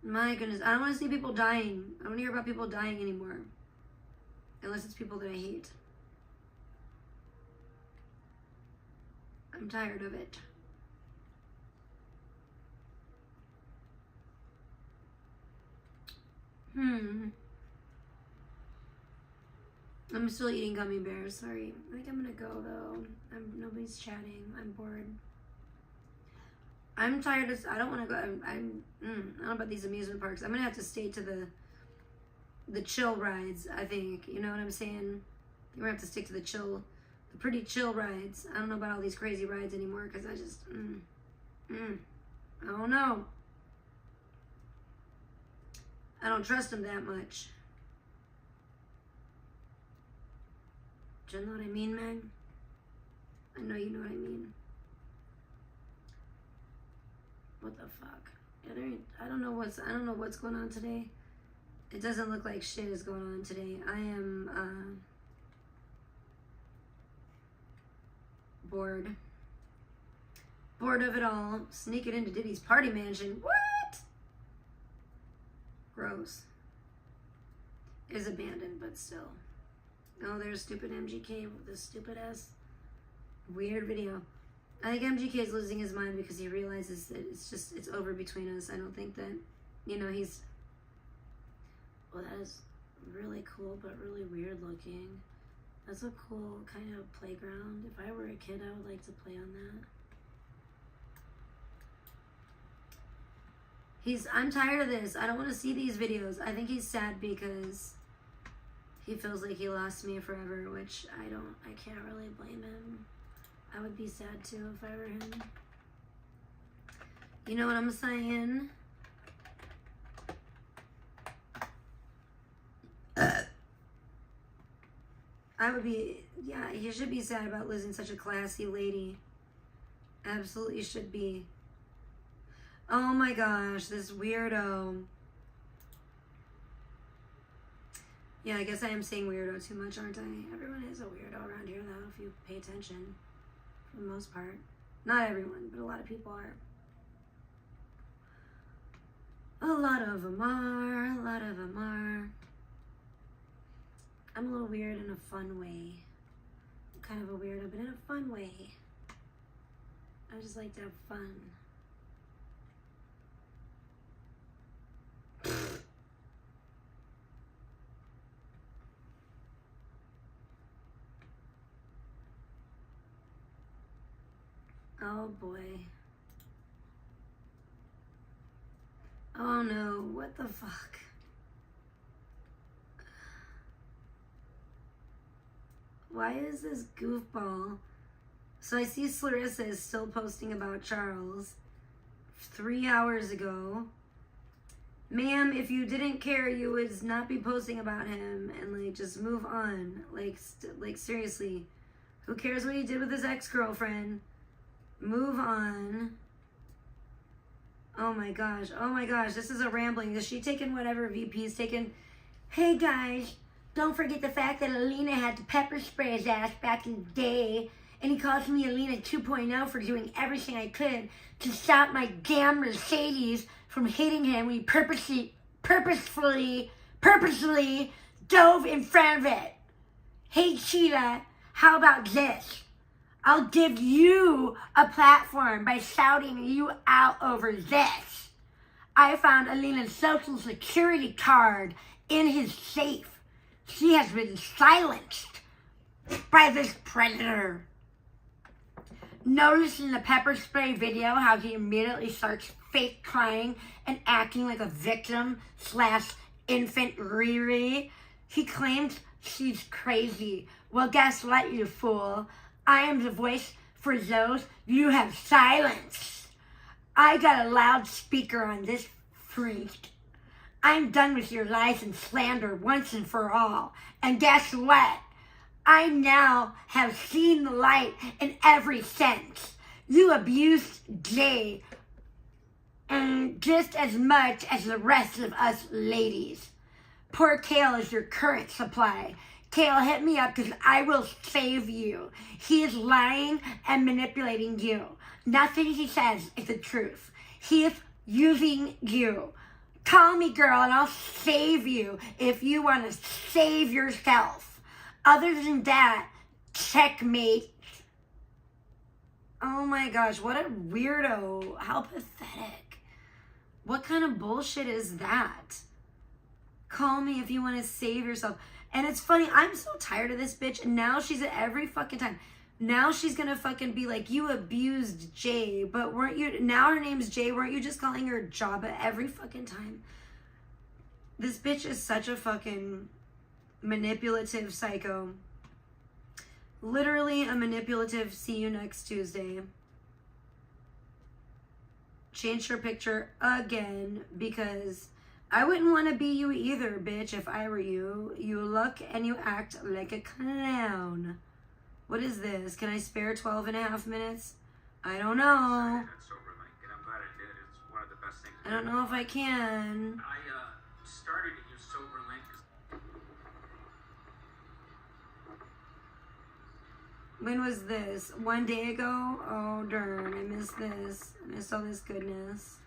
[SPEAKER 2] My goodness, I don't want to see people dying. I don't want to hear about people dying anymore. Unless it's people that I hate. I'm tired of it. I'm still eating gummy bears, sorry. I think I'm gonna go though. Nobody's chatting. I'm bored. I'm tired of, I don't want to go. I don't know about these amusement parks. I'm gonna have to stay to the chill rides, I think. You know what I'm saying? We're gonna have to stick to the pretty chill rides. I don't know about all these crazy rides anymore because I just, I don't know. I don't trust them that much. Do you know what I mean, Meg? I know you know what I mean. What the fuck? I don't know what's going on today. It doesn't look like shit is going on today. I am bored. Bored of it all. Sneaking into Diddy's party mansion. What? Gross. It is abandoned, but still. Oh, there's stupid MGK with this stupid ass weird video. I think MGK is losing his mind because he realizes that it's over between us. I don't think that, he's, well, that is really cool, but really weird looking. That's a cool kind of playground. If I were a kid, I would like to play on that. I'm tired of this. I don't want to see these videos. I think he's sad because he feels like he lost me forever, which I can't really blame him. I would be sad too if I were him. You know what I'm saying? I would be, yeah, he should be sad about losing such a classy lady. Absolutely should be. Oh my gosh, this weirdo. Yeah, I guess I am saying weirdo too much, aren't I? Everyone is a weirdo around here, though, if you pay attention. For the most part. Not everyone, but a lot of people are. A lot of them are. I'm a little weird in a fun way. I'm kind of a weirdo, but in a fun way. I just like to have fun. Oh boy. Oh no, what the fuck? Why is this goofball? So I see Clarissa is still posting about Charles 3 hours ago. Ma'am, if you didn't care, you would not be posting about him and like just move on. Like seriously, who cares what he did with his ex-girlfriend? Move on. Oh my gosh, this is a rambling. Is she taking whatever VP's taking? Hey guys, don't forget the fact that Alina had to pepper spray his ass back in the day, and he calls me Alina 2.0 for doing everything I could to stop my damn Mercedes from hitting him when he purposefully dove in front of it. Hey Sheila, how about this? I'll give you a platform by shouting you out over this. I found Alina's social security card in his safe. She has been silenced by this predator. Notice in the pepper spray video how he immediately starts fake crying and acting like a victim / infant Riri. He claims she's crazy. Well, guess what, you fool? I am the voice for those you have silenced. I got a loudspeaker on this freak. I'm done with your lies and slander once and for all. And guess what? I now have seen the light in every sense. You abused Jay and just as much as the rest of us ladies. Poor Kale is your current supply. Kale, hit me up because I will save you. He is lying and manipulating you. Nothing he says is the truth. He is using you. Call me, girl, and I'll save you if you want to save yourself. Other than that, checkmate. Oh my gosh, what a weirdo. How pathetic. What kind of bullshit is that? Call me if you want to save yourself. And it's funny, I'm so tired of this bitch, and now she's at every fucking time. Now she's gonna fucking be like, you abused Jay, but weren't you, now her name's Jay, weren't you just calling her Jabba every fucking time? This bitch is such a fucking manipulative psycho. Literally a manipulative, see you next Tuesday. Change her picture again, because I wouldn't want to be you either, bitch, if I were you. You look and you act like a clown. What is this? Can I spare 12 and a half minutes? I don't know. I don't know if I can.
[SPEAKER 8] I started to use SoberLink.
[SPEAKER 2] When was this? 1 day ago? Oh, darn. I missed this. I missed all this goodness.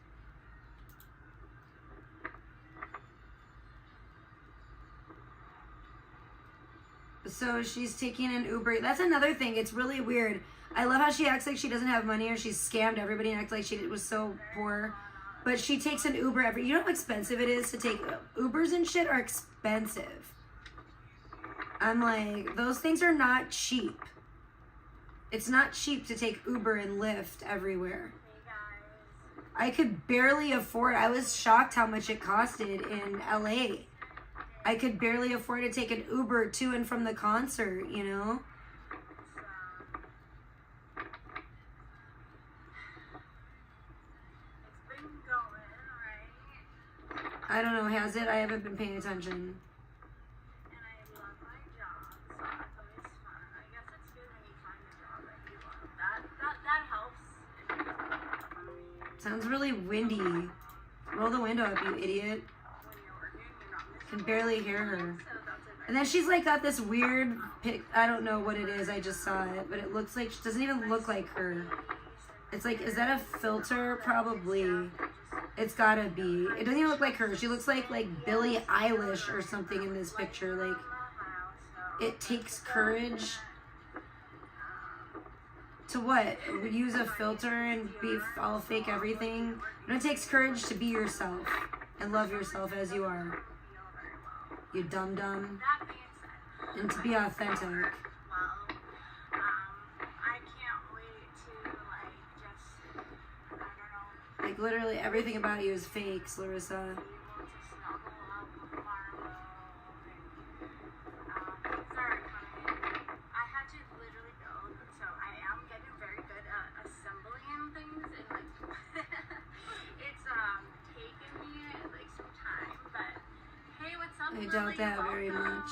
[SPEAKER 2] So she's taking an Uber. That's another thing. It's really weird. I love how she acts like she doesn't have money or she's scammed everybody and acts like she was so poor. But she takes an Uber every... You know how expensive it is to take... Ubers and shit are expensive. I'm like, those things are not cheap. It's not cheap to take Uber and Lyft everywhere. I could barely afford... I was shocked how much it costed in LA. I could barely afford to take an Uber to and from the concert, you know? I don't know, has it? I haven't been paying attention. Sounds really windy. Roll the window up, you idiot. Can barely hear her. And then she's like got this weird pic. I don't know what it is. I just saw it, but it looks like she doesn't even look like her. It's like, is that a filter? Probably. It's gotta be. It doesn't even look like her. She looks like Billie Eilish or something in this picture. Like, it takes courage to what? Use a filter and be all fake everything? No, it takes courage to be yourself and love yourself as you are. You dum-dum. And to be authentic.
[SPEAKER 4] I can't wait to, just, I don't know.
[SPEAKER 2] Like, literally everything about you is fake, Larissa. I doubt that very much.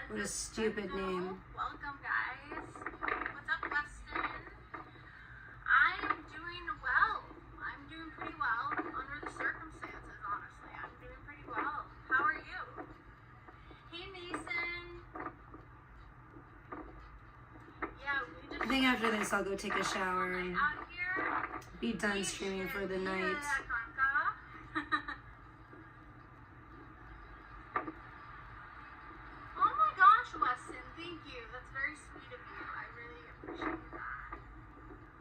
[SPEAKER 2] What a stupid name.
[SPEAKER 4] Welcome, guys. What's up, Weston? I am doing well. I'm doing pretty well under the circumstances, honestly. I'm doing pretty well. How are you? Hey, Mason. Yeah, we just...
[SPEAKER 2] I think after this I'll go take a shower and be done streaming for the night.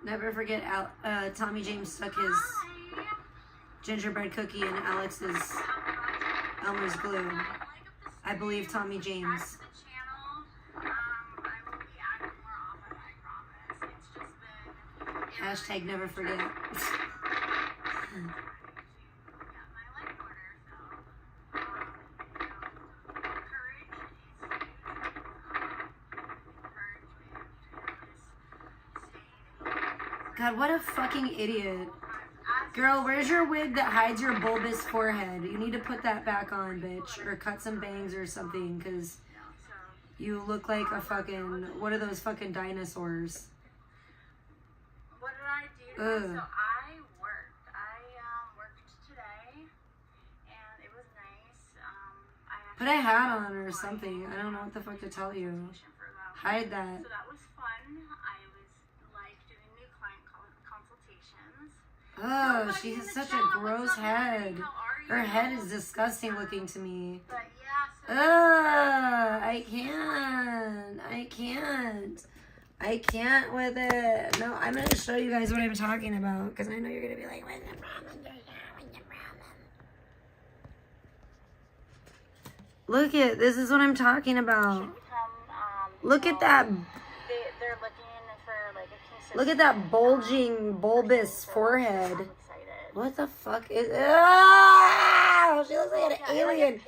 [SPEAKER 2] Never forget, Tommy James stuck his gingerbread cookie in Alex's Elmer's glue. I believe Tommy James. Hashtag never forget.
[SPEAKER 4] got my life order, so courage is huge. Encouragement.
[SPEAKER 2] God, what a fucking idiot. Girl, where's your wig that hides your bulbous forehead? You need to put that back on, bitch. Or cut some bangs or something, because you look like a fucking... What are those fucking dinosaurs?
[SPEAKER 4] What did I do today?
[SPEAKER 2] Ugh.
[SPEAKER 4] So I worked today, and it was nice.
[SPEAKER 2] Put a hat on or something. I don't know what the fuck to tell you. Hide that.
[SPEAKER 4] So that was fun. I was doing new client consultations.
[SPEAKER 2] Oh, she has such a gross head. Her head is disgusting looking to me.
[SPEAKER 4] But yeah, so
[SPEAKER 2] I can't with it. No, I'm going to show you guys what I'm talking about, because I know you're going to be like, what's the problem? Look at, this is what I'm talking about. Look at that.
[SPEAKER 7] They're looking for like a consistent.
[SPEAKER 2] Look at that bulging, bulbous forehead. What the fuck is... Ah! She looks like an alien.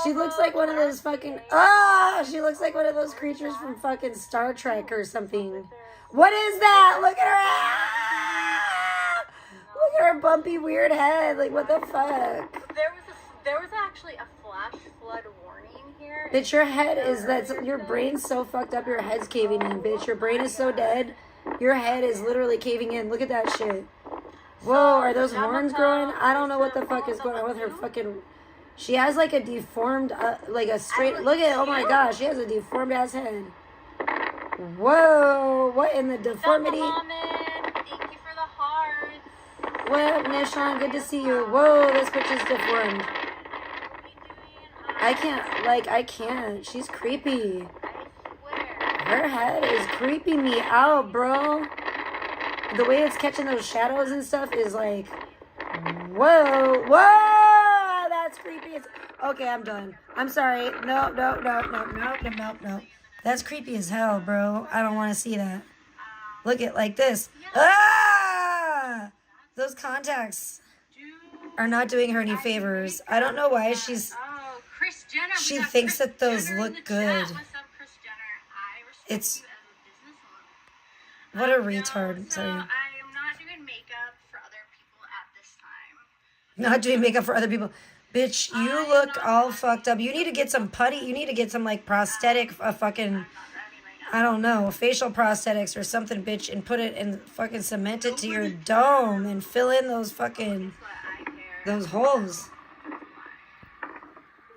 [SPEAKER 2] She looks like one of those fucking... Ah! She looks like one of those creatures from fucking Star Trek or something. What is that? Look at her... Ah! Look at her bumpy, weird head. Like, what the fuck?
[SPEAKER 7] There was actually a flash flood warning here.
[SPEAKER 2] Bitch, your head is... Your brain's so fucked up, your head's caving in, bitch. Your brain is so dead. Your head is literally caving in. Look at that shit. Whoa, are those horns growing? I don't know what the fuck is going on with her fucking... She has like a deformed, like a straight... Look at... Oh my gosh, she has a deformed ass head. Whoa, what in the deformity?
[SPEAKER 7] Thank you for the hearts.
[SPEAKER 2] What up, Nishan? Good to see you. Whoa, this bitch is deformed. I can't. She's creepy. Her head is creeping me out, bro. The way it's catching those shadows and stuff is like, whoa, that's creepy. Okay, I'm done. I'm sorry. No. That's creepy as hell, bro. I don't want to see that. Look at like this. Ah! Those contacts are not doing her any favors. I don't know why she thinks that those look good. It's... What a retard. Sorry.
[SPEAKER 4] I am not doing makeup for other people at this time.
[SPEAKER 2] Not doing makeup for other people. Bitch, you look all fucked up. You need to get some putty. You need to get some, like, prosthetic, fucking, I don't know, facial prosthetics or something, bitch, and put it and fucking cement it to your dome and fill in those fucking, those holes.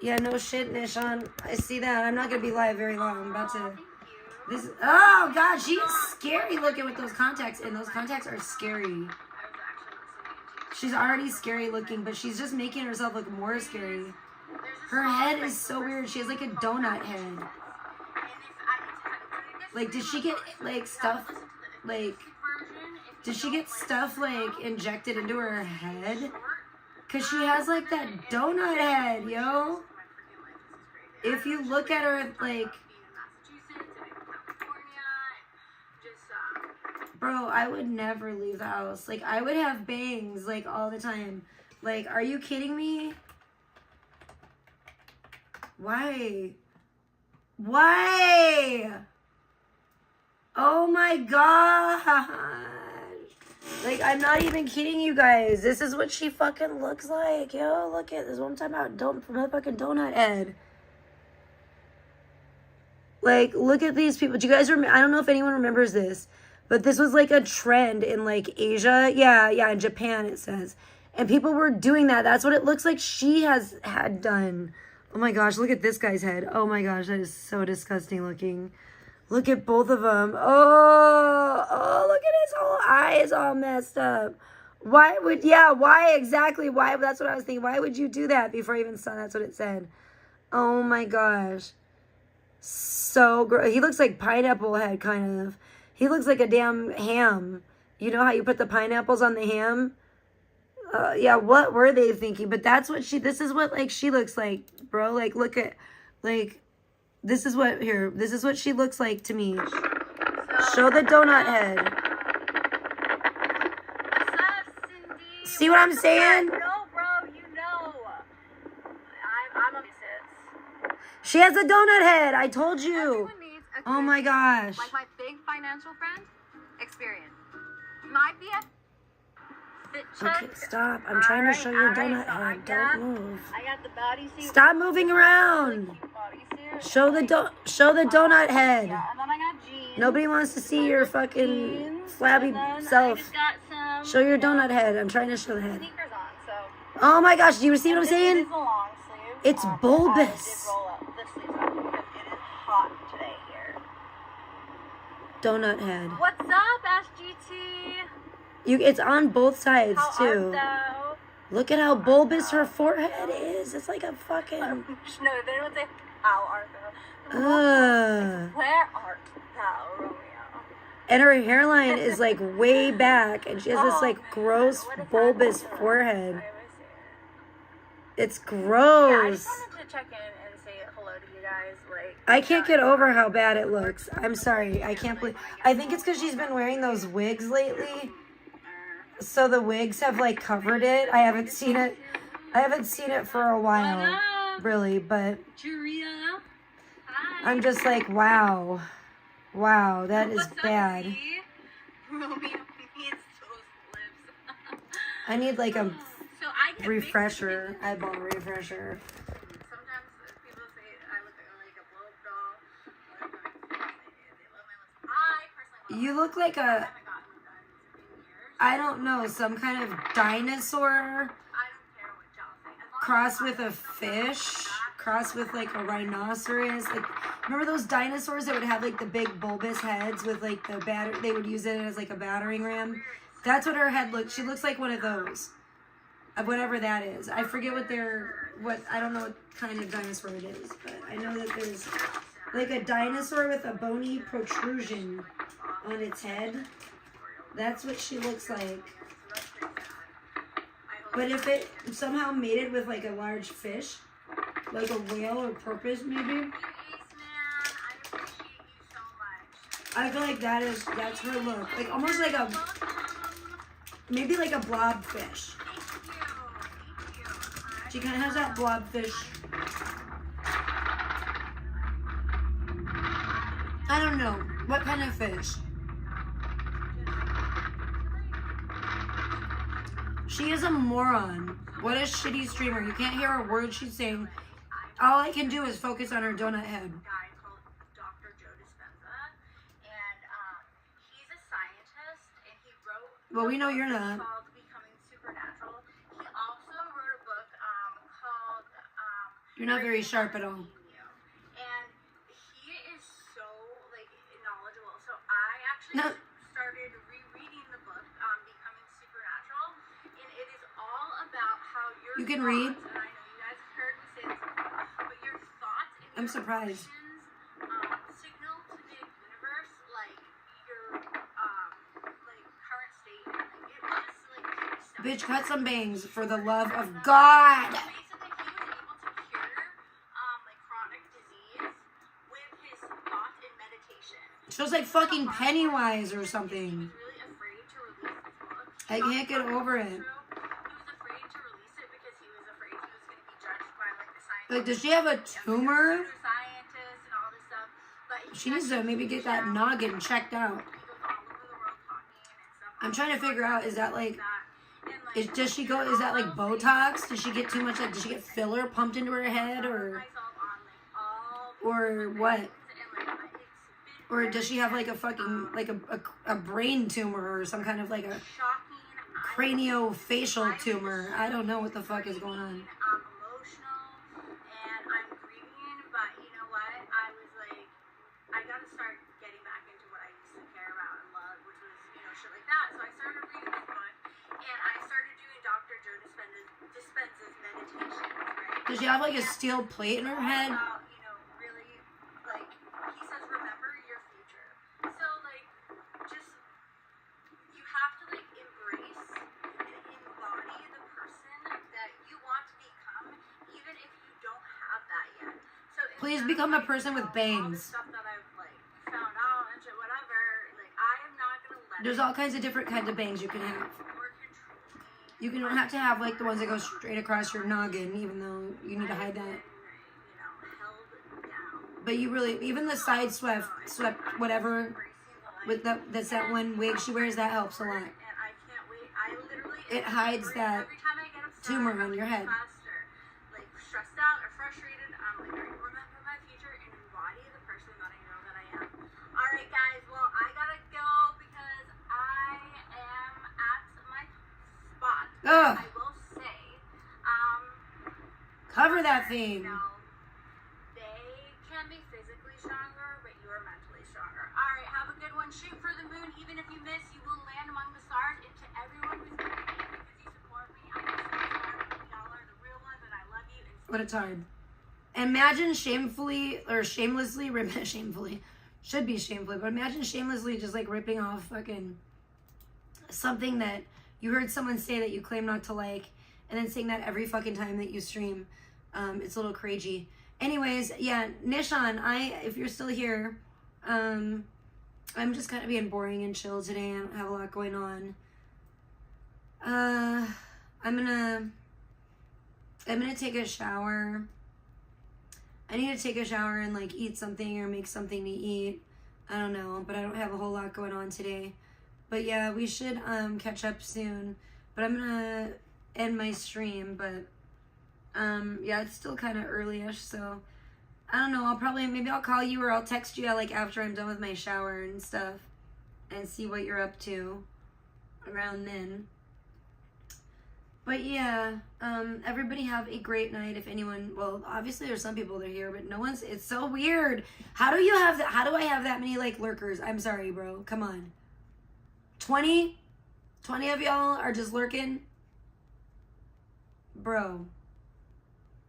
[SPEAKER 2] Yeah, no shit, Nishan. I see that. I'm not going to be live very long. I'm about to... This, oh god, she's scary looking with those contacts, and those contacts are scary. She's already scary looking, but she's just making herself look more scary. Her head is so weird. She has like a donut head. Like, did she get like stuff, like, did she get stuff like injected into her head? Cause she has like that donut head, yo. If you look at her, like, bro, I would never leave the house. Like, I would have bangs, like, all the time. Like, are you kidding me? Why? Oh my gosh. Like, I'm not even kidding you guys. This is what she fucking looks like. Yo, look at this. What I'm talking about. Motherfucking donut head. Like, look at these people. Do you guys remember? I don't know if anyone remembers this. But this was like a trend in like Asia. Yeah, in Japan it says. And people were doing that. That's what it looks like she had done. Oh my gosh, look at this guy's head. Oh my gosh, that is so disgusting looking. Look at both of them. Oh, look at his whole eyes all messed up. Why exactly? Why? That's what I was thinking. Why would you do that before I even saw that's what it said? Oh my gosh. So gross. He looks like Pineapple Head, kind of. He looks like a damn ham. You know how you put the pineapples on the ham? Yeah, what were they thinking? But that's what this is what, like, she looks like, bro. Like, look at, like, this is what she looks like to me. Show the donut head. See what I'm saying?
[SPEAKER 7] No, bro, you know. I'm a sis.
[SPEAKER 2] She has a donut head. I told you.
[SPEAKER 7] Everyone needs a
[SPEAKER 2] Oh
[SPEAKER 7] good
[SPEAKER 2] my gosh.
[SPEAKER 7] Like my big financial friend, Experience. My BF. Fit check.
[SPEAKER 2] Okay, stop. I'm trying to show your donut head. Don't move.
[SPEAKER 7] I got the bodysuit.
[SPEAKER 2] Stop moving around.
[SPEAKER 7] Bodysuit.
[SPEAKER 2] Show the donut head.
[SPEAKER 7] Yeah, and then I got jeans.
[SPEAKER 2] Nobody wants to see your fucking flabby
[SPEAKER 7] and then I
[SPEAKER 2] self.
[SPEAKER 7] just got some,
[SPEAKER 2] Show your donut head. I'm trying to show the head.
[SPEAKER 7] sneakers on, so.
[SPEAKER 2] Oh my gosh, do you see what I'm
[SPEAKER 7] This
[SPEAKER 2] saying?
[SPEAKER 7] is a long sleeve.
[SPEAKER 2] It's
[SPEAKER 7] I
[SPEAKER 2] bulbous.
[SPEAKER 7] did roll up the sleeves up because it is hot today here.
[SPEAKER 2] Donut head.
[SPEAKER 7] What's up, SGT?
[SPEAKER 2] It's on both sides
[SPEAKER 7] How
[SPEAKER 2] too.
[SPEAKER 7] art thou?
[SPEAKER 2] Look at how bulbous her forehead is. It's like a fucking.
[SPEAKER 7] No, they don't say how art thou.
[SPEAKER 2] Ugh.
[SPEAKER 7] Where art thou, Romeo?
[SPEAKER 2] And her hairline is like way back, and she has this like gross
[SPEAKER 7] What is
[SPEAKER 2] bulbous
[SPEAKER 7] happening?
[SPEAKER 2] forehead.
[SPEAKER 7] I was here.
[SPEAKER 2] It's
[SPEAKER 7] Yeah, I
[SPEAKER 2] gross.
[SPEAKER 7] just wanted to check in and say hello to you guys. Like,
[SPEAKER 2] I can't get over how bad it looks. I'm sorry. I can't believe. I think it's because she's been wearing those wigs lately. So the wigs have like covered it. I haven't seen it. I haven't seen it for a while, really. But
[SPEAKER 7] Juria. Hi.
[SPEAKER 2] I'm just like, wow, wow, that is
[SPEAKER 7] What's up,
[SPEAKER 2] bad.
[SPEAKER 7] Z? Romeo needs those lips.
[SPEAKER 2] I need like a
[SPEAKER 7] So I get
[SPEAKER 2] refresher, eyeball refresher.
[SPEAKER 7] Sometimes people say I look like a blow up doll. They love my lips. I personally love
[SPEAKER 2] You look like
[SPEAKER 7] I
[SPEAKER 2] a,
[SPEAKER 7] haven't gotten them done in years.
[SPEAKER 2] I don't know, some kind of dinosaur
[SPEAKER 7] I don't care what y'all say. As long
[SPEAKER 2] cross with a fish, cross with like a rhinoceros. Like, remember those dinosaurs that would have like the big bulbous heads with like the batter? They would use it as like a battering ram. That's what her head looks. She looks like one of those. Whatever that is. I forget I don't know what kind of dinosaur it is, but I know that there's like a dinosaur with a bony protrusion on its head. That's what she looks like. But if it somehow mated with like a large fish, like a whale or porpoise maybe,
[SPEAKER 7] Ace Man, I appreciate you so much.
[SPEAKER 2] I feel like that's her look. Like almost like a, maybe like a blobfish. She kind of has that blobfish. I don't know. What kind of fish? She is a moron. What a shitty streamer. You can't hear a word she's saying. All I can do is focus on her donut head.
[SPEAKER 7] Guy called Dr. Joe Dispenza, and he's a scientist, and he wrote.
[SPEAKER 2] Well, we know you're not.
[SPEAKER 7] Called Becoming Supernatural. He also wrote a book called.
[SPEAKER 2] You're not very sharp at all.
[SPEAKER 7] And he is so like knowledgeable. So I actually
[SPEAKER 2] No.
[SPEAKER 7] started rereading the book, Becoming Supernatural, and it is all about how your
[SPEAKER 2] You can
[SPEAKER 7] thoughts,
[SPEAKER 2] read.
[SPEAKER 7] and I know you guys have heard me say this before, but your thoughts and
[SPEAKER 2] I'm
[SPEAKER 7] your
[SPEAKER 2] surprised.
[SPEAKER 7] emotions, signal to the universe like your like current state, and like it just like takes steps.
[SPEAKER 2] Bitch, cut some bangs for the love of God.
[SPEAKER 7] Basically, he was able to cure like chronic disease with his thought and meditation.
[SPEAKER 2] She looks like fucking Pennywise or something.
[SPEAKER 7] He was really afraid to release his book.
[SPEAKER 2] I can't get over it.
[SPEAKER 7] He was afraid to release it because he was afraid he was going to be judged by like the scientists.
[SPEAKER 2] Like, does she have a tumor?
[SPEAKER 7] Scientists and all this stuff. But
[SPEAKER 2] She needs to maybe get that noggin checked out.
[SPEAKER 7] He goes all over the world talking and stuff.
[SPEAKER 2] I'm trying to figure out, is that like,
[SPEAKER 7] And, like,
[SPEAKER 2] is that like Botox? Does she get too much, like, does she get filler pumped into her head or
[SPEAKER 7] myself on like all
[SPEAKER 2] or what?
[SPEAKER 7] and like it's been
[SPEAKER 2] Or does she have like a fucking, like a brain tumor or some kind of like a
[SPEAKER 7] shocking.
[SPEAKER 2] craniofacial tumor? I don't know what the fuck is going on.
[SPEAKER 7] I'm emotional and I'm grieving, but you know what? I was like, I gotta start getting back into what I used to care about and love, which was, shit like that. So I started reading this book and I started doing Dr. Joe Dispenza's meditations, right?
[SPEAKER 2] Does she have like a steel plate in her head?
[SPEAKER 7] About, really, like, he says, remember your future. So, like, just, you have to, like, embrace and embody the person that you want to become, even if you don't have that yet. So,
[SPEAKER 2] Please
[SPEAKER 7] instead of,
[SPEAKER 2] become a
[SPEAKER 7] like,
[SPEAKER 2] person with
[SPEAKER 7] all the
[SPEAKER 2] bangs.
[SPEAKER 7] stuff that I've, like, found out and shit, whatever, like, I am not gonna let
[SPEAKER 2] There's
[SPEAKER 7] it
[SPEAKER 2] all kinds of different kinds of bangs you can have.
[SPEAKER 7] or control me.
[SPEAKER 2] You don't have to have like the ones that go straight across your noggin, even though you need to hide that.
[SPEAKER 7] Held down.
[SPEAKER 2] But you really, even the side swept, whatever, with that's that one wig she wears, that helps a lot.
[SPEAKER 7] And I can't wait. I literally
[SPEAKER 2] It hides that
[SPEAKER 7] every time I get upset,
[SPEAKER 2] tumor on your head.
[SPEAKER 7] Faster, like stressed out or frustrated, I'm like, I remember my future and embody the person that I know that I am. All right, guys. Well, I gotta go because I am at my spot.
[SPEAKER 2] Ugh.
[SPEAKER 7] I will say,
[SPEAKER 2] Cover that thing.
[SPEAKER 7] you know, they can be physically stronger, but you are mentally stronger. All right, have a good one. Shoot for the moon. Even if you miss, you will land among the stars. And to everyone who's been with me because you support me, I'm so sorry. Y'all are the real ones, and I love you. And
[SPEAKER 2] But it's hard. Imagine shamefully or shamelessly, shamefully, should be shamefully, but imagine shamelessly just like ripping off fucking something that you heard someone say that you claim not to like, and then saying that every fucking time that you stream. It's a little crazy. Anyways, yeah, Nishan, if you're still here, I'm just kind of being boring and chill today. I don't have a lot going on. I'm gonna take a shower. I need to take a shower and like eat something or make something to eat. I don't know, but I don't have a whole lot going on today. But yeah, we should catch up soon. But I'm gonna end my stream, but yeah, it's still kind of early-ish, so I don't know. Maybe I'll call you or I'll text you like after I'm done with my shower and stuff and see what you're up to around then. But yeah, everybody have a great night. If anyone, well, obviously there's some people that are here, but no one's, it's so weird. How do you have that? How do I have that many like lurkers? I'm sorry, bro. Come on. 20 of y'all are just lurking. Bro,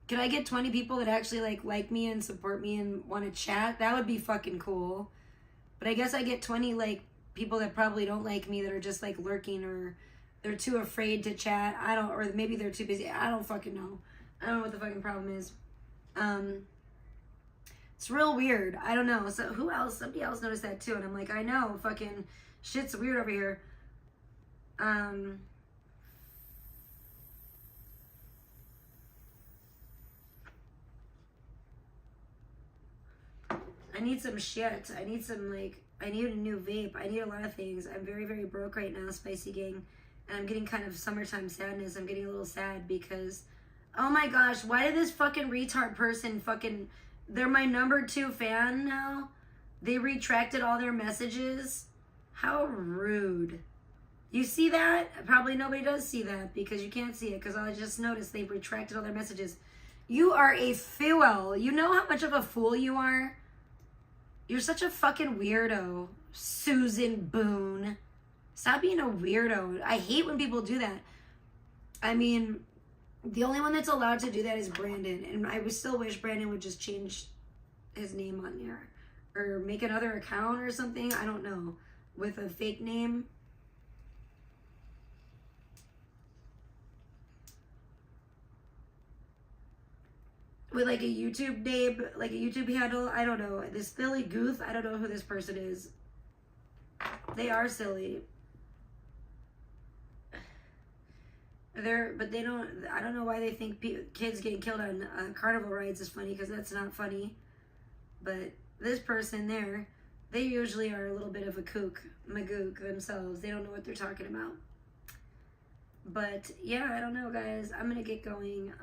[SPEAKER 2] can I get 20 people that actually like me and support me and want to chat? That would be fucking cool. But I guess I get 20 like people that probably don't like me that are just like lurking, or they're too afraid to chat. Or maybe they're too busy. I don't fucking know. I don't know what the fucking problem is. It's real weird. I don't know. So who else? Somebody else noticed that too. And I'm like, I know, fucking shit's weird over here. I need some shit. I need a new vape. I need a lot of things. I'm very, very broke right now, Spicy Gang. And I'm getting kind of summertime sadness. I'm getting a little sad because, oh my gosh, why did this fucking retard person they're my #2 fan now? They retracted all their messages. How rude. You see that? Probably nobody does see that because you can't see it because I just noticed they've retracted all their messages. You are a fool. You know how much of a fool you are? You're such a fucking weirdo, Susan Boone. Stop being a weirdo. I hate when people do that. I mean, the only one that's allowed to do that is Brandon. And I would still wish Brandon would just change his name on here. Or make another account or something. I don't know. With a fake name. With like a YouTube name, like a YouTube handle. I don't know. This Silly Goof, I don't know who this person is. They are silly. But they don't, I don't know why they think kids getting killed on carnival rides is funny, because that's not funny. But this person there, they usually are a little bit of a magook themselves. They don't know what they're talking about. But yeah, I don't know, guys. I'm gonna get going.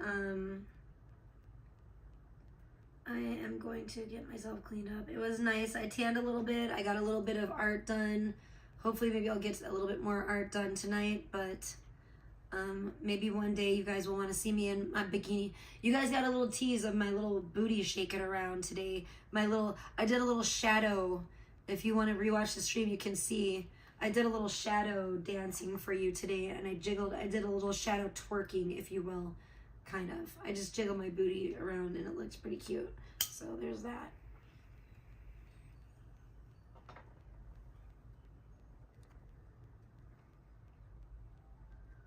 [SPEAKER 2] I am going to get myself cleaned up. It was nice. I tanned a little bit. I got a little bit of art done. Hopefully maybe I'll get a little bit more art done tonight, but maybe one day you guys will want to see me in my bikini. You guys got a little tease of my little booty shaking around today. I did a little shadow. If you want to rewatch the stream, you can see. I did a little shadow dancing for you today, and I did a little shadow twerking, if you will. Kind of. I just jiggle my booty around and it looks pretty cute. So there's that.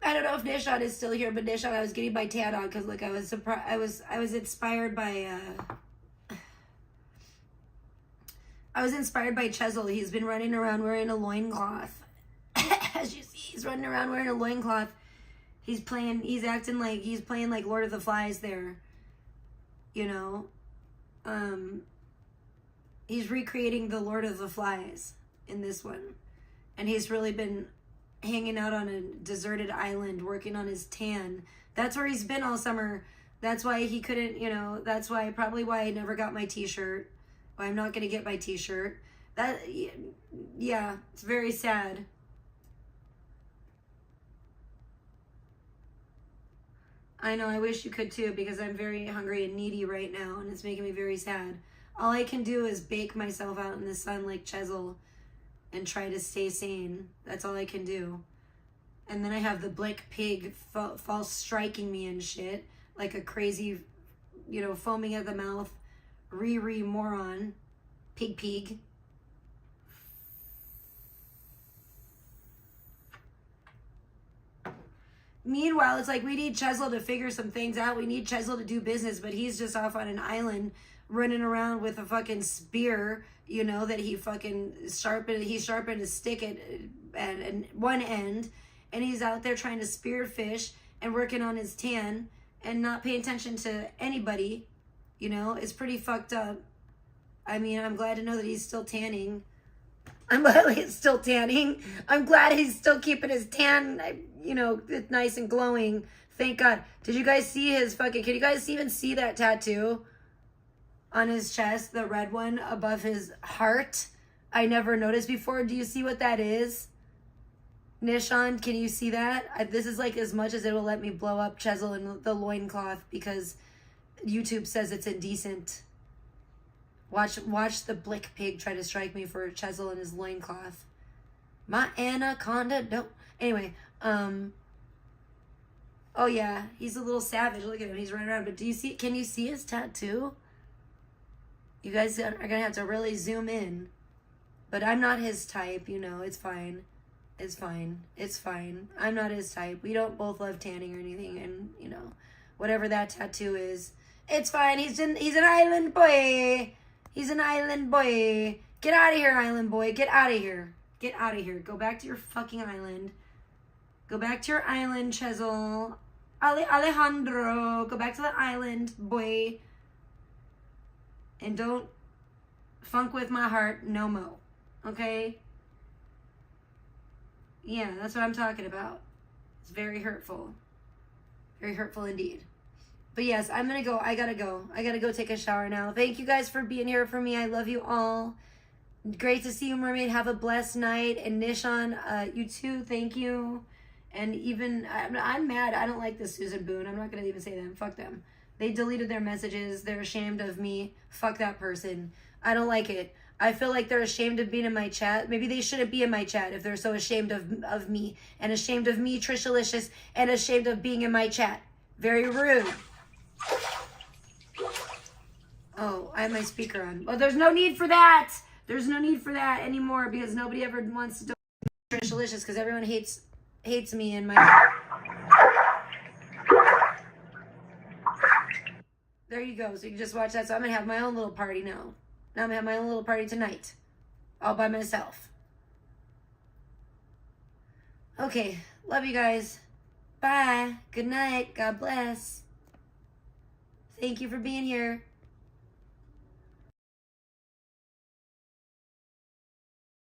[SPEAKER 2] I don't know if Nishad is still here, but Nishad, I was getting my tan on because look, I was surprised. I was inspired by Chesil. He's been running around wearing a loincloth. As you see, he's running around wearing a loincloth. He's acting like he's playing like Lord of the Flies there. You know? He's recreating the Lord of the Flies in this one. And he's really been hanging out on a deserted island working on his tan. That's where he's been all summer. That's why he couldn't, you know, that's probably why I never got my t-shirt. Why I'm not going to get my t-shirt. Yeah, it's very sad. I know, I wish you could too, because I'm very hungry and needy right now, and it's making me very sad. All I can do is bake myself out in the sun like Chesil and try to stay sane. That's all I can do. And then I have the Blick pig false striking me and shit, like a crazy, you know, foaming at the mouth, moron, pig. Meanwhile, it's like we need Chesil to figure some things out. We need Chesil to do business, but he's just off on an island running around with a fucking spear, you know, that he fucking sharpened a stick at one end, and he's out there trying to spear fish and working on his tan and not paying attention to anybody, you know. It's pretty fucked up. I mean, I'm glad to know that he's still tanning. I'm glad he's still tanning. I'm glad he's still keeping his tan, you know, nice and glowing. Thank God. Did you guys see his fucking... Can you guys even see that tattoo on his chest? The red one above his heart? I never noticed before. Do you see what that is? Nishan, can you see that? This is like as much as it will let me blow up Chesil in the loincloth because YouTube says it's indecent. Watch the Blick pig try to strike me for Chesil in his loincloth. My anaconda don't... Anyway, oh yeah, he's a little savage. Look at him, he's running around. But can you see his tattoo? You guys are gonna have to really zoom in. But I'm not his type, you know, it's fine. It's fine. It's fine. I'm not his type. We don't both love tanning or anything, and, you know, whatever that tattoo is, it's fine. He's an island boy. He's an island boy. Get out of here, island boy. Get out of here. Get out of here. Go back to your fucking island. Go back to your island, Chesil. Alejandro. Go back to the island, boy. And don't funk with my heart no mo. Okay? Yeah, that's what I'm talking about. It's very hurtful. Very hurtful indeed. But yes, I'm gonna go. I gotta go take a shower now. Thank you guys for being here for me. I love you all. Great to see you, Mermaid. Have a blessed night. And Nishan, you too. Thank you. And even, I'm mad. I don't like this Susan Boone. I'm not gonna even say them. Fuck them. They deleted their messages. They're ashamed of me. Fuck that person. I don't like it. I feel like they're ashamed of being in my chat. Maybe they shouldn't be in my chat if they're so ashamed of me. And ashamed of me, Tricialicious, and ashamed of being in my chat. Very rude. Oh, I have my speaker on. Well, there's no need for that. There's no need for that anymore because nobody ever wants to do Tricialicious because everyone hates me and my... There you go. So you can just watch that. So I'm going to have my own little party now. Now I'm going to have my own little party tonight. All by myself. Okay. Love you guys. Bye. Good night. God bless. Thank you for being here.